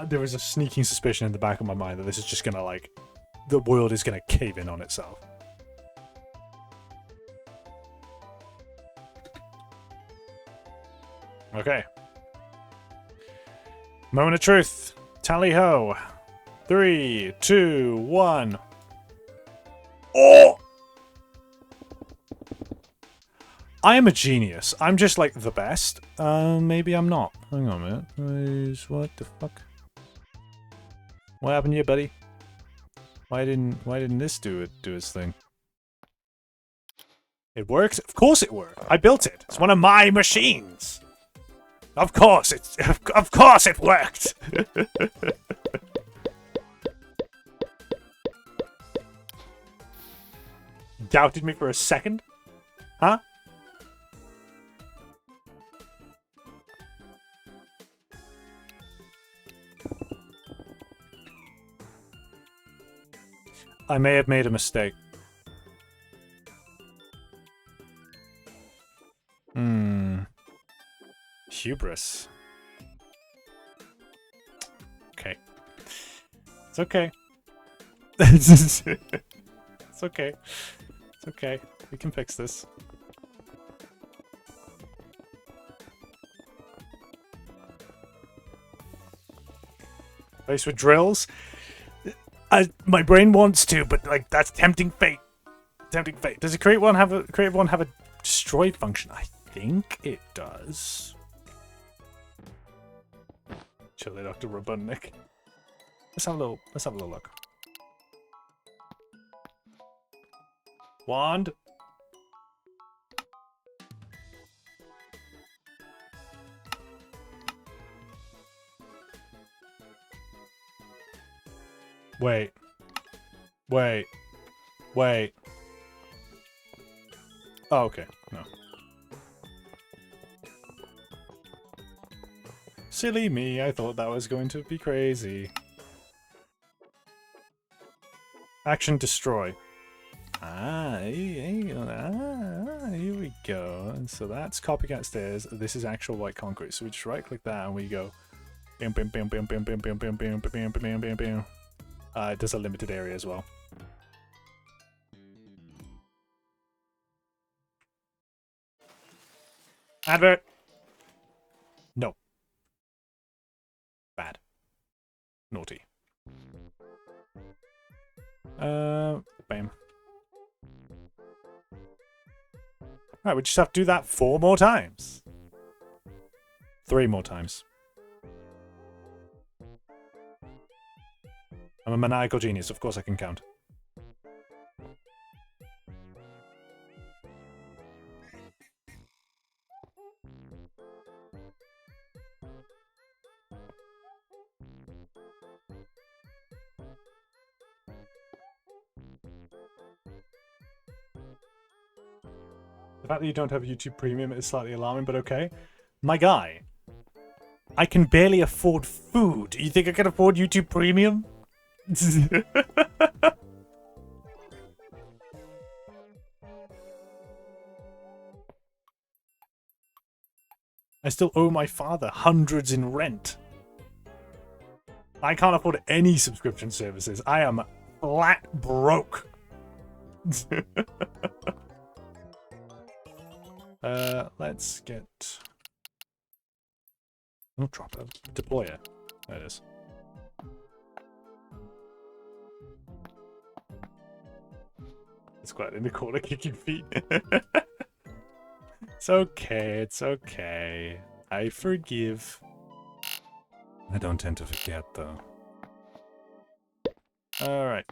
there was a sneaking suspicion in the back of my mind that this is just gonna, like, the world is gonna cave in on itself. Okay. Moment of truth. Tally ho. 3, 2, 1. Oh! I am a genius. I'm just, like, the best. Maybe I'm not. Hang on a minute. What the fuck? What happened here, buddy? Why didn't this do its thing? It works? Of course it worked. I built it. It's one of my machines. Of course it worked. Doubted me for a second? Huh? I may have made a mistake. Hubris. Okay. It's okay. It's okay. It's okay. We can fix this. Place with drills? My brain wants to, but like that's tempting fate. Tempting fate. Does a create one have a destroy function? I think it does. Chilly Dr. Robotnik. Let's have a little look. Wand. Wait. Oh, okay. No. Silly me, I thought that was going to be crazy. Action destroy. Here we go. And so that's copycat stairs. This is actual white concrete. So we just right click that and we go. It does a limited area as well. Advert. No. Bad. Naughty. Bam. Right, we just have to do that 4 more times. 3 more times. I'm a maniacal genius, of course I can count. The fact that you don't have YouTube Premium is slightly alarming, but okay. My guy, I can barely afford food. You think I can afford YouTube Premium? I still owe my father hundreds in rent. I can't afford any subscription services. I am flat broke. Let's get... Oh, drop a deployer. There it is. It's quite in the corner kicking feet. It's okay, it's okay. I forgive. I don't tend to forget, though. Alright.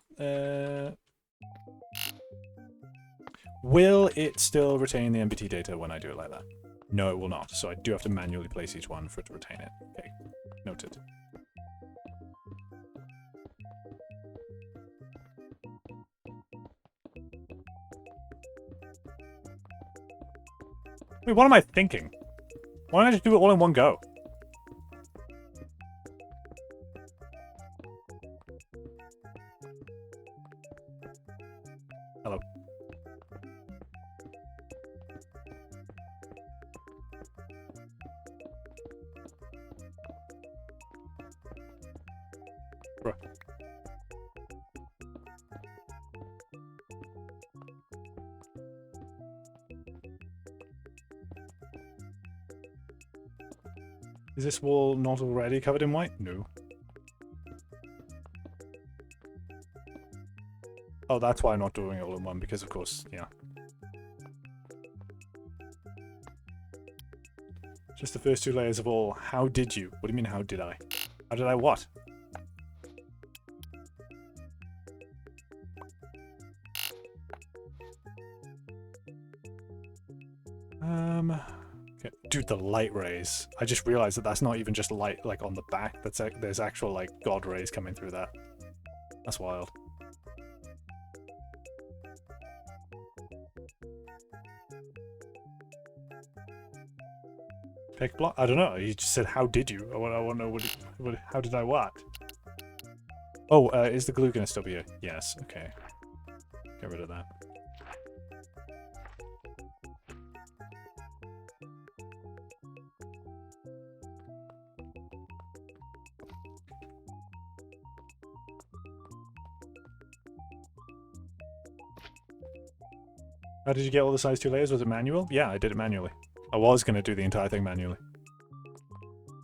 Will it still retain the MBT data when I do it like that? No, it will not. So I do have to manually place each one for it to retain it. Okay, noted. Wait, what am I thinking? Why don't I just do it all in one go? Hello. Bruh. Is this wall not already covered in white? No. Oh, that's why I'm not doing it all in one, because of course, yeah. Just the first 2 layers of all. How did you? What do you mean, how did I? How did I what? Okay. Dude, the light rays. I just realized that that's not even just light like on the back. There's actual like god rays coming through that. That's wild. Pick block? I don't know. You just said, how did you? I want to know how did I what? Oh, is the glue gonna still be here? Yes, okay. Get rid of that. How did you get all the size 2 layers? Was it manual? Yeah, I did it manually. I was going to do the entire thing manually.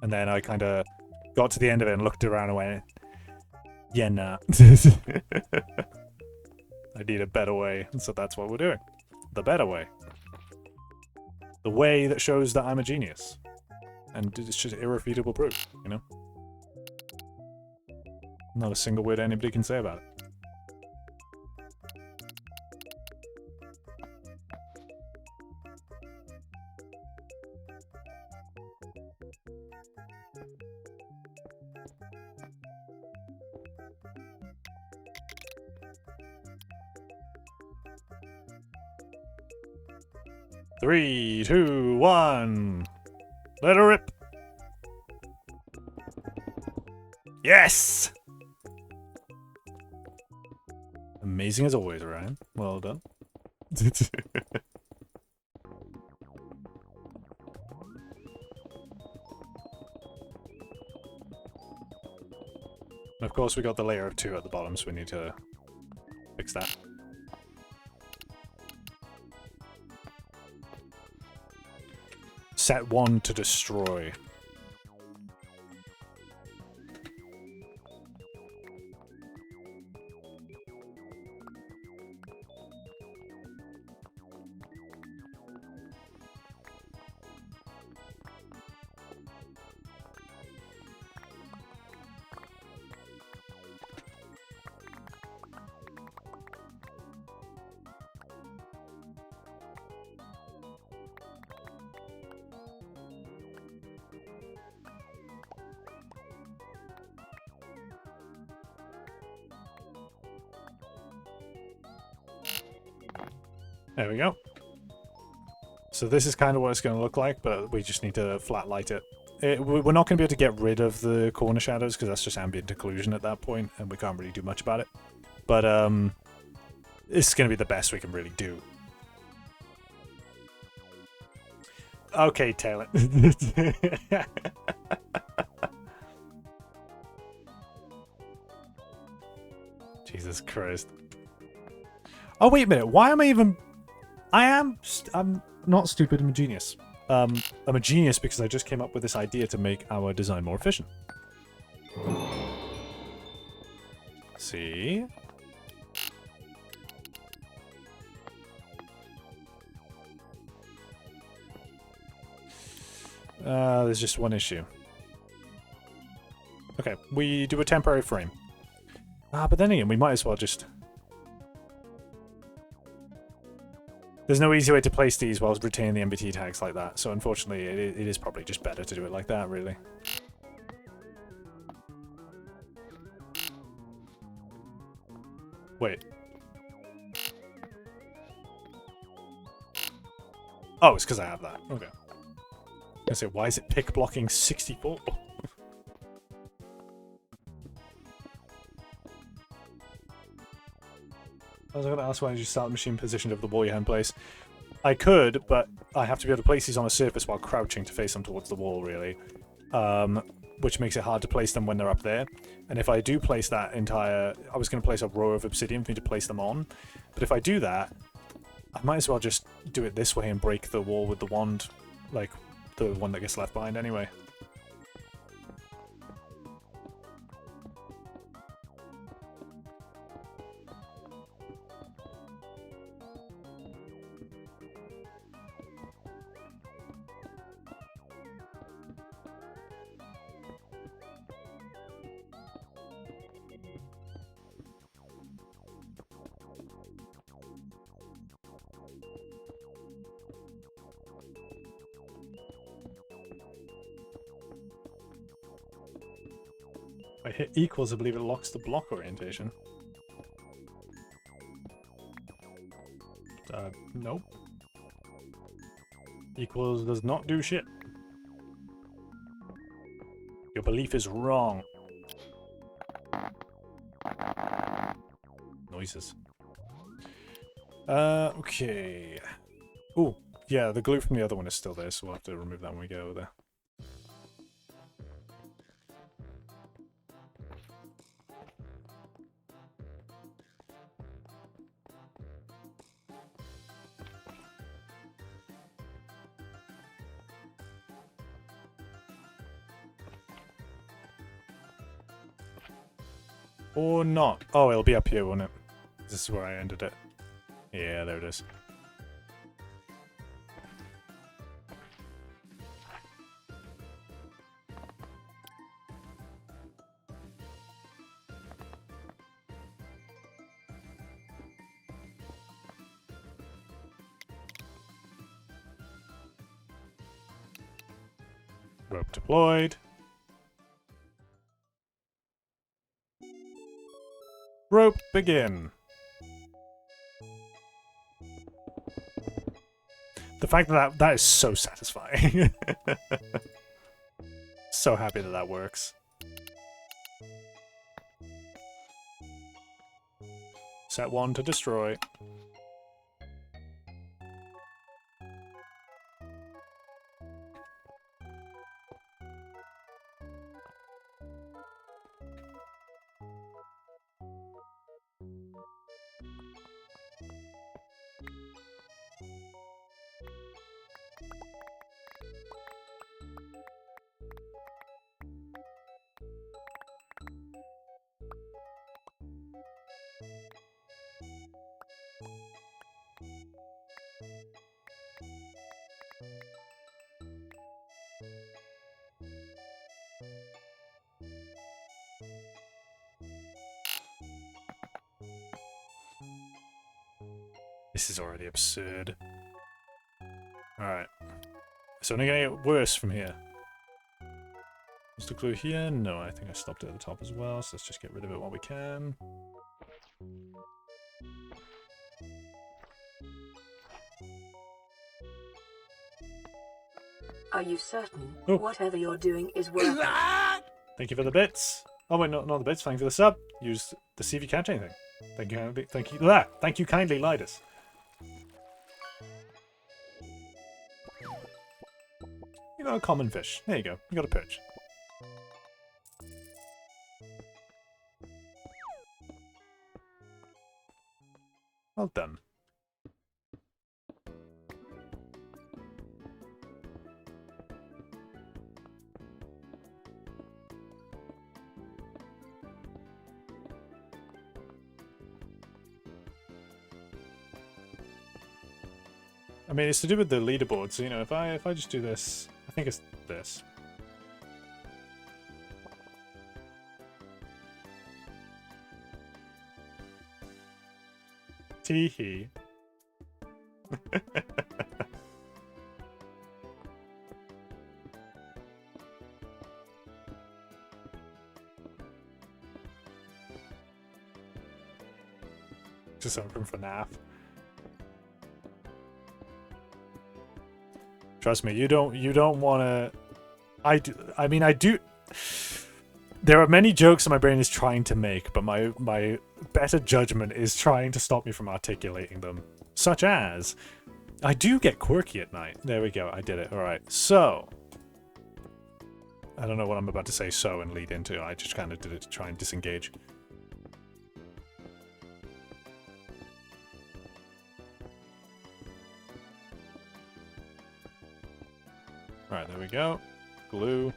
And then I kind of got to the end of it and looked around and went, yeah, nah. I need a better way. And so that's what we're doing. The better way. The way that shows that I'm a genius. And it's just irrefutable proof, you know? Not a single word anybody can say about it. Three, 2, 1. Let her rip. Yes! Amazing as always, Ryan. Well done. And of course we got the layer of 2 at the bottom, so we need to fix that. Set 1 to destroy. There we go. So this is kind of what it's going to look like, but we just need to flat light it. We're not going to be able to get rid of the corner shadows because that's just ambient occlusion at that point, and we can't really do much about it. But it's going to be the best we can really do. Okay, Taylor. Jesus Christ. Oh, wait a minute. Why am I even... I'm not stupid, I'm a genius. I'm a genius because I just came up with this idea to make our design more efficient. See? There's just one issue. Okay, we do a temporary frame. But then again, we might as well just... There's no easy way to place these while retaining the MBT tags like that, so unfortunately it is probably just better to do it like that, really. Wait. Oh, it's because I have that. Okay. I say, why is it pick blocking 64? I was going to ask why did you start the machine positioned over the wall you had in place. I could, but I have to be able to place these on a surface while crouching to face them towards the wall, really. Which makes it hard to place them when they're up there. And if I do place that entire... I was going to place a row of obsidian for me to place them on. But if I do that, I might as well just do it this way and break the wall with the wand. Like, the one that gets left behind anyway. I hit equals, I believe it locks the block orientation. Nope. Equals does not do shit. Your belief is wrong. Noises. Okay. Ooh, yeah, the glue from the other one is still there, so we'll have to remove that when we get over there. Or not. Oh, it'll be up here, won't it? This is where I ended it. Yeah, there it is. Rope deployed. Rope begin. The fact that that is so satisfying. So happy that that works. Set 1 to destroy. This is already absurd. Alright. It's only gonna get worse from here. Is the glue here? No, I think I stopped it at the top as well, so let's just get rid of it while we can. Are you certain Oh. whatever you're doing is worth it? Thank you for the bits. Oh wait, not the bits. Thank you for the sub. Use the see if you catch anything. Thank you kindly. Thank you kindly, Lidus. You got a common fish. There you go. You got a perch. Well done. I mean, it's to do with the leaderboard, so, you know, if I just do this, I think it's this. Tee-hee. Just open for FNAF. Trust me, you don't want to. I mean, I do. There are many jokes that my brain is trying to make, but my better judgment is trying to stop me from articulating them. Such as, I do get quirky at night. There we go, I did it. All right, so I don't know what I'm about to say. So and lead into. I just kind of did it to try and disengage. Alright, there we go. Glue.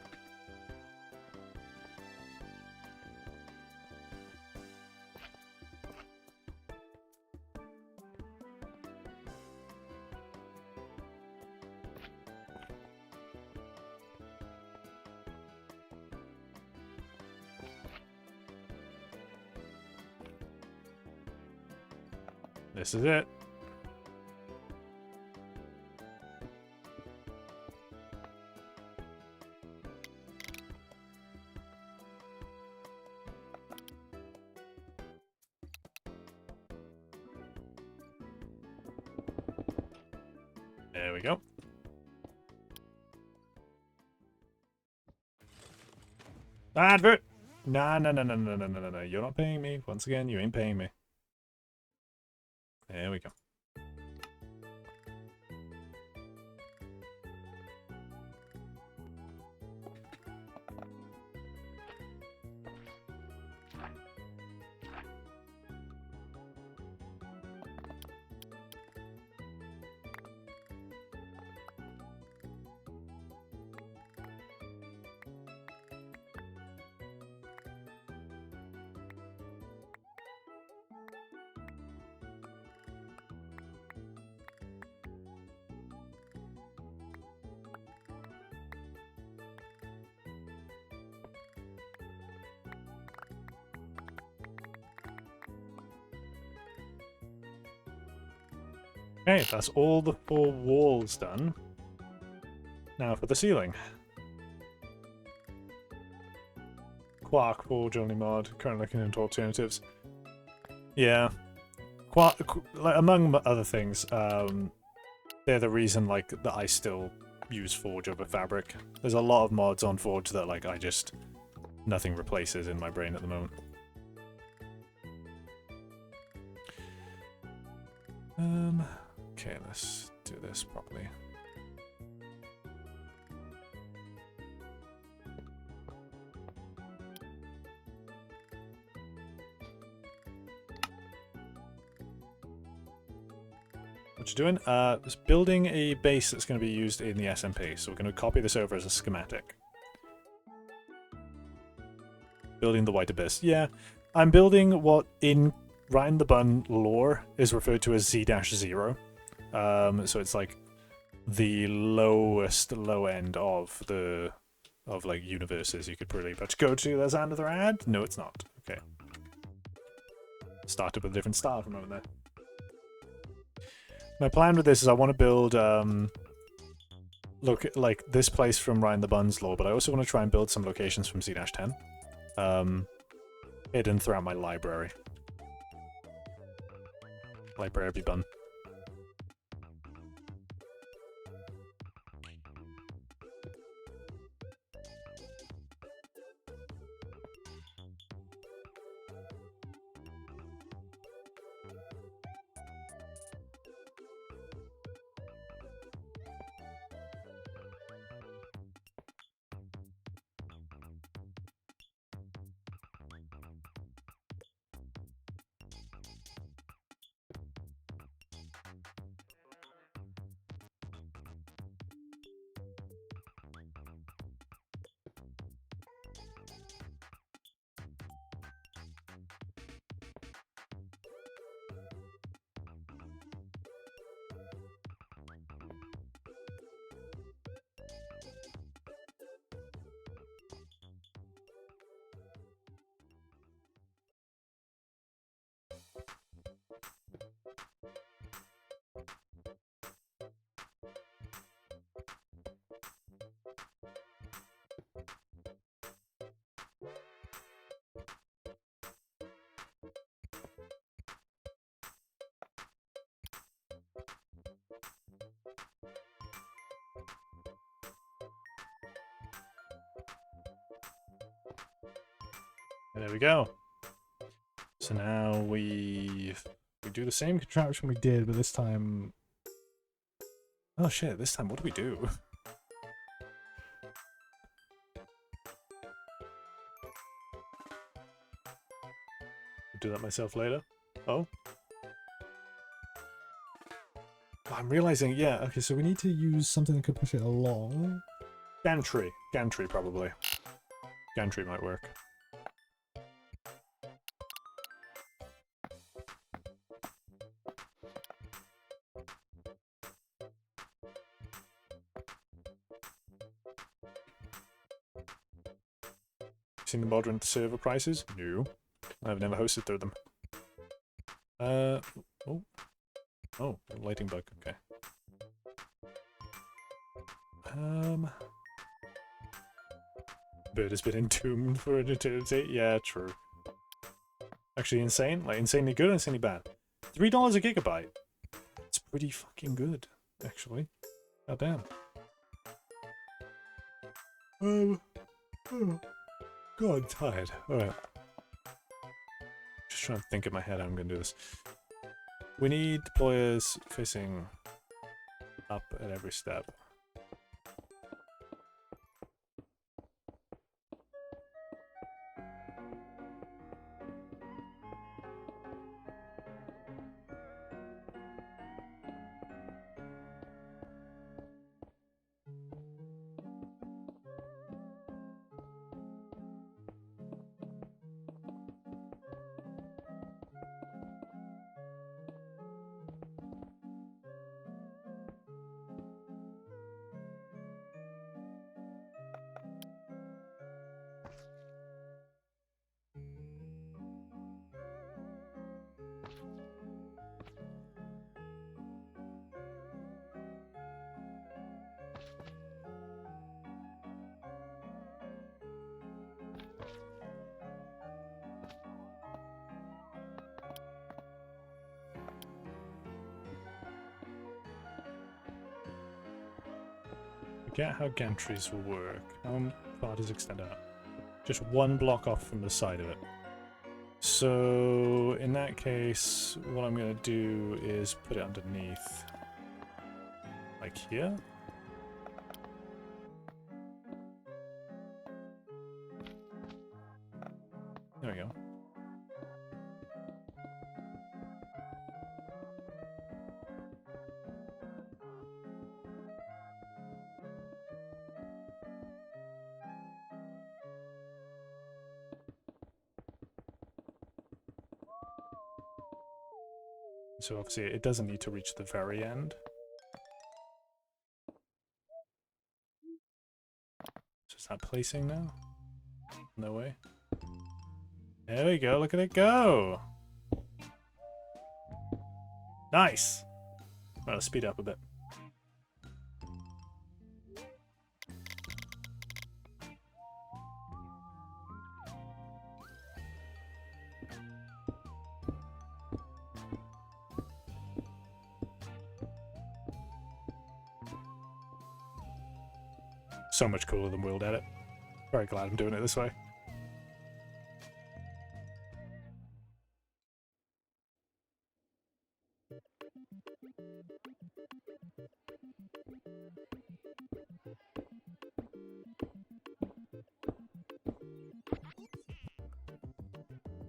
This is it. There we go. Advert! Nah, no, no, no, no, no, no, no, no. You're not paying me. Once again, you ain't paying me. There we go. Okay, that's all the 4 walls done. Now for the ceiling. Quark Forge only mod. Currently looking into alternatives. Yeah. Like, among other things, they're the reason like that I still use Forge over Fabric. There's a lot of mods on Forge that like nothing replaces in my brain at the moment. Okay, let's do this properly. What you doing? It's building a base that's going to be used in the SMP, so we're going to copy this over as a schematic. Building the White Abyss. Yeah, I'm building what in Ryan the Bun lore is referred to as Z-0. So it's like the lowest low end of the like universes you could pretty much go to. There's another ad? No, it's not. Okay. Started with a different style from over there. My plan with this is I want to build look like this place from Ryan the Bun's lore, but I also want to try and build some locations from Z-10. Hidden throughout my library. Library be bun. And there we go. So now we do the same contraption we did, but this time... Oh shit, this time what do we do? I'll do that myself later. Oh. I'm realizing, yeah, okay, so we need to use something that could push it along. Gantry. Gantry, probably. Gantry might work. Seen the moderate server prices? No. I've never hosted through them. Oh. Oh, lighting bug, okay. Bird has been entombed for an eternity. Yeah, true. Actually insane. Like, insanely good, insanely bad. $3 a gigabyte. It's pretty fucking good. actually. God damn. Oh, God, I'm tired. Alright. Just trying to think in my head how I'm gonna do this. We need deployers facing up at every step. Forget how gantries will work. How far does it extend out? Just one block off from the side of it. So in that case, what I'm going to do is put it underneath, like here. There we go. So obviously it doesn't need to reach the very end. So is that placing now? No way. There we go, look at it go! Nice! Well, let's speed up a bit. So much cooler than wheeled edit. Very glad I'm doing it this way.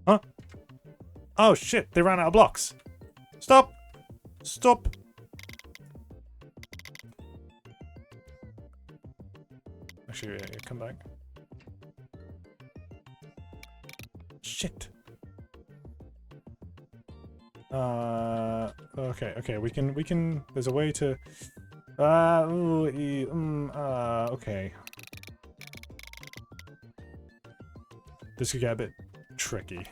Huh? Oh shit, they ran out of blocks. Stop! Stop! Actually, yeah, come back. Shit. Okay, we can, there's a way to, okay. This could get a bit tricky.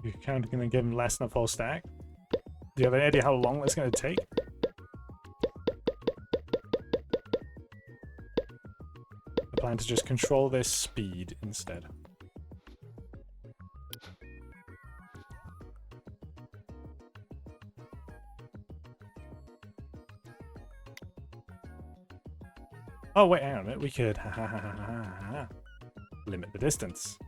You're kind of gonna give him less than a full stack? Do you have any idea how long that's gonna take? I plan to just control this speed instead. Oh wait, hang on a minute. We could limit the distance.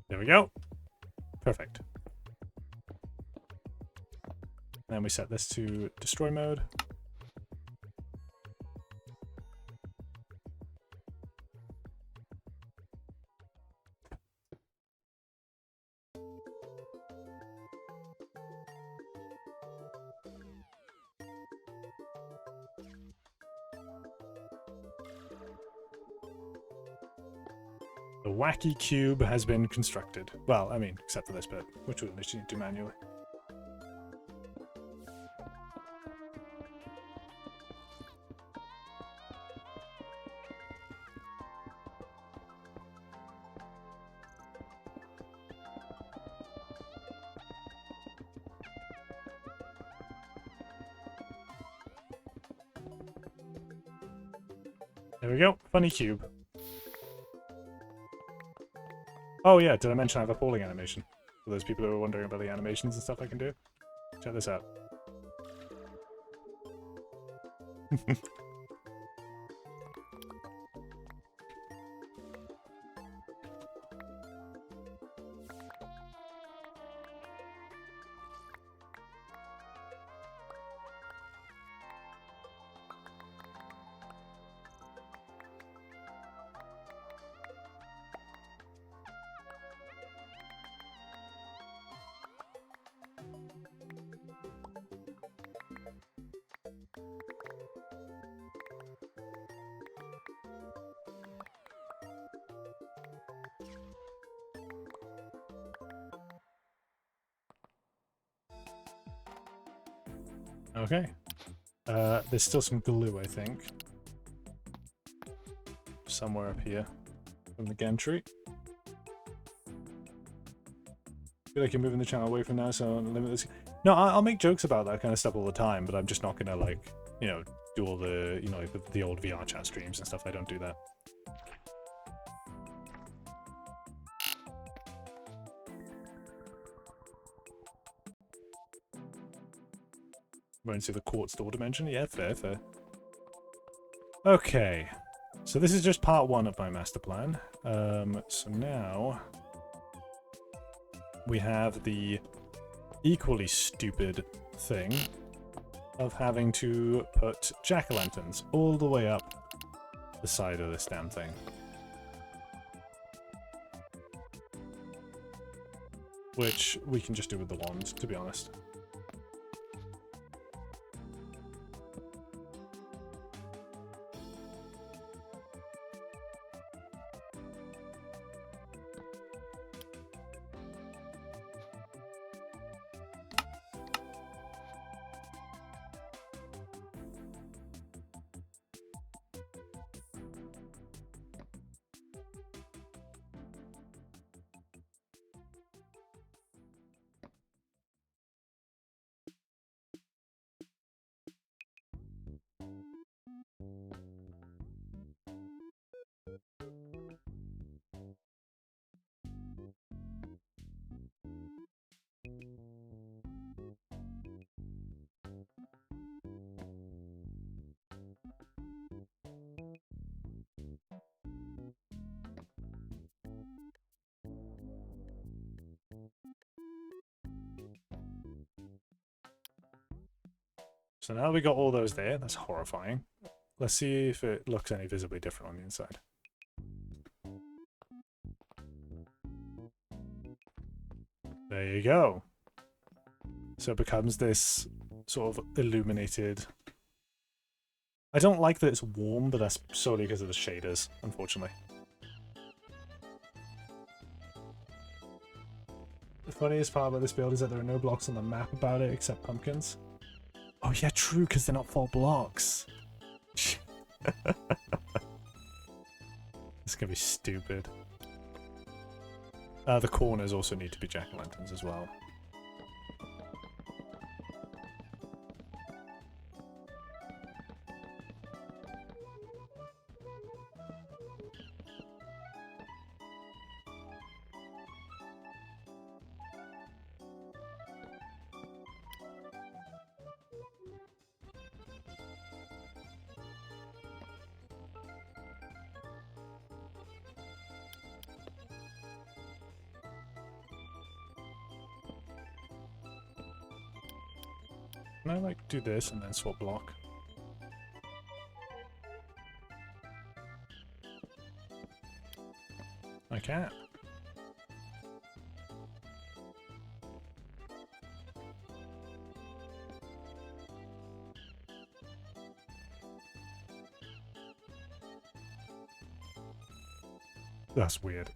There we go. Perfect. Then we set this to destroy mode. The wacky cube has been constructed. Well, I mean, except for this bit, which we'll literally do manually. There we go. Funny cube. Oh yeah, did I mention I have a polling animation? For those people who are wondering about the animations and stuff I can do. Check this out. Okay. There's still some glue, I think. Somewhere up here. From the gantry. I feel like you're moving the channel away from now, so I'll limit this. No, I'll make jokes about that kind of stuff all the time, but I'm just not gonna, like, you know, do all the, you know, like the old VR chat streams and stuff. I don't do that. Won't see the quartz door dimension? Yeah, fair, fair. Okay. So this is just part one of my master plan. So now we have the equally stupid thing of having to put jack-o'-lanterns all the way up the side of this damn thing. Which we can just do with the wand, to be honest. So now we got all those there. That's horrifying. Let's see if it looks any visibly different on the inside. There you go. So it becomes this sort of illuminated... I don't like that it's warm, but that's solely because of the shaders, unfortunately. The funniest part about this build is that there are no blocks on the map about it except pumpkins. Oh yeah, true, because they're not full blocks. It's gonna be stupid. The corners also need to be jack-o'-lanterns as well. Can I, like, do this and then swap block? I can't. That's weird.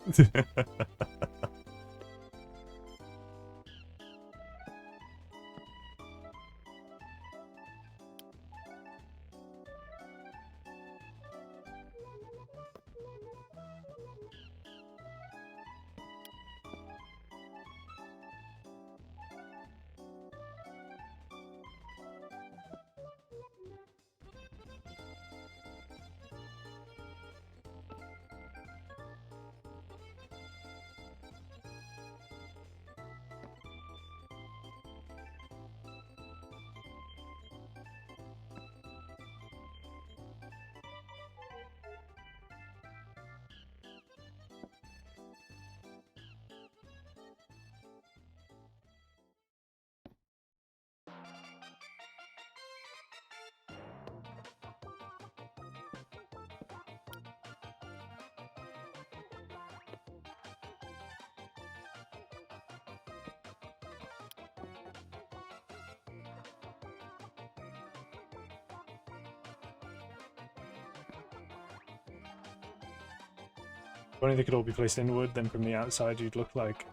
If only they could all be placed inward, then from the outside you'd look like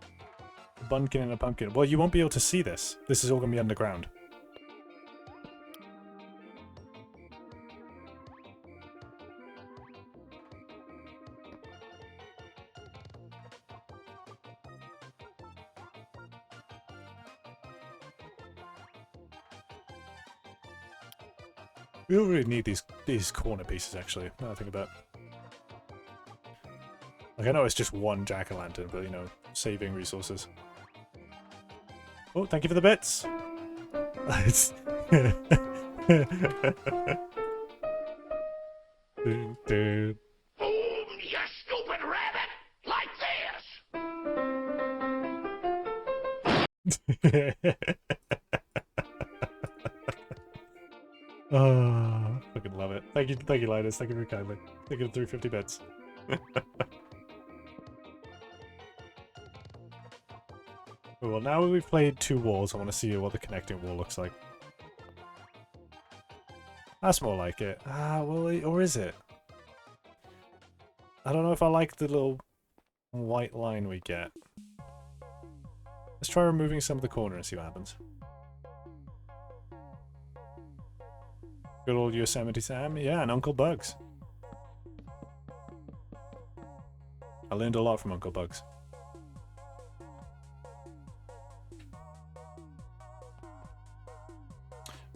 a bunkin and a pumpkin. Well, you won't be able to see this. This is all going to be underground. We don't really need these corner pieces, actually, now I think about it. Like, I know it's just one jack-o'-lantern, but, you know, saving resources. Oh, thank you for the bits! It's... Dude. Fool, you stupid rabbit! Like this! Oh, fucking love it. Thank you, Linus. Thank you very kindly. Thank you for 350 bits. Well, now we've played 2 walls, I want to see what the connecting wall looks like. That's more like it. Ah, well, or is it? I don't know if I like the little white line we get. Let's try removing some of the corner and see what happens. Good old Yosemite Sam. Yeah, and Uncle Bugs. I learned a lot from Uncle Bugs.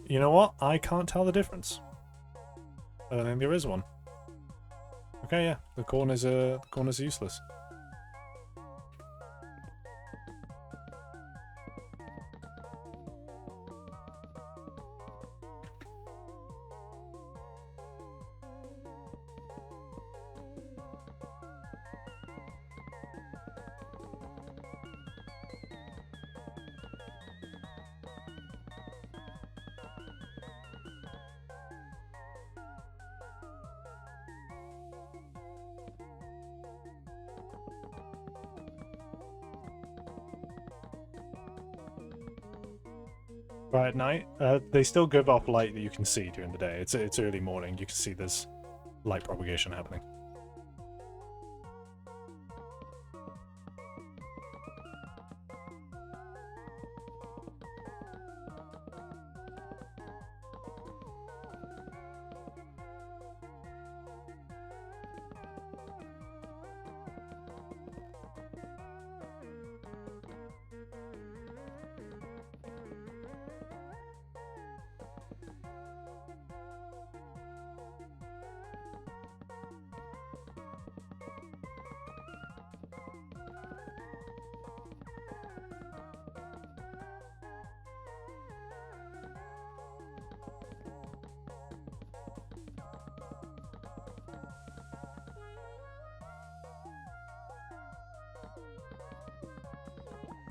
You know what? I can't tell the difference. I don't think there is one. Okay, yeah, the corners are useless. Right at night, they still give off light that you can see during the day. It's early morning. You can see there's light propagation happening.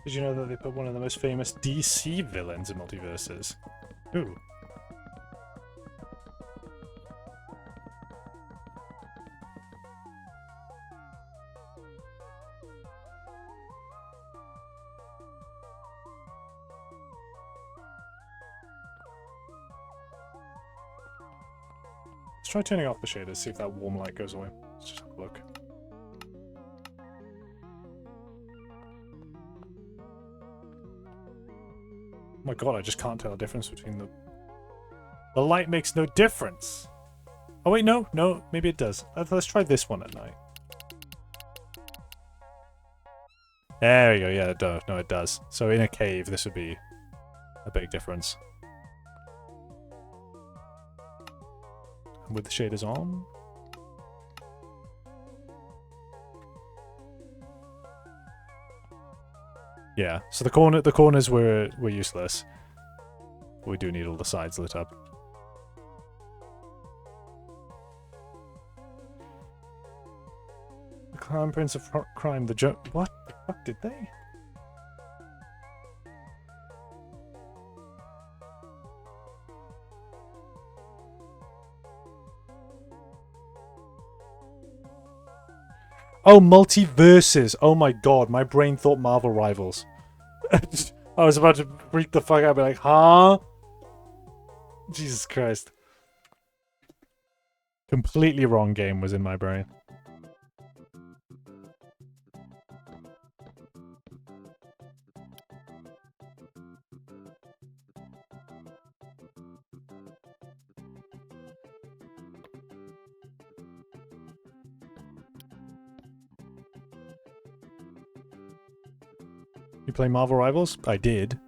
Did you know that they put one of the most famous DC villains in multiverses? Ooh. Let's try turning off the shaders, see if that warm light goes away. Let's just have a look. my god, I just can't tell the difference between the... The light makes no difference. Oh wait, no, maybe it does. Let's try this one at night. There we go, yeah, it does. No, it does. So in a cave, this would be a big difference. And with the shaders on... Yeah, so the corners were useless. We do need all the sides lit up. The Crown Prince of Crime, the what the fuck did they? Oh, multiverses! Oh my god, my brain thought Marvel Rivals. I was about to freak the fuck out and be like, huh? Jesus Christ. Completely wrong game was in my brain. You play Marvel Rivals? I did.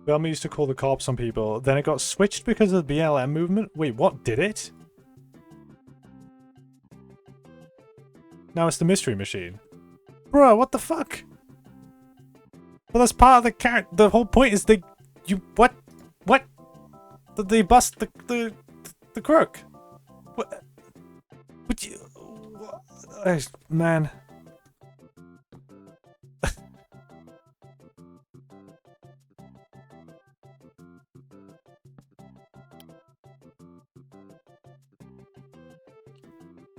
Velma used to call the cops on people, then it got switched because of the BLM movement? Wait, what? Did it? Now it's the mystery machine. Bruh, what the fuck? Well, that's part of the the whole point is what? They bust the crook. What? What you... What? Man.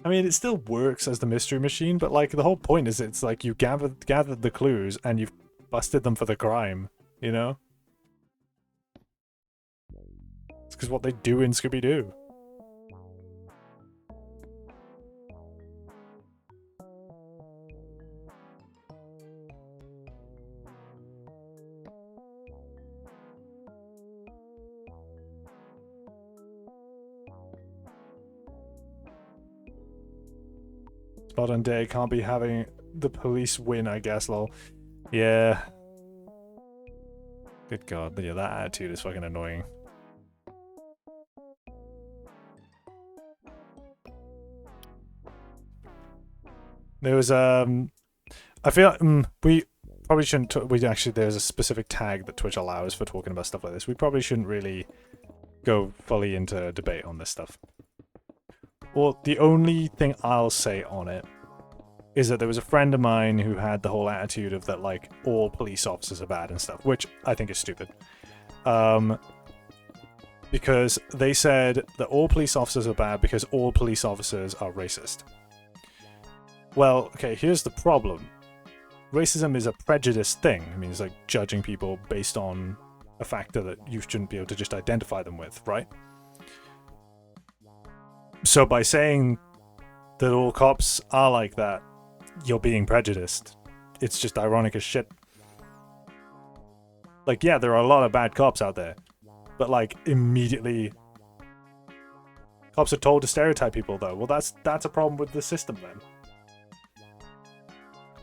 I mean, it still works as the mystery machine, but like the whole point is it's like you gathered the clues and you've busted them for the crime, you know? It's because what they do in Scooby-Doo. Modern day can't be having the police win, I guess, lol. Yeah. Good god, yeah, that attitude is fucking annoying. There was, I feel, we probably shouldn't, there's a specific tag that Twitch allows for talking about stuff like this. We probably shouldn't really go fully into debate on this stuff. Well, the only thing I'll say on it is that there was a friend of mine who had the whole attitude of that, like, all police officers are bad and stuff, which I think is stupid. Because they said that all police officers are bad because all police officers are racist. Well, okay, here's the problem. Racism is a prejudiced thing. I mean, it's like judging people based on a factor that you shouldn't be able to just identify them with, right? So by saying that all cops are like that, you're being prejudiced. It's just ironic as shit. Like, yeah, there are a lot of bad cops out there, but like immediately cops are told to stereotype people though. Well, that's a problem with the system then.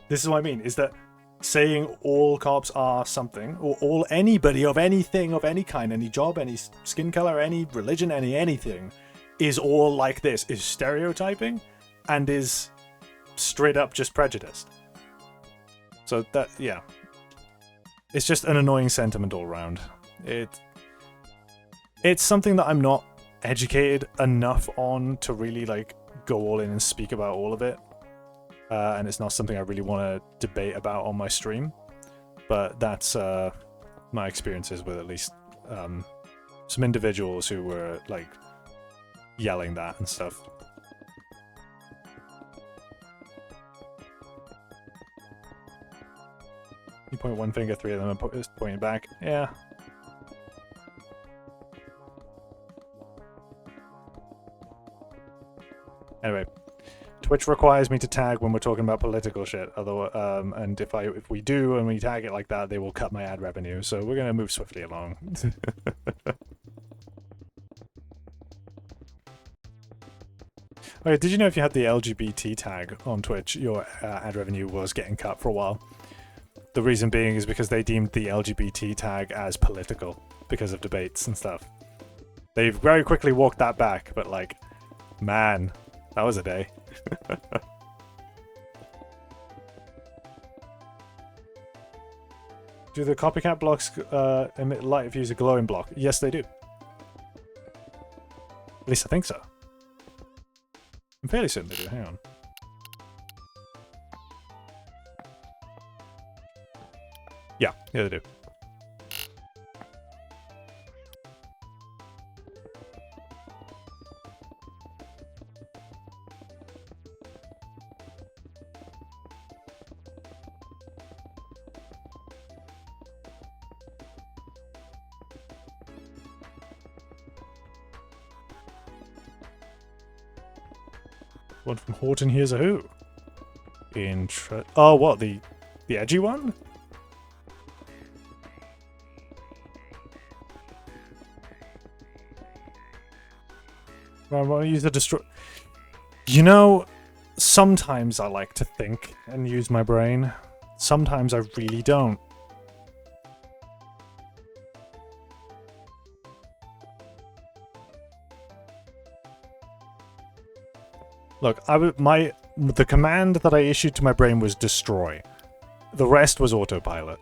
This is what I mean, is that saying all cops are something, or anybody of anything of any kind, any job, any skin color, any religion, anything, is all like this, is stereotyping, and is straight up just prejudiced. So that, yeah. It's just an annoying sentiment all around. It's something that I'm not educated enough on to really like go all in and speak about all of it. And it's not something I really want to debate about on my stream. But that's my experiences with at least some individuals who were like yelling that and stuff. point one finger, three of them are pointing back. Yeah. Anyway, Twitch requires me to tag when we're talking about political shit. Otherwise, and if we do and we tag it like that, they will cut my ad revenue. So we're gonna move swiftly along. Okay, did you know if you had the LGBT tag on Twitch, your ad revenue was getting cut for a while? The reason being is because they deemed the LGBT tag as political because of debates and stuff. They've very quickly walked that back, but like, man, that was a day. Do the copycat blocks emit light if you use a glowing block? Yes, they do. At least I think so. I'm fairly certain they do. Hang on. Yeah, they do. One from Horton, here's a who. Oh, what, the edgy one? I want to use the destroy. You know, sometimes I like to think and use my brain. Sometimes I really don't. Look, the command that I issued to my brain was destroy. The rest was autopilot.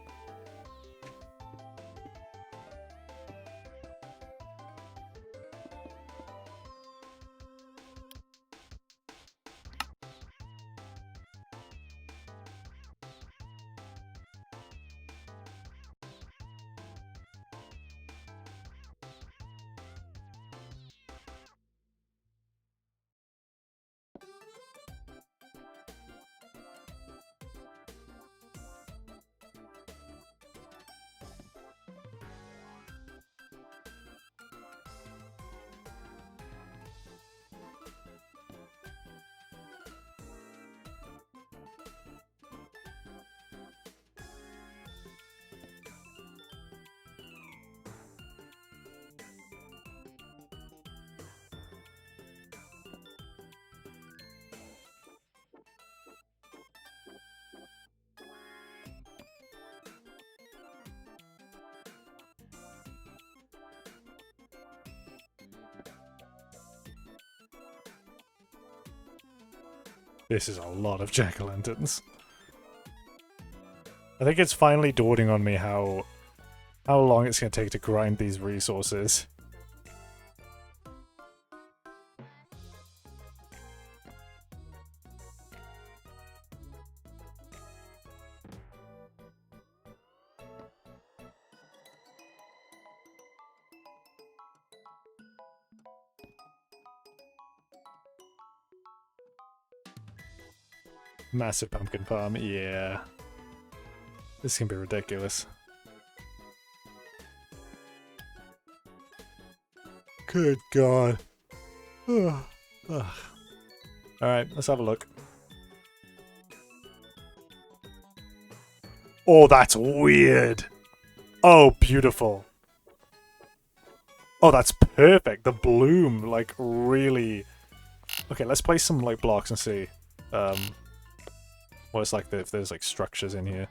This is a lot of jack-o'-lanterns. I think it's finally dawning on me how long it's going to take to grind these resources. Massive pumpkin farm, yeah. This can be ridiculous. Good God. Alright, let's have a look. Oh, that's weird. Oh, beautiful. Oh, that's perfect. The bloom, like, really... Okay, let's place some, like, blocks and see. What it's like if there's, like, structures in here.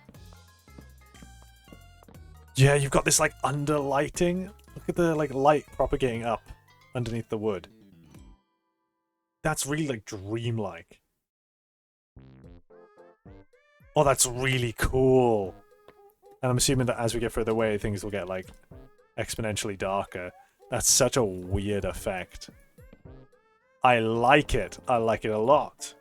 Yeah, you've got this, like, underlighting. Look at the, like, light propagating up underneath the wood. That's really, like, dreamlike. Oh, that's really cool. And I'm assuming that as we get further away, things will get, like, exponentially darker. That's such a weird effect. I like it. I like it a lot.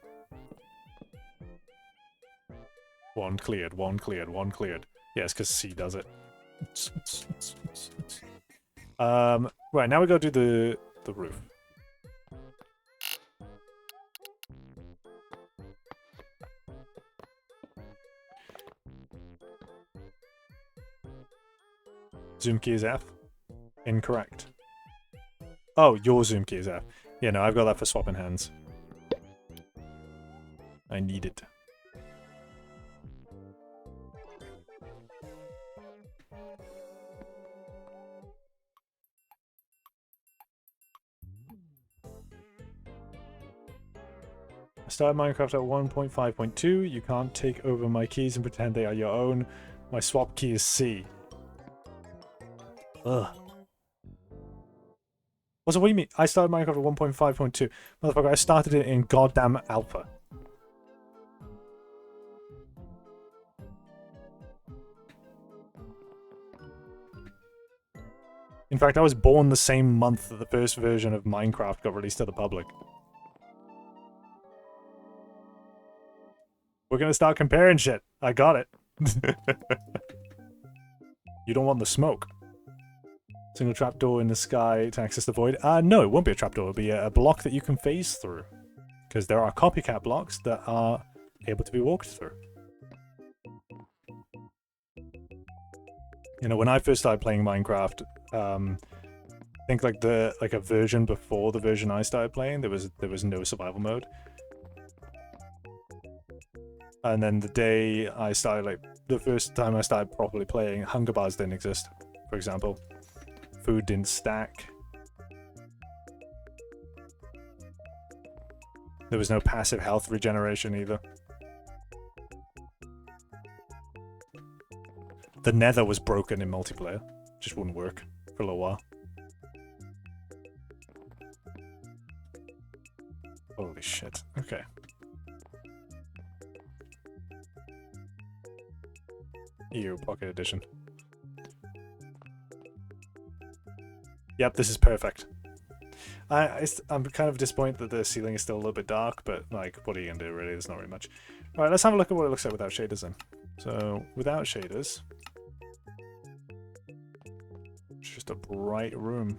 One cleared, one cleared, one cleared. Yes, because C does it. Right, now we go do the roof. Zoom key is F. Incorrect. Oh, your zoom key is F. Yeah, no, I've got that for swapping hands. I need it. I started Minecraft at 1.5.2. You can't take over my keys and pretend they are your own. My swap key is C. Ugh. Also, what do you mean? I started Minecraft at 1.5.2. Motherfucker, I started it in goddamn alpha. In fact, I was born the same month that the first version of Minecraft got released to the public. We're gonna start comparing shit. I got it. You don't want the smoke. Single trapdoor in the sky to access the void. No, it won't be a trapdoor. It'll be a block that you can phase through. Because there are copycat blocks that are able to be walked through. You know, when I first started playing Minecraft, I think like a version before the version I started playing, there was no survival mode. And then the day I started, like the first time I started properly playing, hunger bars didn't exist, for example. Food didn't stack. There was no passive health regeneration either. The nether was broken in multiplayer. Just wouldn't work for a little while. Holy shit. Okay. Ew, Pocket Edition. Yep, this is perfect. I'm kind of disappointed that the ceiling is still a little bit dark, but like, what are you gonna do really? There's not really much. Alright, let's have a look at what it looks like without shaders then. So, without shaders, it's just a bright room.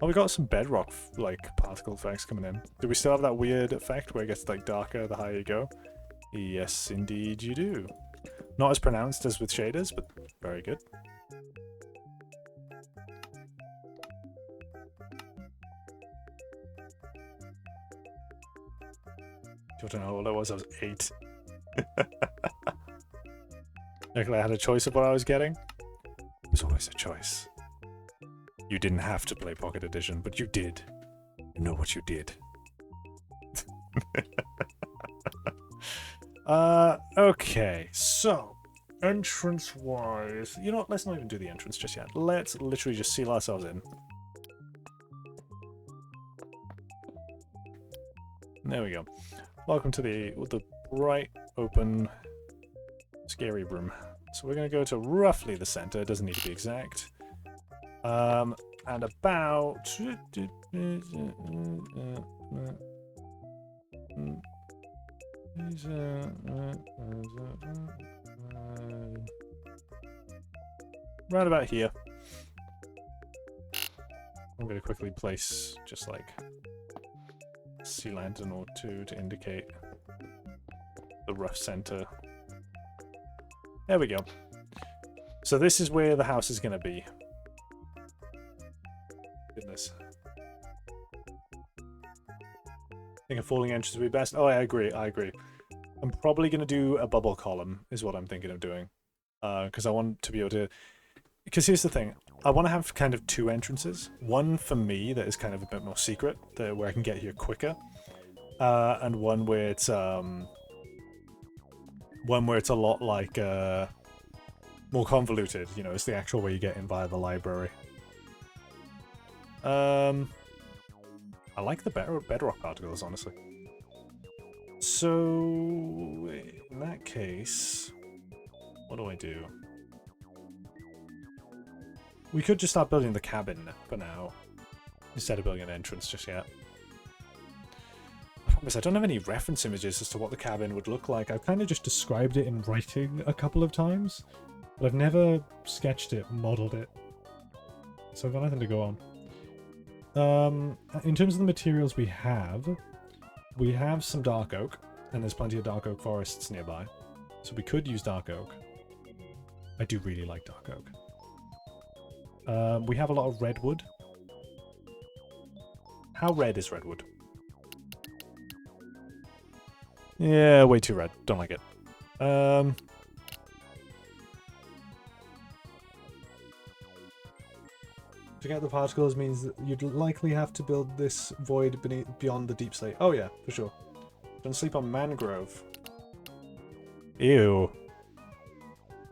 Oh, we got some bedrock, like, particle effects coming in. Do we still have that weird effect where it gets, like, darker the higher you go? Yes, indeed you do. Not as pronounced as with shaders, but very good. I don't know how old I was 8. Luckily I had a choice of what I was getting. It was always a choice. You didn't have to play Pocket Edition, but you did. You know what you did. Okay, so entrance-wise, you know what? Let's not even do the entrance just yet. Let's literally just seal ourselves in. There we go. Welcome to the bright, open, scary room. So we're going to go to roughly the center. It doesn't need to be exact. And about... right about here. I'm going to quickly place just like a sea lantern or two to indicate the rough center. There we go. So this is where the house is going to be. Goodness. I think a falling entrance would be best. Oh, I agree. I'm probably going to do a bubble column is what I'm thinking of doing. Because I want to be able to... Because here's the thing. I want to have kind of two entrances. One for me that is kind of a bit more secret, where I can get here quicker. And one where it's a lot like more convoluted. You know, it's the actual way you get in via the library. I like the bedrock particles, honestly. So, in that case, what do I do? We could just start building the cabin for now, instead of building an entrance just yet. I promise I don't have any reference images as to what the cabin would look like. I've kind of just described it in writing a couple of times, but I've never sketched it, modeled it. So I've got nothing to go on. In terms of the materials we have some dark oak, and there's plenty of dark oak forests nearby. So we could use dark oak. I do really like dark oak. We have a lot of redwood. How red is redwood? Yeah, way too red. Don't like it. To get the particles means that you'd likely have to build this void beyond the deep slate. Oh yeah, for sure. Don't sleep on mangrove. Ew.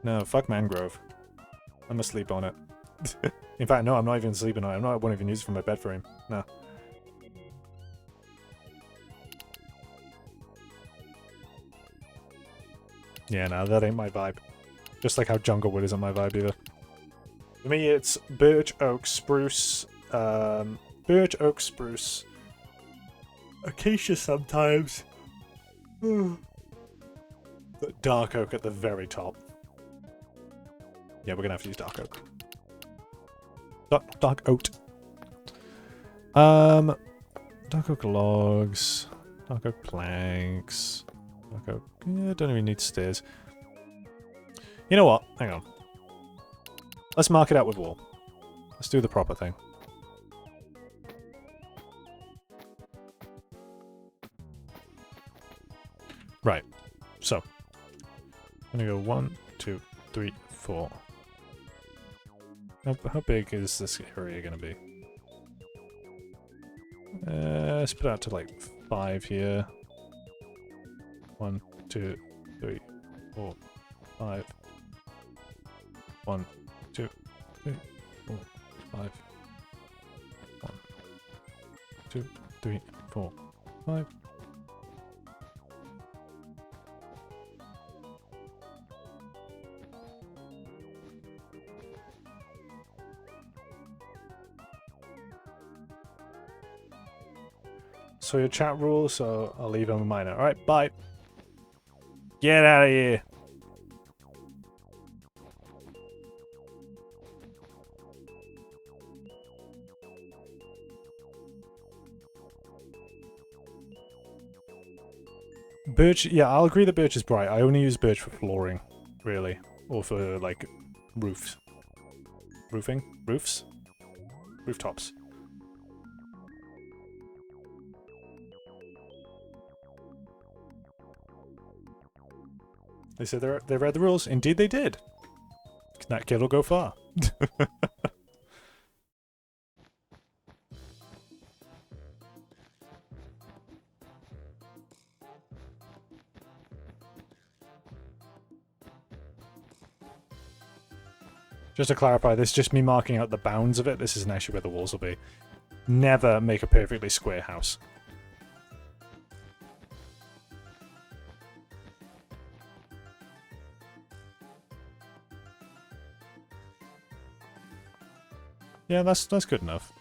No, fuck mangrove. I'm asleep on it. In fact, no, I'm not even sleeping on it. I won't even use it for my bed frame. No. Yeah, no, that ain't my vibe. Just like how jungle wood isn't my vibe either. For me, it's birch, oak, spruce, acacia sometimes. But dark oak at the very top. Yeah, we're gonna have to use dark oak. Dark oat. Dark oak logs, dark oak planks, dark oak. Yeah, don't even need stairs. You know what? Hang on. Let's mark it out with wool. Let's do the proper thing. Right. So, I'm gonna go 1, 2, 3, 4. How big is this area gonna be? Let's put it out to like 5 here. 1, 2, 3, 4, 5. 1, 2, 3, 4, 5. 1, 2, 3, 4, 5. So your chat rules, so I'll leave them in mine. Alright, bye. Get out of here. Birch, yeah, I'll agree that birch is bright. I only use birch for flooring, really. Or for, like, roofs. Roofing? Roofs? Rooftops. They said they read the rules. Indeed they did. That kid will go far. Just to clarify, this is just me marking out the bounds of it. This isn't actually where the walls will be. Never make a perfectly square house. Yeah, that's good enough.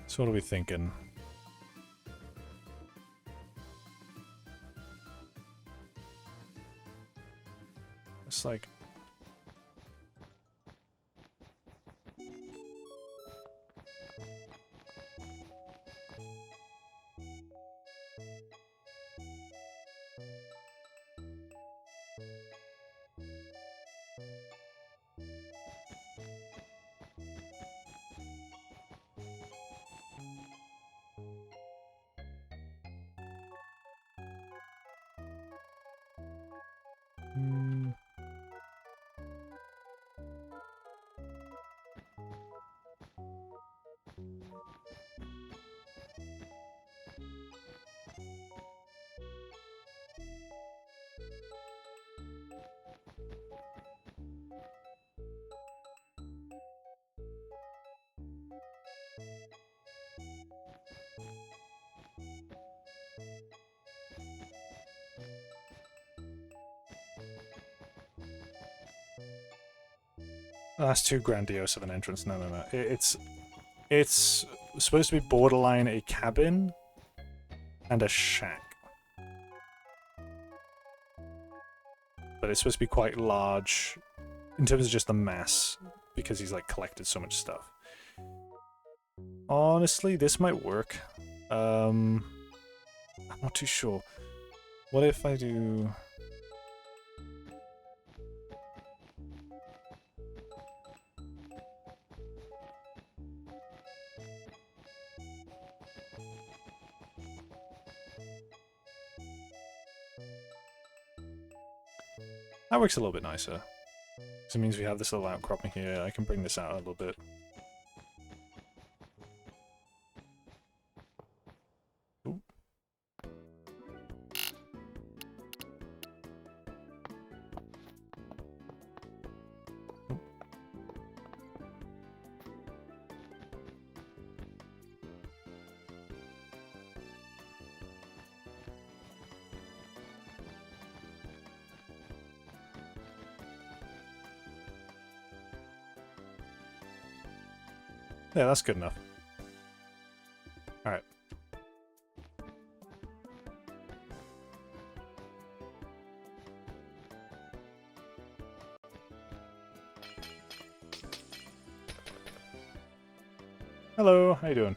So what are we thinking? It's like... That's too grandiose of an entrance. No, no, no. It's supposed to be borderline a cabin and a shack. But it's supposed to be quite large in terms of just the mass, because he's like collected so much stuff. Honestly, this might work. I'm not too sure. What if I do... That works a little bit nicer. So it means we have this little outcropping here. I can bring this out a little bit. Ooh. Ooh. Yeah, that's good enough. Alright. Hello, how you doing?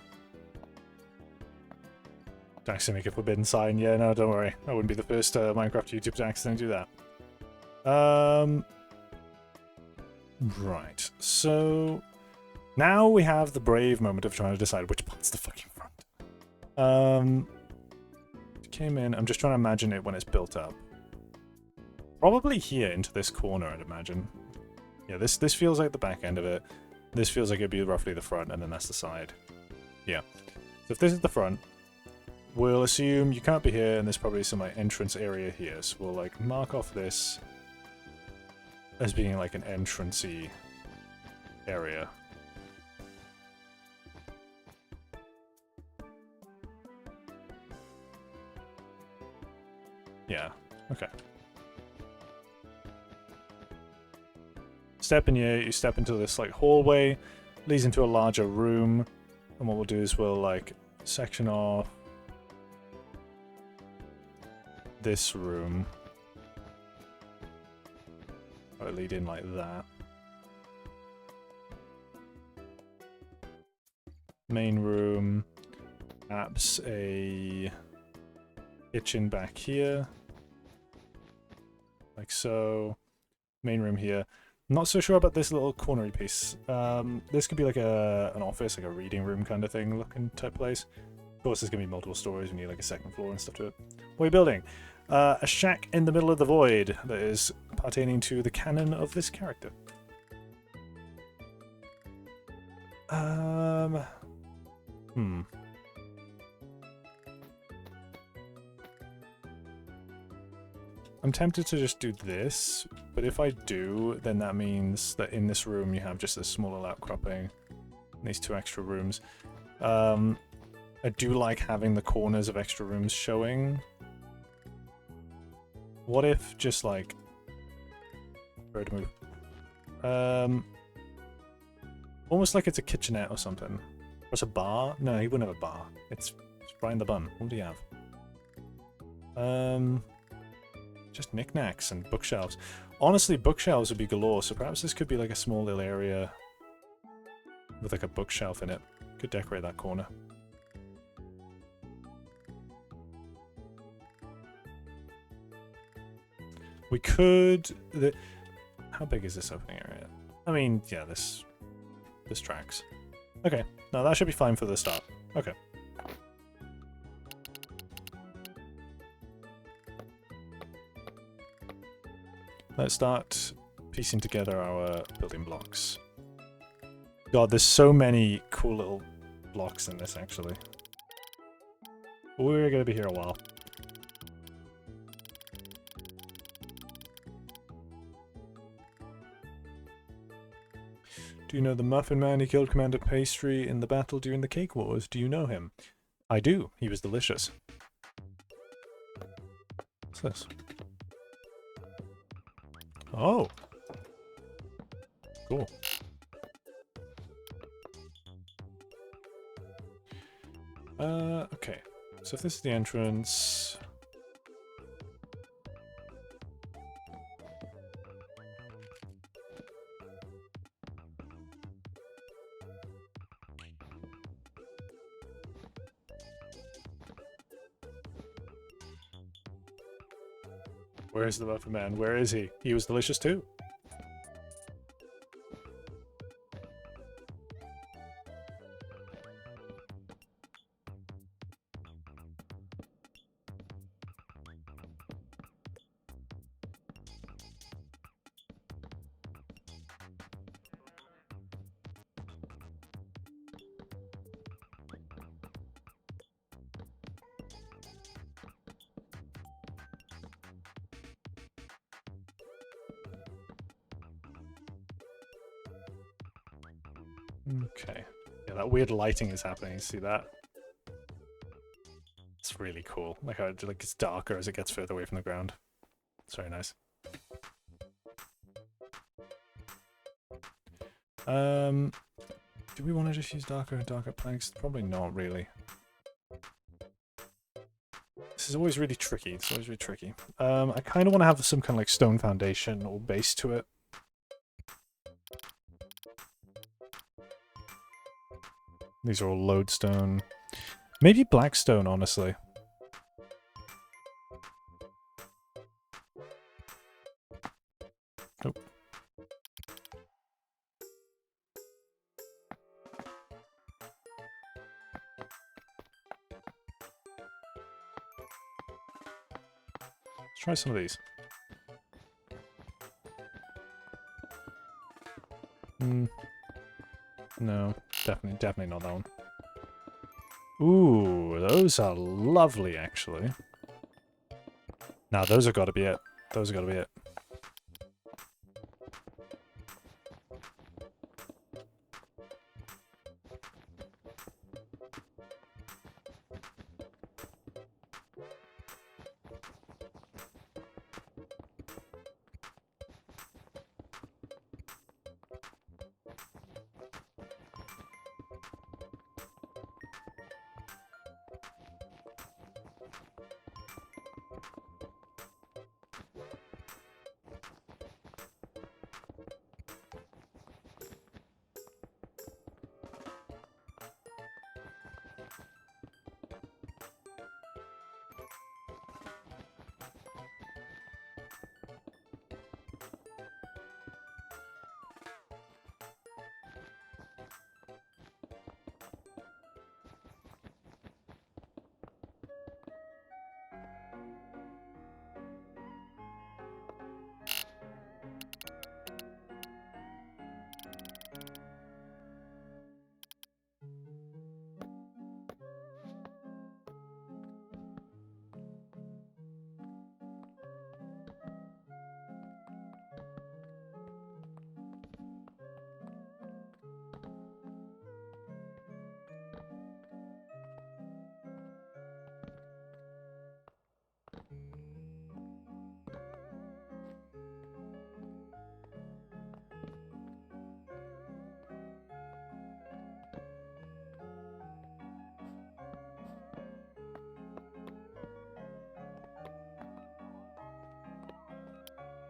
To accidentally make a forbidden sign. Yeah, no, don't worry. I wouldn't be the first Minecraft YouTuber to accidentally do that. Right, so... Now we have the brave moment of trying to decide which part's the fucking front. Came in, I'm just trying to imagine it when it's built up. Probably here into this corner, I'd imagine. Yeah, this feels like the back end of it. This feels like it'd be roughly the front, and then that's the side. Yeah. So if this is the front, we'll assume you can't be here, and there's probably some like entrance area here. So we'll like mark off this as being like an entrance-y area. Yeah, okay. Step in here, you step into this like hallway, leads into a larger room, and what we'll do is we'll like section off this room. I'll lead in like that. Main room, perhaps a kitchen back here. Like so. Main room here. Not so sure about this little cornery piece. This could be like an office, like a reading room kind of thing looking type place. Of course, there's going to be multiple stories. We need like a second floor and stuff to it. What are you building? A shack in the middle of the void that is pertaining to the canon of this character. I'm tempted to just do this, but if I do, then that means that in this room you have just a smaller outcropping, these two extra rooms. I do like having the corners of extra rooms showing. What if just like... Where to move? Almost like it's a kitchenette or something. Or it's a bar? No, he wouldn't have a bar. It's Brian the Bun. What do you have? Just knickknacks and bookshelves. Honestly, bookshelves would be galore, so perhaps this could be like a small little area with like a bookshelf in it. Could decorate that corner. We could... How big is this opening area? I mean, yeah, this tracks. Okay, no, that should be fine for the start. Okay. Let's start piecing together our building blocks. God, there's so many cool little blocks in this, actually. We're gonna be here a while. Do you know the Muffin Man who killed Commander Pastry in the battle during the Cake Wars? Do you know him? I do. He was delicious. What's this? Oh. Cool. Okay. So if this is the entrance... Where's the Muffin Man? Where is he? He was delicious too. Okay. Yeah, that weird lighting is happening. You see that? It's really cool. Like how it like gets darker as it gets further away from the ground. It's very nice. Do we want to just use darker planks? Probably not really. This is always really tricky. It's always really tricky. I kind of want to have some kind of like stone foundation or base to it. These are all lodestone. Maybe blackstone, honestly. Oh. Let's try some of these. No, definitely not that one. Ooh, those are lovely, actually. Now, those have got to be it. Those have got to be it.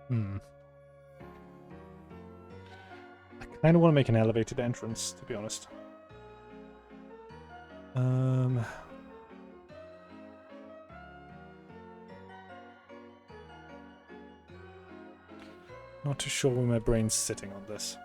I kind of want to make an elevated entrance, to be honest. Not too sure where my brain's sitting on this.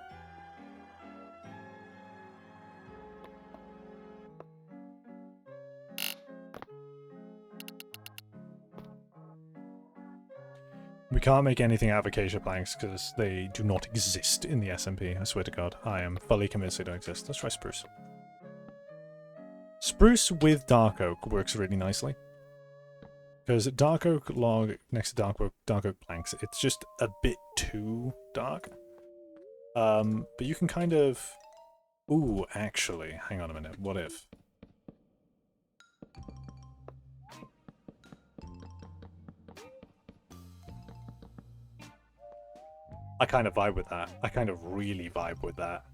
We can't make anything out of acacia planks because they do not exist in the SMP. I swear to God, I am fully convinced they don't exist. Let's try spruce. Spruce with dark oak works really nicely. Because dark oak log next to dark oak planks, it's just a bit too dark. But you can kind of... Ooh, actually, hang on a minute. What if... I kind of vibe with that. I kind of really vibe with that.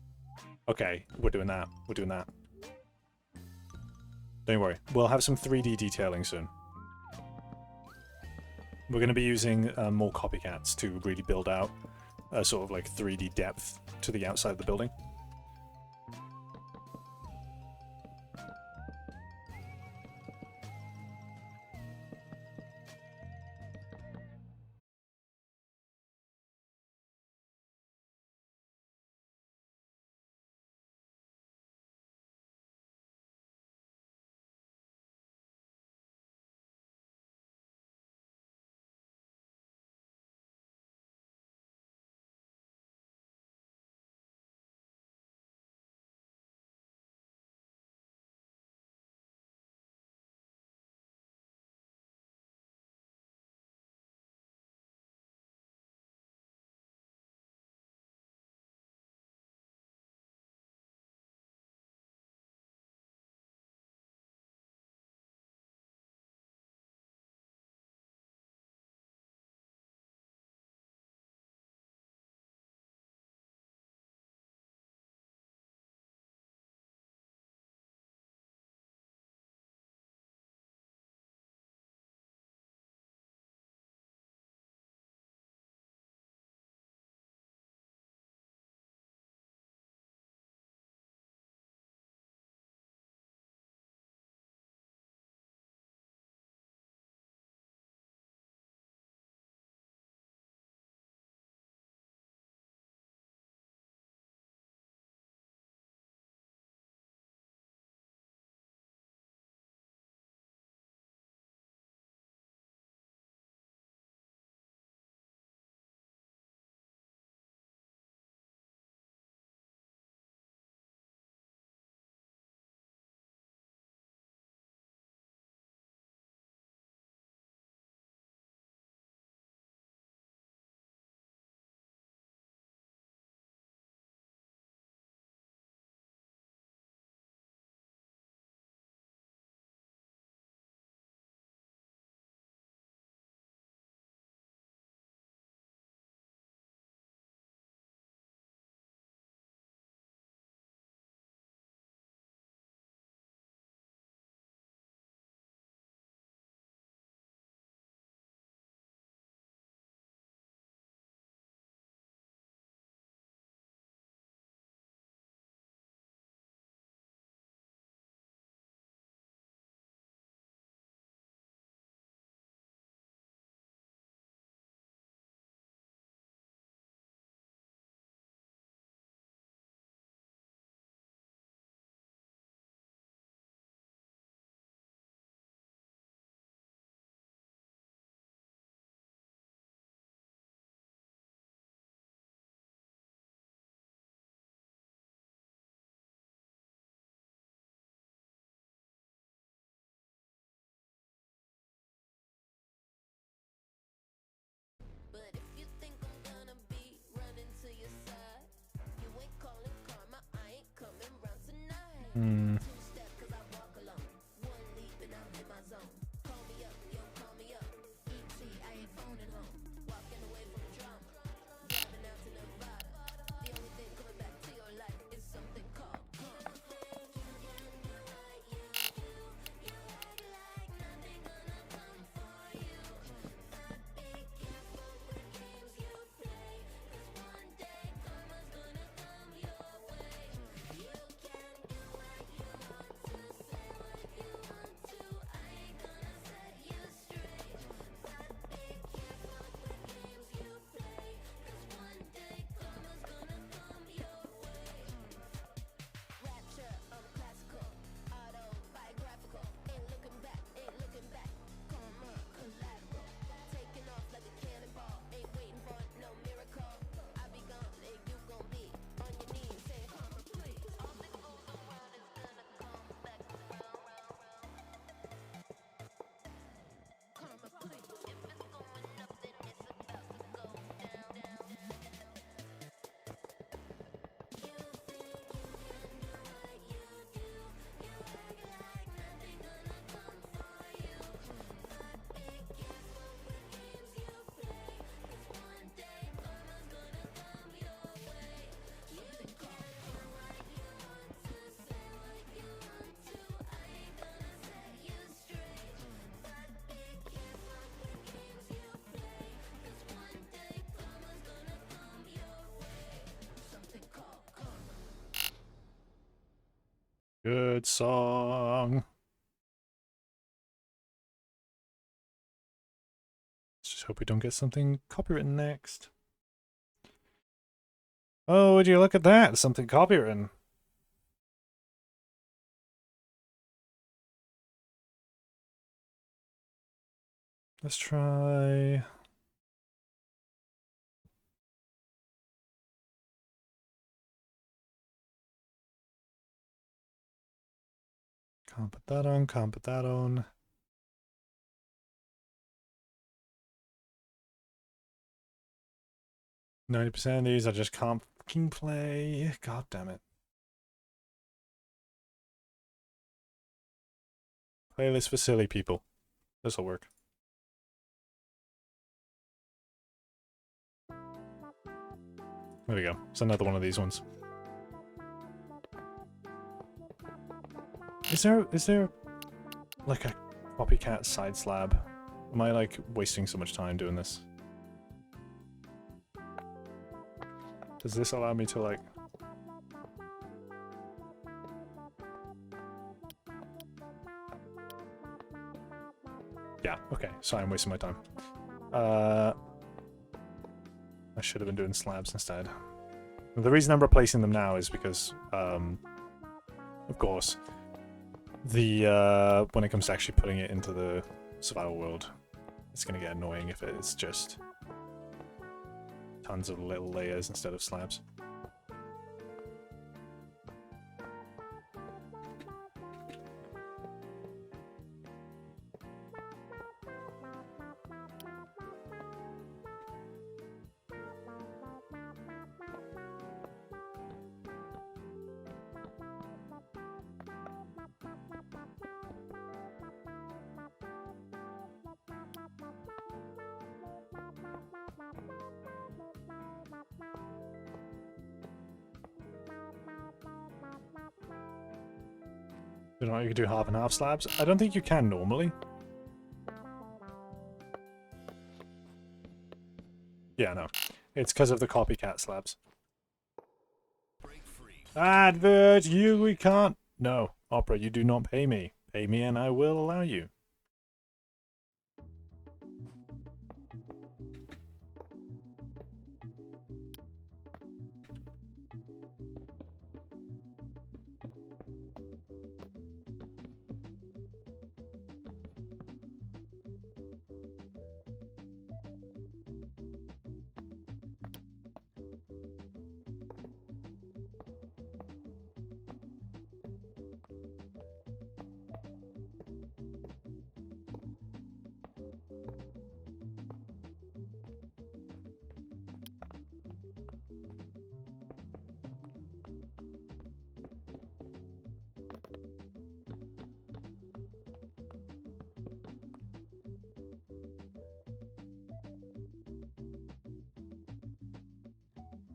Okay, we're doing that. We're doing that. Don't worry. We'll have some 3D detailing soon. We're going to be using more copycats to really build out a sort of like 3D depth to the outside of the building. Hmm. Good song. Let's just hope we don't get something copywritten next. Oh, would you look at that? Something copywritten. Let's try... Can't put that on, can't put that on. %of these I just can't fucking play. God damn it. Playlist for silly people. This'll work. There we go. It's another one of these ones. Is there like a copycat side slab? Am I like wasting so much time doing this? Does this allow me to like... Yeah, okay. Sorry, I'm wasting my time. I should have been doing slabs instead. The reason I'm replacing them now is because, of course, the when it comes to actually putting it into the survival world, it's going to get annoying if it's just tons of little layers instead of slabs. You know, you can do half and half slabs. I don't think you can normally. Yeah, no. It's because of the copycat slabs. Advert, we can't. No, Opera, you do not pay me. Pay me and I will allow you.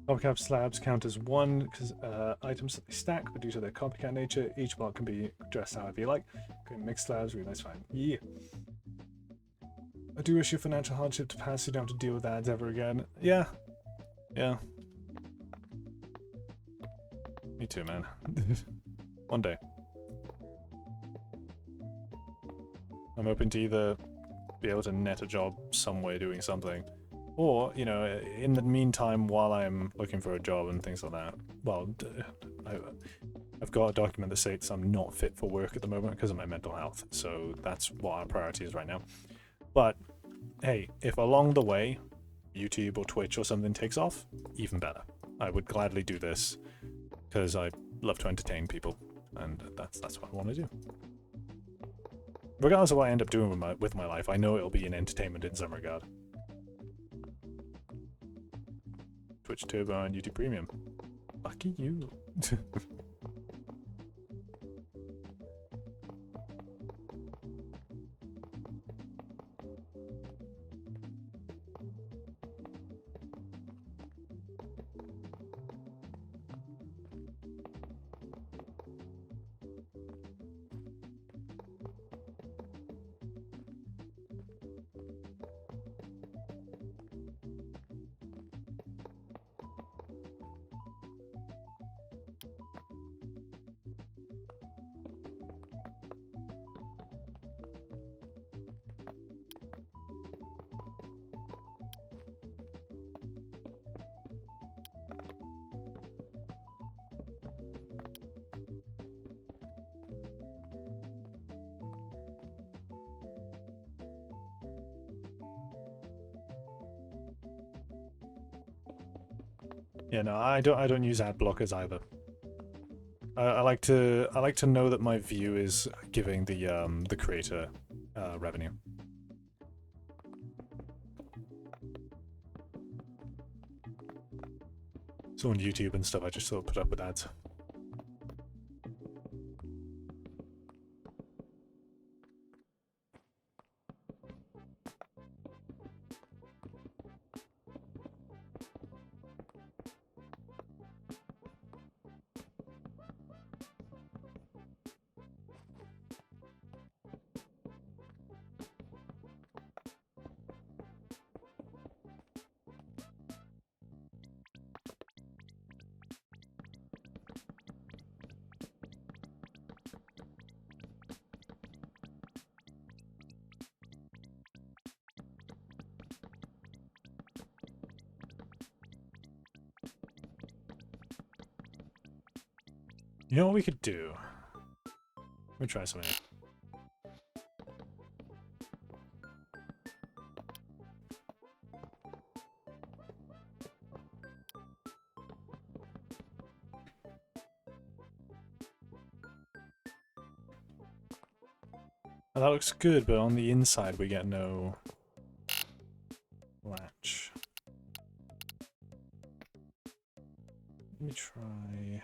Copycat slabs count as one because items that they stack, but due to their copycat nature, each block can be dressed however you like. Create mixed slabs, really nice, fine. Yeah. I do wish you financial hardship to pass, so you don't have to deal with ads ever again. Yeah. Yeah. Me too, man. One day. I'm hoping to either be able to net a job somewhere doing something, or, you know, in the meantime, while I'm looking for a job and things like that, well, I've got a document that states I'm not fit for work at the moment because of my mental health, so that's what our priority is right now. But, hey, if along the way, YouTube or Twitch or something takes off, even better. I would gladly do this, because I love to entertain people, and that's what I want to do. Regardless of what I end up doing with my life, I know it'll be an entertainment in some regard. Twitch Turbo and YouTube Premium. Lucky you. Yeah, no, I don't use ad blockers either. I like to know that my view is giving the creator revenue. So on YouTube and stuff, I just sort of put up with ads. You know what we could do? Let me try something. Well, that looks good, but on the inside we get no latch. Let me try.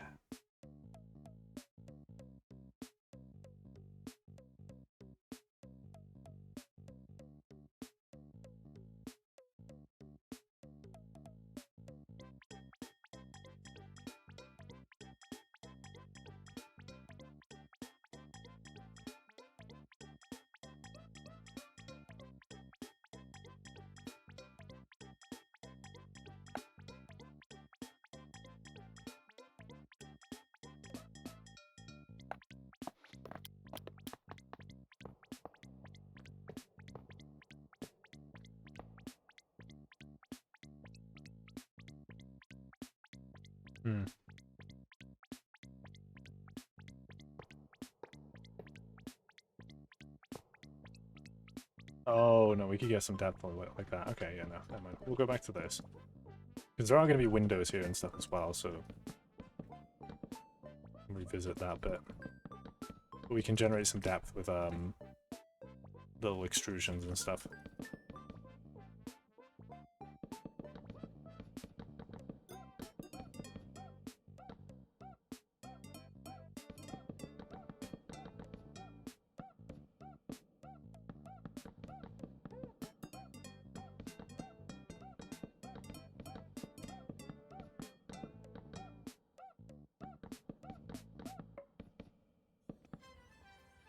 Hmm. Oh no, we could get some depth like that. Okay, yeah, no, never mind. We'll go back to this. Because there are going to be windows here and stuff as well, so revisit that bit. But we can generate some depth with little extrusions and stuff.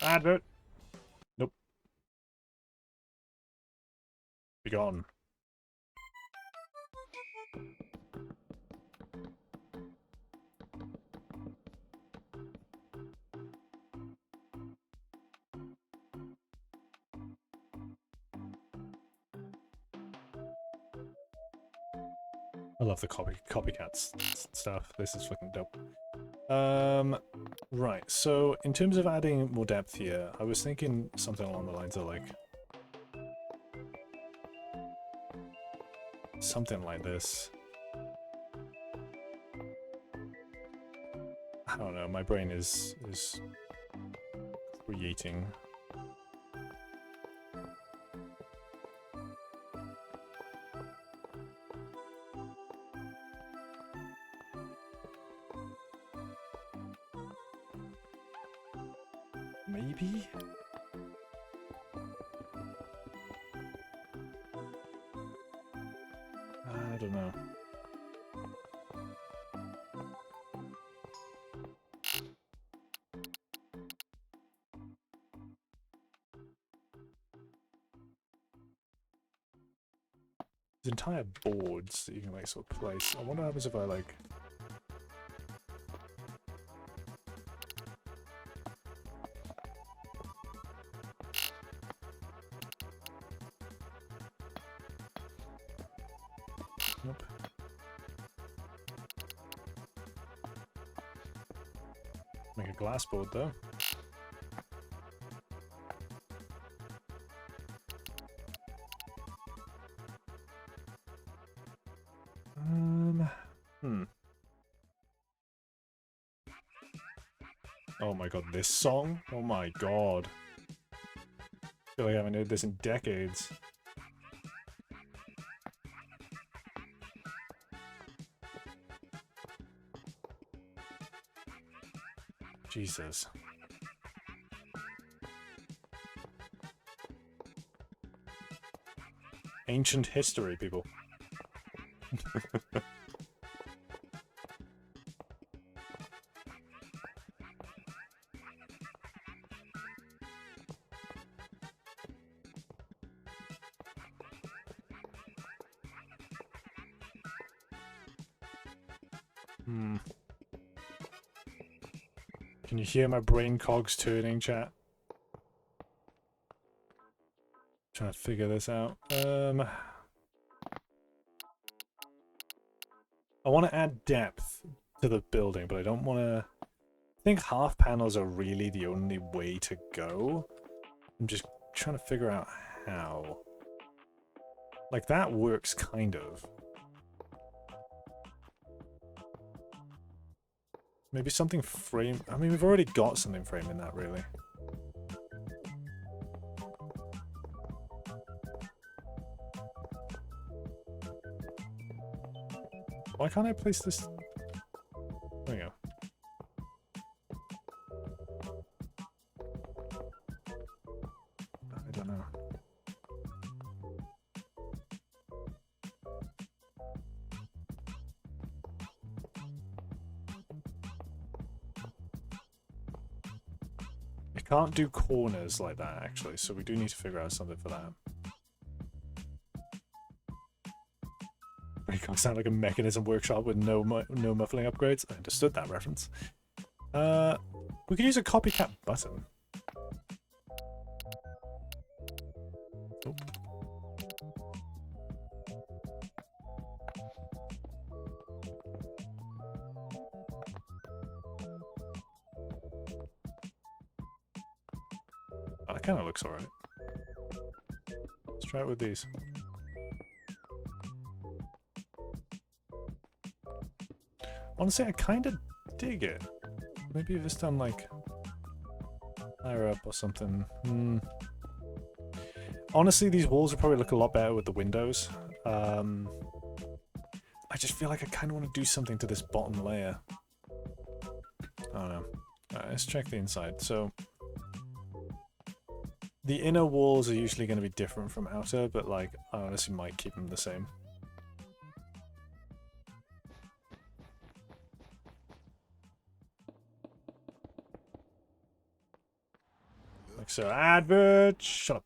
Advert! Nope. Be gone. I love the copycats stuff. This is fucking dope. Right, so in terms of adding more depth here, I was thinking something along the lines of like something like this. I don't know, my brain is creating. Maybe? I don't know. There's entire boards that you can like sort of place. I wonder what happens if I like... Nope. Make a glass board though. Oh my god, this song? Oh my god. I feel like I haven't heard this in decades. Jesus. Ancient history, people. Can you hear my brain cogs turning, chat? Trying to figure this out. I want to add depth to the building, but I don't want to... I think half panels are really the only way to go. I'm just trying to figure out how. Like, that works, kind of. Maybe something frame... I mean, we've already got something framing that, really. Why can't I place this... There we go. I don't know. I can't do corners like that, actually, so we do need to figure out something for that. It can't sound like a mechanism workshop with no muffling upgrades. I understood that reference. We could use a copycat button. Oh. Oh, that kind of looks alright. Let's try it with these. Honestly, I kind of dig it. Maybe if it's done like higher up or something. Honestly, these walls would probably look a lot better with the windows. I just feel like I kind of want to do something to this bottom layer. I don't know. Alright, let's check the inside. So the inner walls are usually going to be different from outer, but like I honestly might keep them the same. Alexa, advert. Shut up.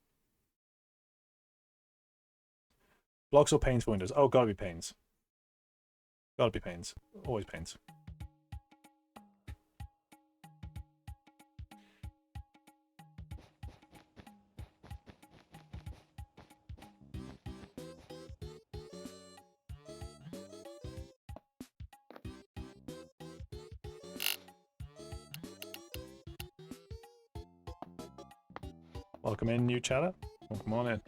Blocks or panes for windows? Oh, gotta be panes. Gotta be panes. Always panes. Welcome in, new chatter. Welcome on in.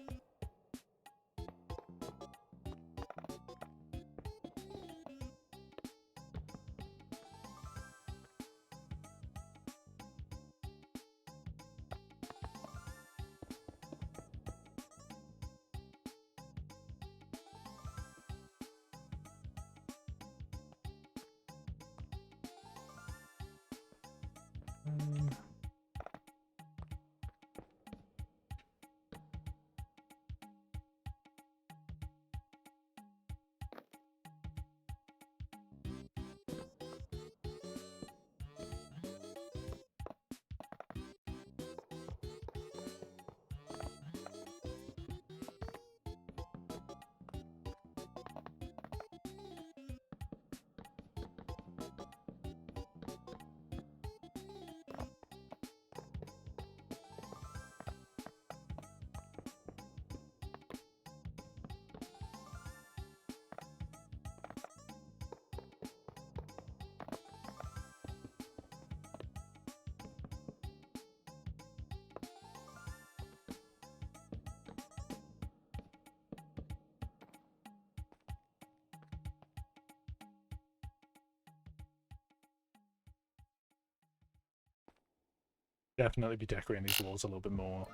Definitely be decorating these walls a little bit more.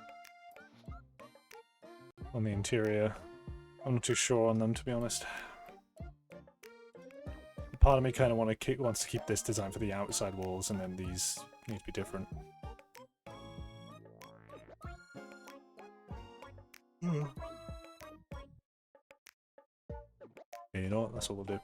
On the interior. I'm not too sure on them, to be honest. Part of me kind of wants to keep this design for the outside walls, and then these need to be different. Yeah, you know what? That's what we'll do.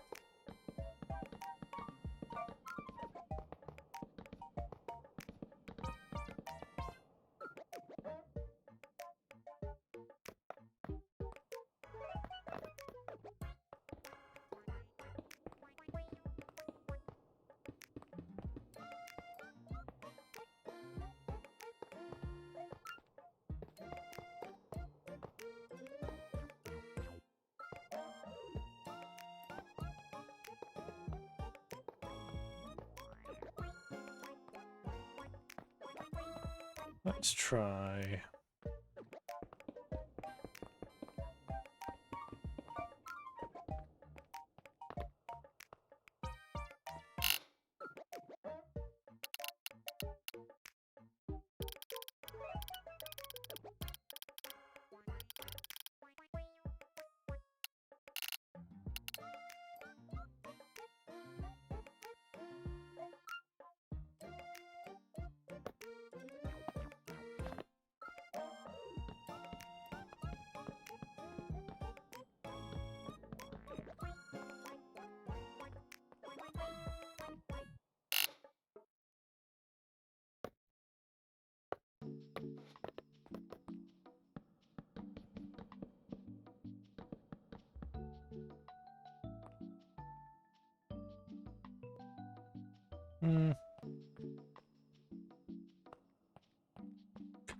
Let's try...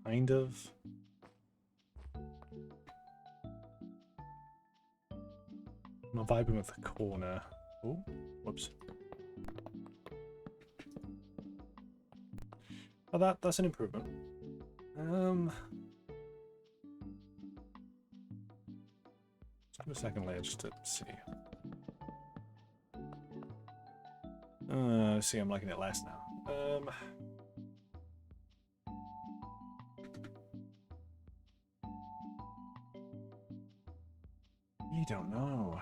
Kind of. I'm not vibing with the corner. Oh, whoops. Oh, that's an improvement. Let's do a second layer just to see. See, I'm liking it less now. You don't know.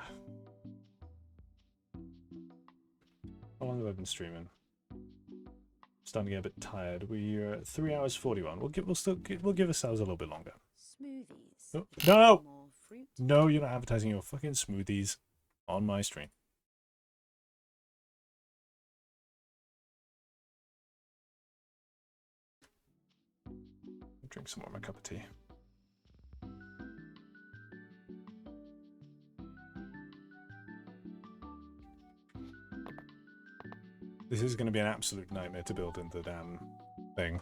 How long have I been streaming? Starting to get a bit tired. We're at 3 hours 41. We'll give ourselves a little bit longer. Smoothies. Oh, no! More fruit. No, you're not advertising your fucking smoothies on my stream. I'm Drink some more of my cup of tea. This is going to be an absolute nightmare to build in the damn thing.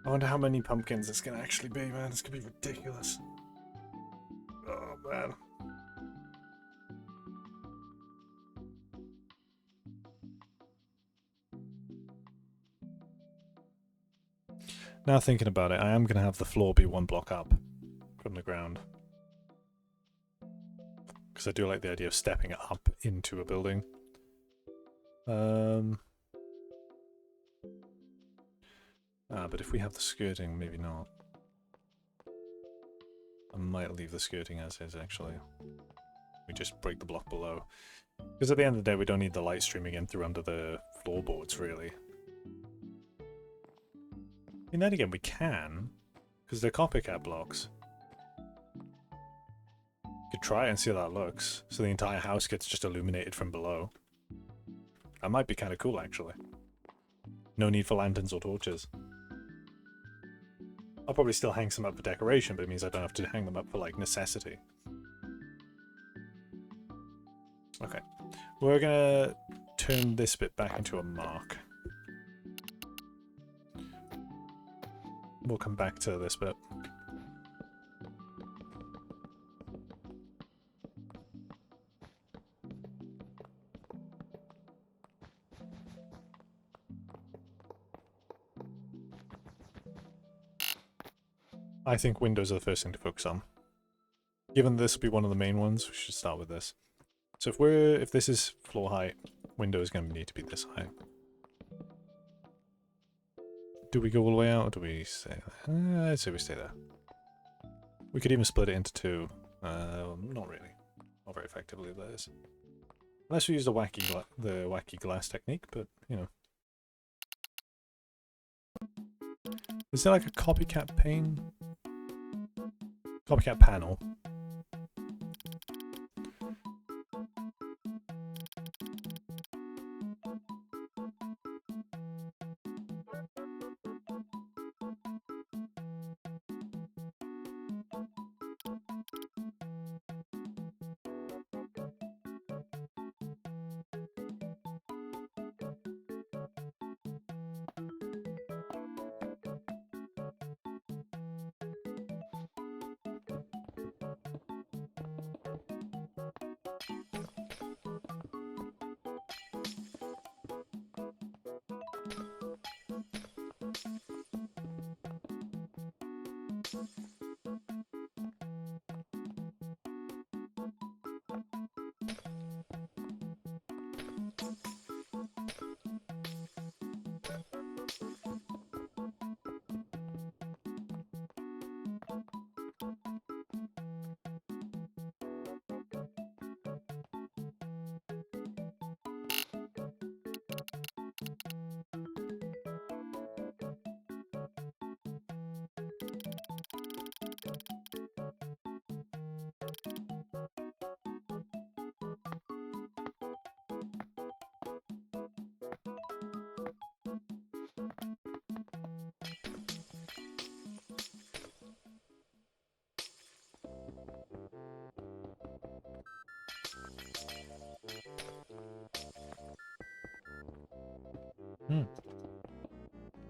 I wonder how many pumpkins it's going to actually be, man. It's going to be ridiculous. Oh, man. Now thinking about it, I am going to have the floor be 1 block up from the ground. Because I do like the idea of stepping it up into a building. But if we have the skirting, maybe not. I might leave the skirting as is, actually. We just break the block below. Because at the end of the day, we don't need the light streaming in through under the floorboards, really. And then again, we can, because they're copycat blocks. Could try and see how that looks, so the entire house gets just illuminated from below. That might be kind of cool, actually. No need for lanterns or torches. I'll probably still hang some up for decoration, but it means I don't have to hang them up for, like, necessity. Okay. We're gonna turn this bit back into a mark. We'll come back to this bit. I think windows are the first thing to focus on. Given this will be one of the main ones, we should start with this. So if this is floor height, window is going to need to be this height. Do we go all the way out, or do we stay there? I'd say we stay there. We could even split it into 2. Not really. Not very effectively, that is. Unless we use the wacky glass technique, but, you know. Is there like a copycat pane? Copycat panel.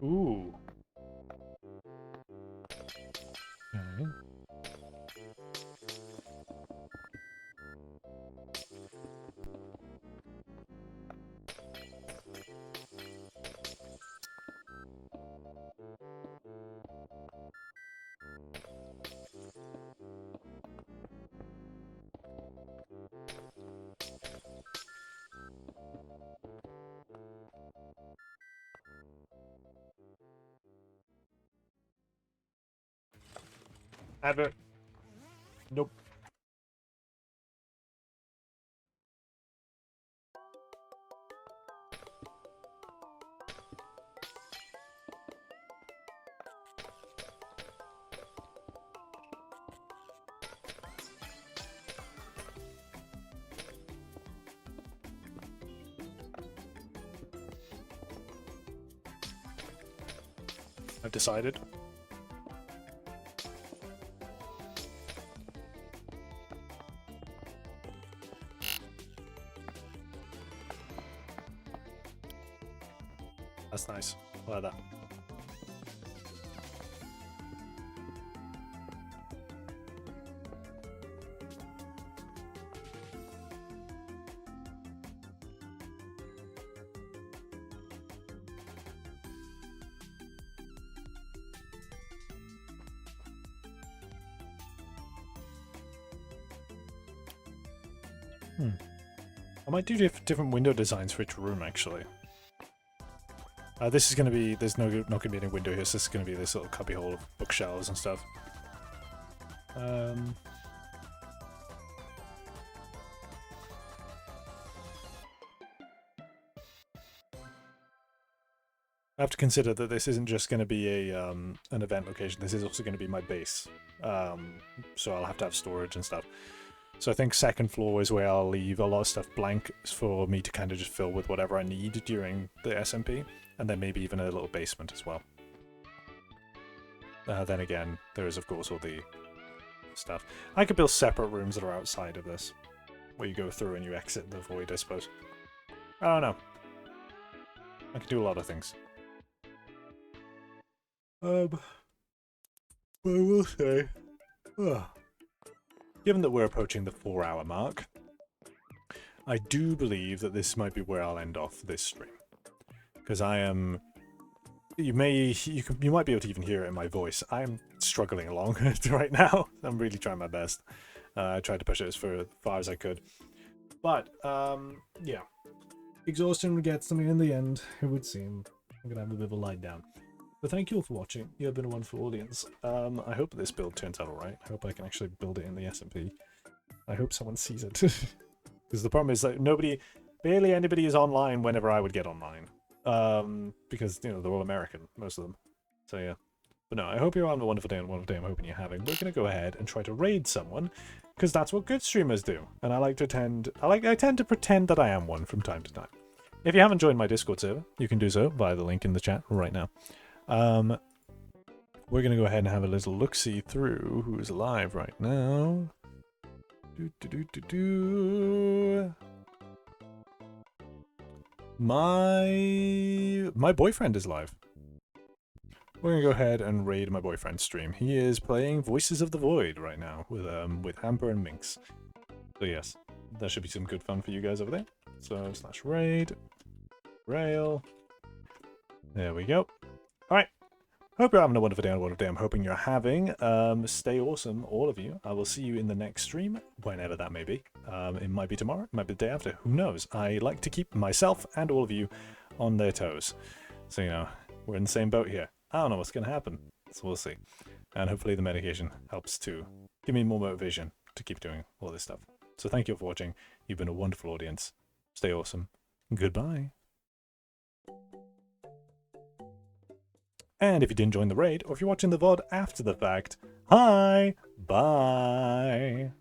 Ooh. Okay. Advert. Nope. I've decided. That's nice. I like that. I might do different window designs for each room, actually. This is going to be... There's not going to be any window here, so this is going to be this little cubby hole of bookshelves and stuff. I have to consider that this isn't just going to be a an event location. This is also going to be my base. So I'll have to have storage and stuff. So I think second floor is where I'll leave a lot of stuff blank for me to kind of just fill with whatever I need during the SMP. And then maybe even a little basement as well. Then again, there is of course all the stuff. I could build separate rooms that are outside of this. Where you go through and you exit the void, I suppose. I don't know. I could do a lot of things. But I will say... Given that we're approaching the 4-hour mark, I do believe that this might be where I'll end off this stream. Because I am... You might be able to even hear it in my voice. I'm struggling along right now. I'm really trying my best. I tried to push it as far as I could. But, yeah. Exhaustion gets to me in the end, it would seem. I'm going to have a bit of a lie down. But thank you all for watching. You have been a wonderful audience. I hope this build turns out alright. I hope I can actually build it in the SMP. I hope someone sees it. Because the problem is that barely anybody is online whenever I would get online. Because, you know, they're all American, most of them. So yeah. But no, I hope you're having a wonderful day, and a wonderful day I'm hoping you're having. We're going to go ahead and try to raid someone, because that's what good streamers do. And I like to I tend to pretend that I am one from time to time. If you haven't joined my Discord server, you can do so via the link in the chat right now. We're going to go ahead and have a little look-see through who's live right now. My boyfriend is live. We're going to go ahead and raid my boyfriend's stream. He is playing Voices of the Void right now with Amber and Minx. So yes, that should be some good fun for you guys over there. So /raid, rail. There we go. Alright. Hope you're having a wonderful day and a wonderful day I'm hoping you're having. Stay awesome, all of you. I will see you in the next stream, whenever that may be. It might be tomorrow, it might be the day after, who knows. I like to keep myself and all of you on their toes. So, you know, we're in the same boat here. I don't know what's going to happen, so we'll see. And hopefully the medication helps to give me more motivation to keep doing all this stuff. So thank you all for watching. You've been a wonderful audience. Stay awesome. Goodbye. And if you didn't join the raid, or if you're watching the VOD after the fact, hi! Bye!